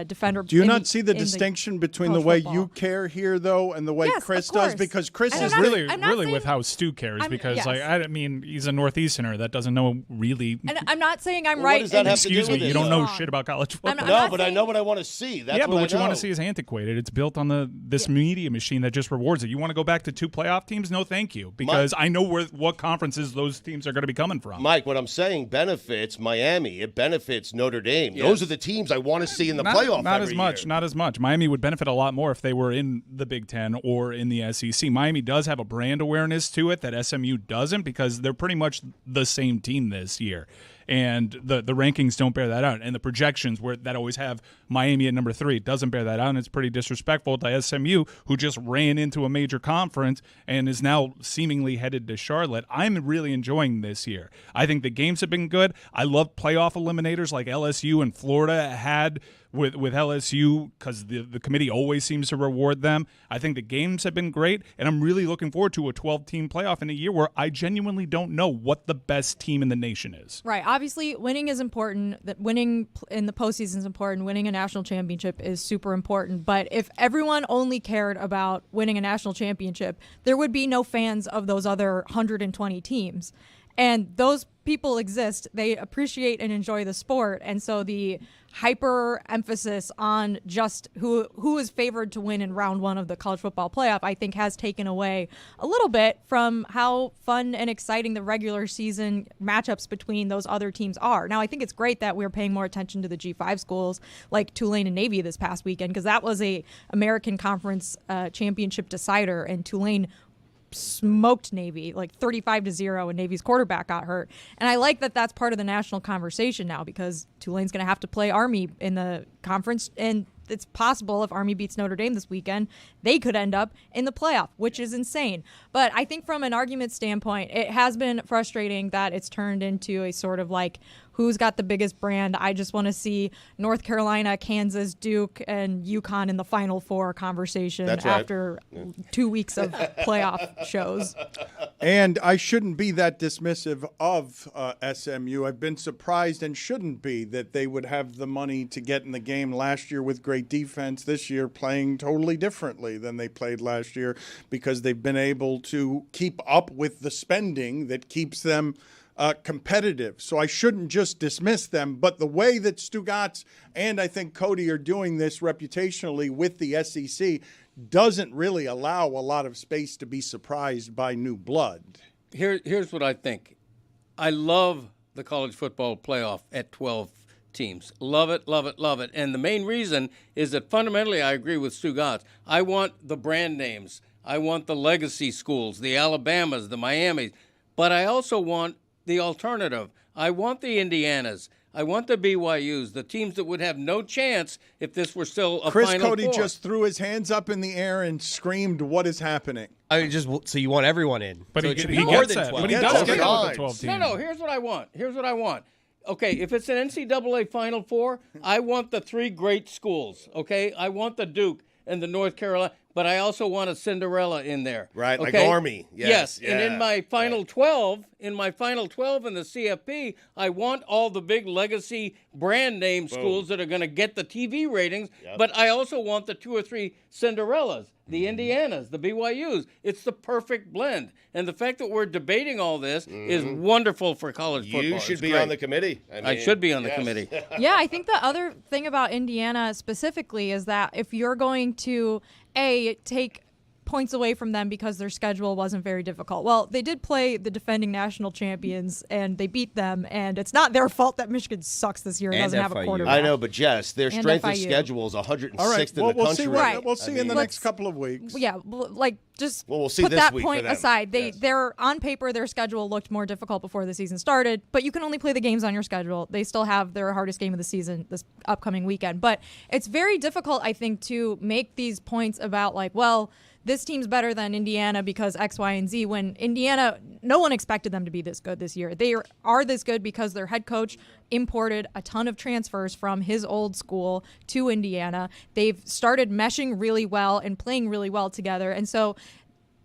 defender. Do you not see the distinction between the way you care here, though, and the way Chris does? Because Chris is really with how Stu cares, because he's a Northeasterner that doesn't know really. And I'm not saying I'm right. What does that have to do Excuse me, with you don't know shit about college football. No, but I know what I want to see. That's but what you want to know. see is antiquated. It's built on this media machine that just rewards it. You want to go back to 2 playoff teams? No, thank you, because I know what conferences those teams are going to be coming from. Mike, what I'm saying benefits Miami. It benefits Notre Dame. Yes. Those are the teams I want to see in the playoff. Not every as much. year. Not as much. Miami would benefit a lot more if they were in the Big Ten or in the SEC. Miami does have a brand awareness to it that SMU doesn't, because they're pretty much the same team this year. And the rankings don't bear that out. And the projections that always have Miami at number 3 doesn't bear that out. And it's pretty disrespectful to SMU, who just ran into a major conference and is now seemingly headed to Charlotte. I'm really enjoying this year. I think the games have been good. I love playoff eliminators like LSU and Florida had with LSU, because the committee always seems to reward them. I think the games have been great, and I'm really looking forward to a 12-team playoff in a year where I genuinely don't know what the best team in the nation is. Right. Obviously, winning is important. That winning in the postseason is important. Winning a national championship is super important. But if everyone only cared about winning a national championship, there would be no fans of those other 120 teams. And those people exist. They appreciate and enjoy the sport. And so the hyper emphasis on just who is favored to win in round 1 of the college football playoff, I think, has taken away a little bit from how fun and exciting the regular season matchups between those other teams are. Now, I think it's great that we're paying more attention to the G5 schools like Tulane and Navy this past weekend, because that was a American Conference championship decider, and Tulane smoked Navy like 35-0, and Navy's quarterback got hurt. And I like that that's part of the national conversation now, because Tulane's going to have to play Army in the conference, and it's possible if Army beats Notre Dame this weekend, they could end up in the playoff, which is insane. But I think from an argument standpoint, it has been frustrating that it's turned into a sort of like, who's got the biggest brand? I just want to see North Carolina, Kansas, Duke, and UConn in the Final Four conversation after 2 weeks of playoff shows. And I shouldn't be that dismissive of SMU. I've been surprised and shouldn't be that they would have the money to get in the game last year with great defense, this year playing totally differently than they played last year because they've been able to keep up with the spending that keeps them competitive. So I shouldn't just dismiss them, but the way that Stugotz and I think Cody are doing this reputationally with the SEC doesn't really allow a lot of space to be surprised by new blood. Here's what I think. I love the college football playoff at 12 teams. Love it, love it, love it. And the main reason is that fundamentally I agree with Stugotz. I want the brand names. I want the legacy schools, the Alabamas, the Miamis. But I also want the alternative. I want the Indianas. I want the BYUs, the teams that would have no chance if this were still a Chris Final Cody Four. just threw his hands up in the air and screamed, "What is happening?" I mean, so you want everyone in, but so he it should be gets more than that. 12. But he does get it with the 12 teams. No, here's what I want. Okay, if it's an NCAA Final Four, I want the 3 great schools, okay? I want the Duke and the North Carolina, but I also want a Cinderella in there. Right, like okay? Army. Yes. And in my Final 12, in the CFP, I want all the big legacy brand name schools that are going to get the TV ratings, but I also want the 2 or 3 Cinderellas, the Indianas, the BYUs. It's the perfect blend. And the fact that we're debating all this is wonderful for college football. You should be on the committee. I should be on the committee. Yeah, I think the other thing about Indiana specifically is that if you're going to, take points away from them because their schedule wasn't very difficult. Well, they did play the defending national champions, and they beat them, and it's not their fault that Michigan sucks this year and doesn't have a quarterback. I know, but Jess, their And strength of FIU. schedule is 106th All right, in the country. We'll see in the next couple of weeks. Yeah, just we'll see put this that week point for them. aside. They're on paper, their schedule looked more difficult before the season started, but you can only play the games on your schedule. They still have their hardest game of the season this upcoming weekend. But it's very difficult, I think, to make these points about this team's better than Indiana because X, Y, and Z, when Indiana, no one expected them to be this good this year. They are this good because their head coach imported a ton of transfers from his old school to Indiana. They've started meshing really well and playing really well together. And so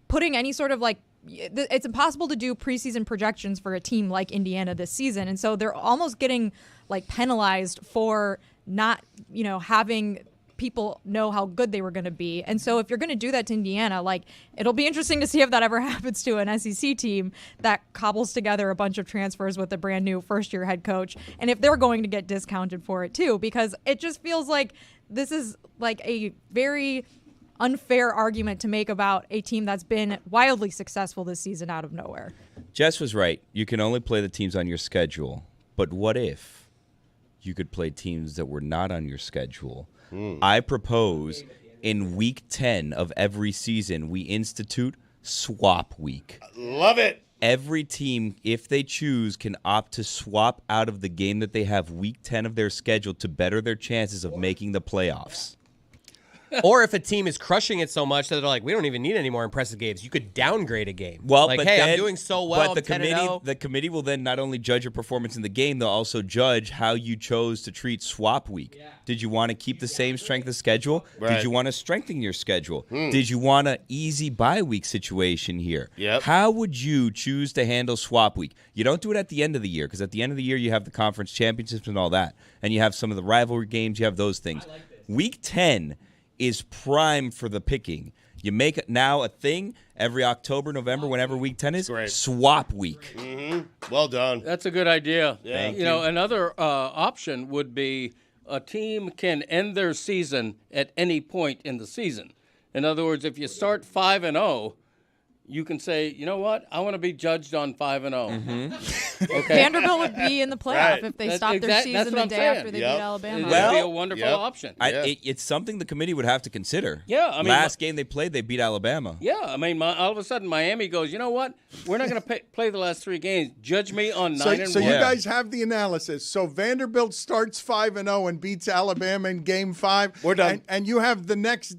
putting any sort of it's impossible to do preseason projections for a team like Indiana this season. And so they're almost getting penalized for not, having people know how good they were going to be. And so if you're going to do that to Indiana, it'll be interesting to see if that ever happens to an SEC team that cobbles together a bunch of transfers with a brand new first-year head coach, and if they're going to get discounted for it too, because it just feels like this is a very unfair argument to make about a team that's been wildly successful this season out of nowhere. Jess was right. You can only play the teams on your schedule. But what if you could play teams that were not on your schedule? I propose in week 10 of every season, we institute swap week. Love it. Every team, if they choose, can opt to swap out of the game that they have week 10 of their schedule to better their chances of making the playoffs. Or if a team is crushing it so much that they're like, we don't even need any more impressive games, you could downgrade a game. Well, but then, I'm doing so well. But the committee will then not only judge your performance in the game, they'll also judge how you chose to treat swap week. Yeah. Did you want to keep the same strength of schedule? Right. Did you want to strengthen your schedule? Did you want an easy bye week situation here? Yep. How would you choose to handle swap week? You don't do it at the end of the year, because at the end of the year you have the conference championships and all that, and you have some of the rivalry games, you have those things. Week 10 is prime for the picking. You make it now a thing every October, November, whenever week 10 is, swap week. Well done. That's a good idea. Yeah. Thank you know, another option would be a team can end their season at any point in the season. In other words, if you start 5-0, you can say, you know what? I want to be judged on 5-0. Okay. Vanderbilt would be in the playoff if they stopped their season the day after they beat Alabama. That would be a wonderful option. It's something the committee would have to consider. Yeah, I mean, last game they played, they beat Alabama. Yeah, I mean, all of a sudden Miami goes, you know what? We're not going to play the last 3 games. Judge me on 9-1. So you guys have the analysis. So Vanderbilt starts 5-0 and beats Alabama in Game 5. We're done. And you have the next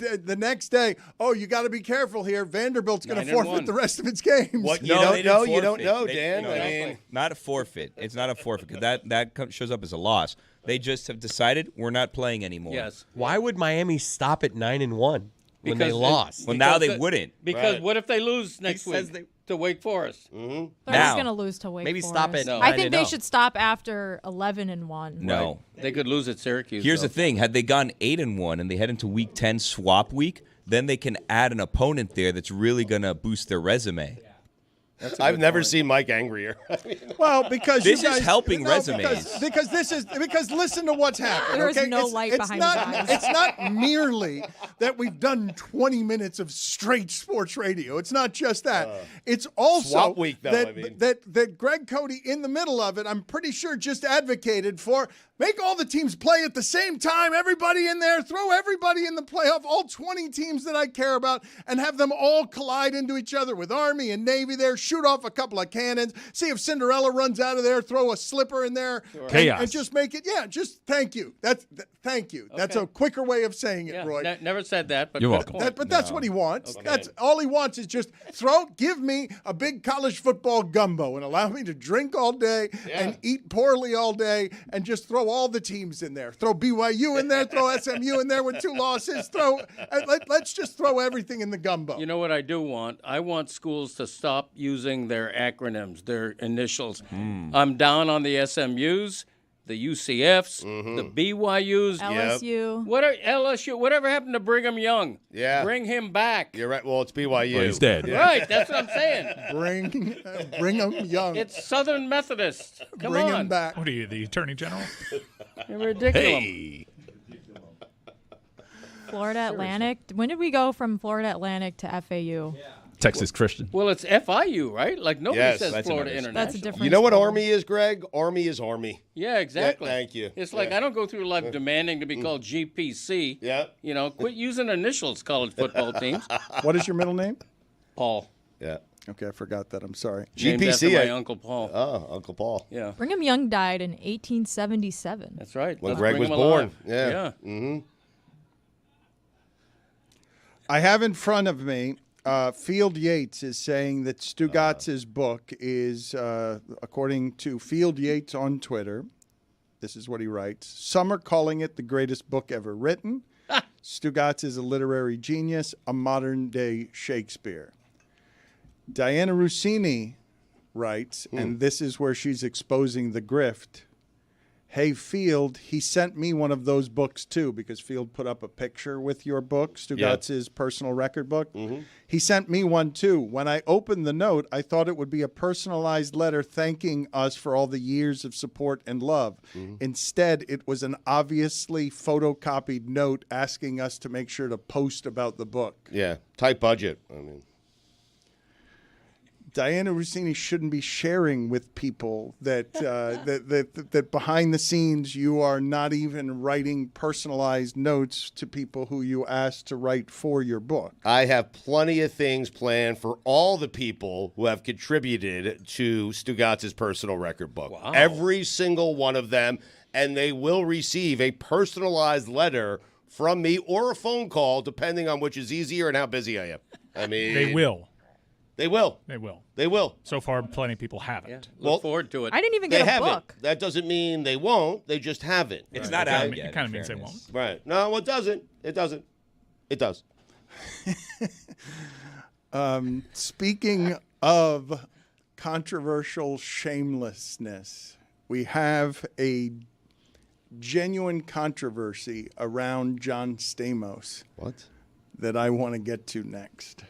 day. Oh, you got to be careful here. Vanderbilt's going to forfeit the rest of its games. What you don't know, you don't know, Dan. I mean, not a forfeit. It's not a forfeit because that shows up as a loss. They just have decided we're not playing anymore. Yes. Why would Miami stop at 9-1 when they lost? Well, now they wouldn't. Because what if they lose next week to Wake Forest? They're just going to lose to Wake Forest. Maybe stop at 9-0. I think they should stop after 11-1. No. Right. They could lose at Syracuse. Here's the thing. Had they gone 8-1 and they head into Week 10 swap week, then they can add an opponent there that's really going to boost their resume. I've never seen Mike angrier. Well, because this you guys, is helping resumes. Because listen to what's happened. There is okay? no light behind his eyes. It's not merely that we've done 20 minutes of straight sports radio. It's not just that. It's also swap week, though, that Greg Cody, in the middle of it, I'm pretty sure just advocated for. Make all the teams play at the same time. Everybody in there. Throw everybody in the playoff. All 20 teams that I care about, and have them all collide into each other with Army and Navy there. Shoot off a couple of cannons. See if Cinderella runs out of there. Throw a slipper in there. Sure. Chaos. And just make it. Yeah. Just thank you. Thank you. Okay. That's a quicker way of saying it, Roy. Never said that, but you're welcome. That's what he wants. Okay. That's all he wants is just give me a big college football gumbo and allow me to drink all day and eat poorly all day and just throw all the teams in there. Throw BYU in there. Throw SMU in there with 2 losses. Let's just throw everything in the gumbo. You know what I do want? I want schools to stop using their acronyms, their initials. I'm down on the SMUs, the UCFs, the BYUs, LSU. LSU. Whatever happened to Brigham Young? Yeah. Bring him back. You're right. Well, it's BYU. Well, he's dead. Yeah. Right, that's what I'm saying. Bring him Young. It's Southern Methodist. Come Bring on. him back. What are you, the Attorney General? You're ridiculous. Hey. Florida Atlantic. When did we go from Florida Atlantic to FAU? Texas Christian. Well, it's FIU, right? Like nobody says that's Florida another- International. That's a different. You know what school. Army is, Greg? Army is Army. Yeah, exactly. Yeah, thank you. It's like I don't go through life demanding to be called GPC. Yeah. You know, quit using initials, college football teams. What is your middle name? Paul. Yeah. Okay, I forgot that. I'm sorry. Named after my Uncle Paul. Oh, Uncle Paul. Yeah. Brigham Young died in 1877. That's right. When Let's Greg bring was him born. alive. Yeah. Mm-hmm. I have in front of me, Field Yates is saying that Stugotz's book is, according to Field Yates on Twitter, this is what he writes, some are calling it the greatest book ever written. Stugotz is a literary genius, a modern-day Shakespeare. Diana Rossini writes, and this is where she's exposing the grift, hey, Field, he sent me one of those books, too, because Field put up a picture with your book, Stugotz's personal record book. He sent me one, too. When I opened the note, I thought it would be a personalized letter thanking us for all the years of support and love. Instead, it was an obviously photocopied note asking us to make sure to post about the book. Yeah. Tight budget. I mean. Diana Rossini shouldn't be sharing with people that that behind the scenes you are not even writing personalized notes to people who you asked to write for your book. I have plenty of things planned for all the people who have contributed to Stugotz's personal record book. Wow. Every single one of them, and they will receive a personalized letter from me or a phone call, depending on which is easier and how busy I am. I mean, They will. They will. They will. They will. So far, plenty of people haven't. Look forward to it. I didn't even They get a haven't. book. That doesn't mean they won't. They just haven't. It's not out yet. It kind of means they won't. Right. No, it doesn't. It doesn't. It does. Speaking of controversial shamelessness, we have a genuine controversy around John Stamos. What? That I want to get to next.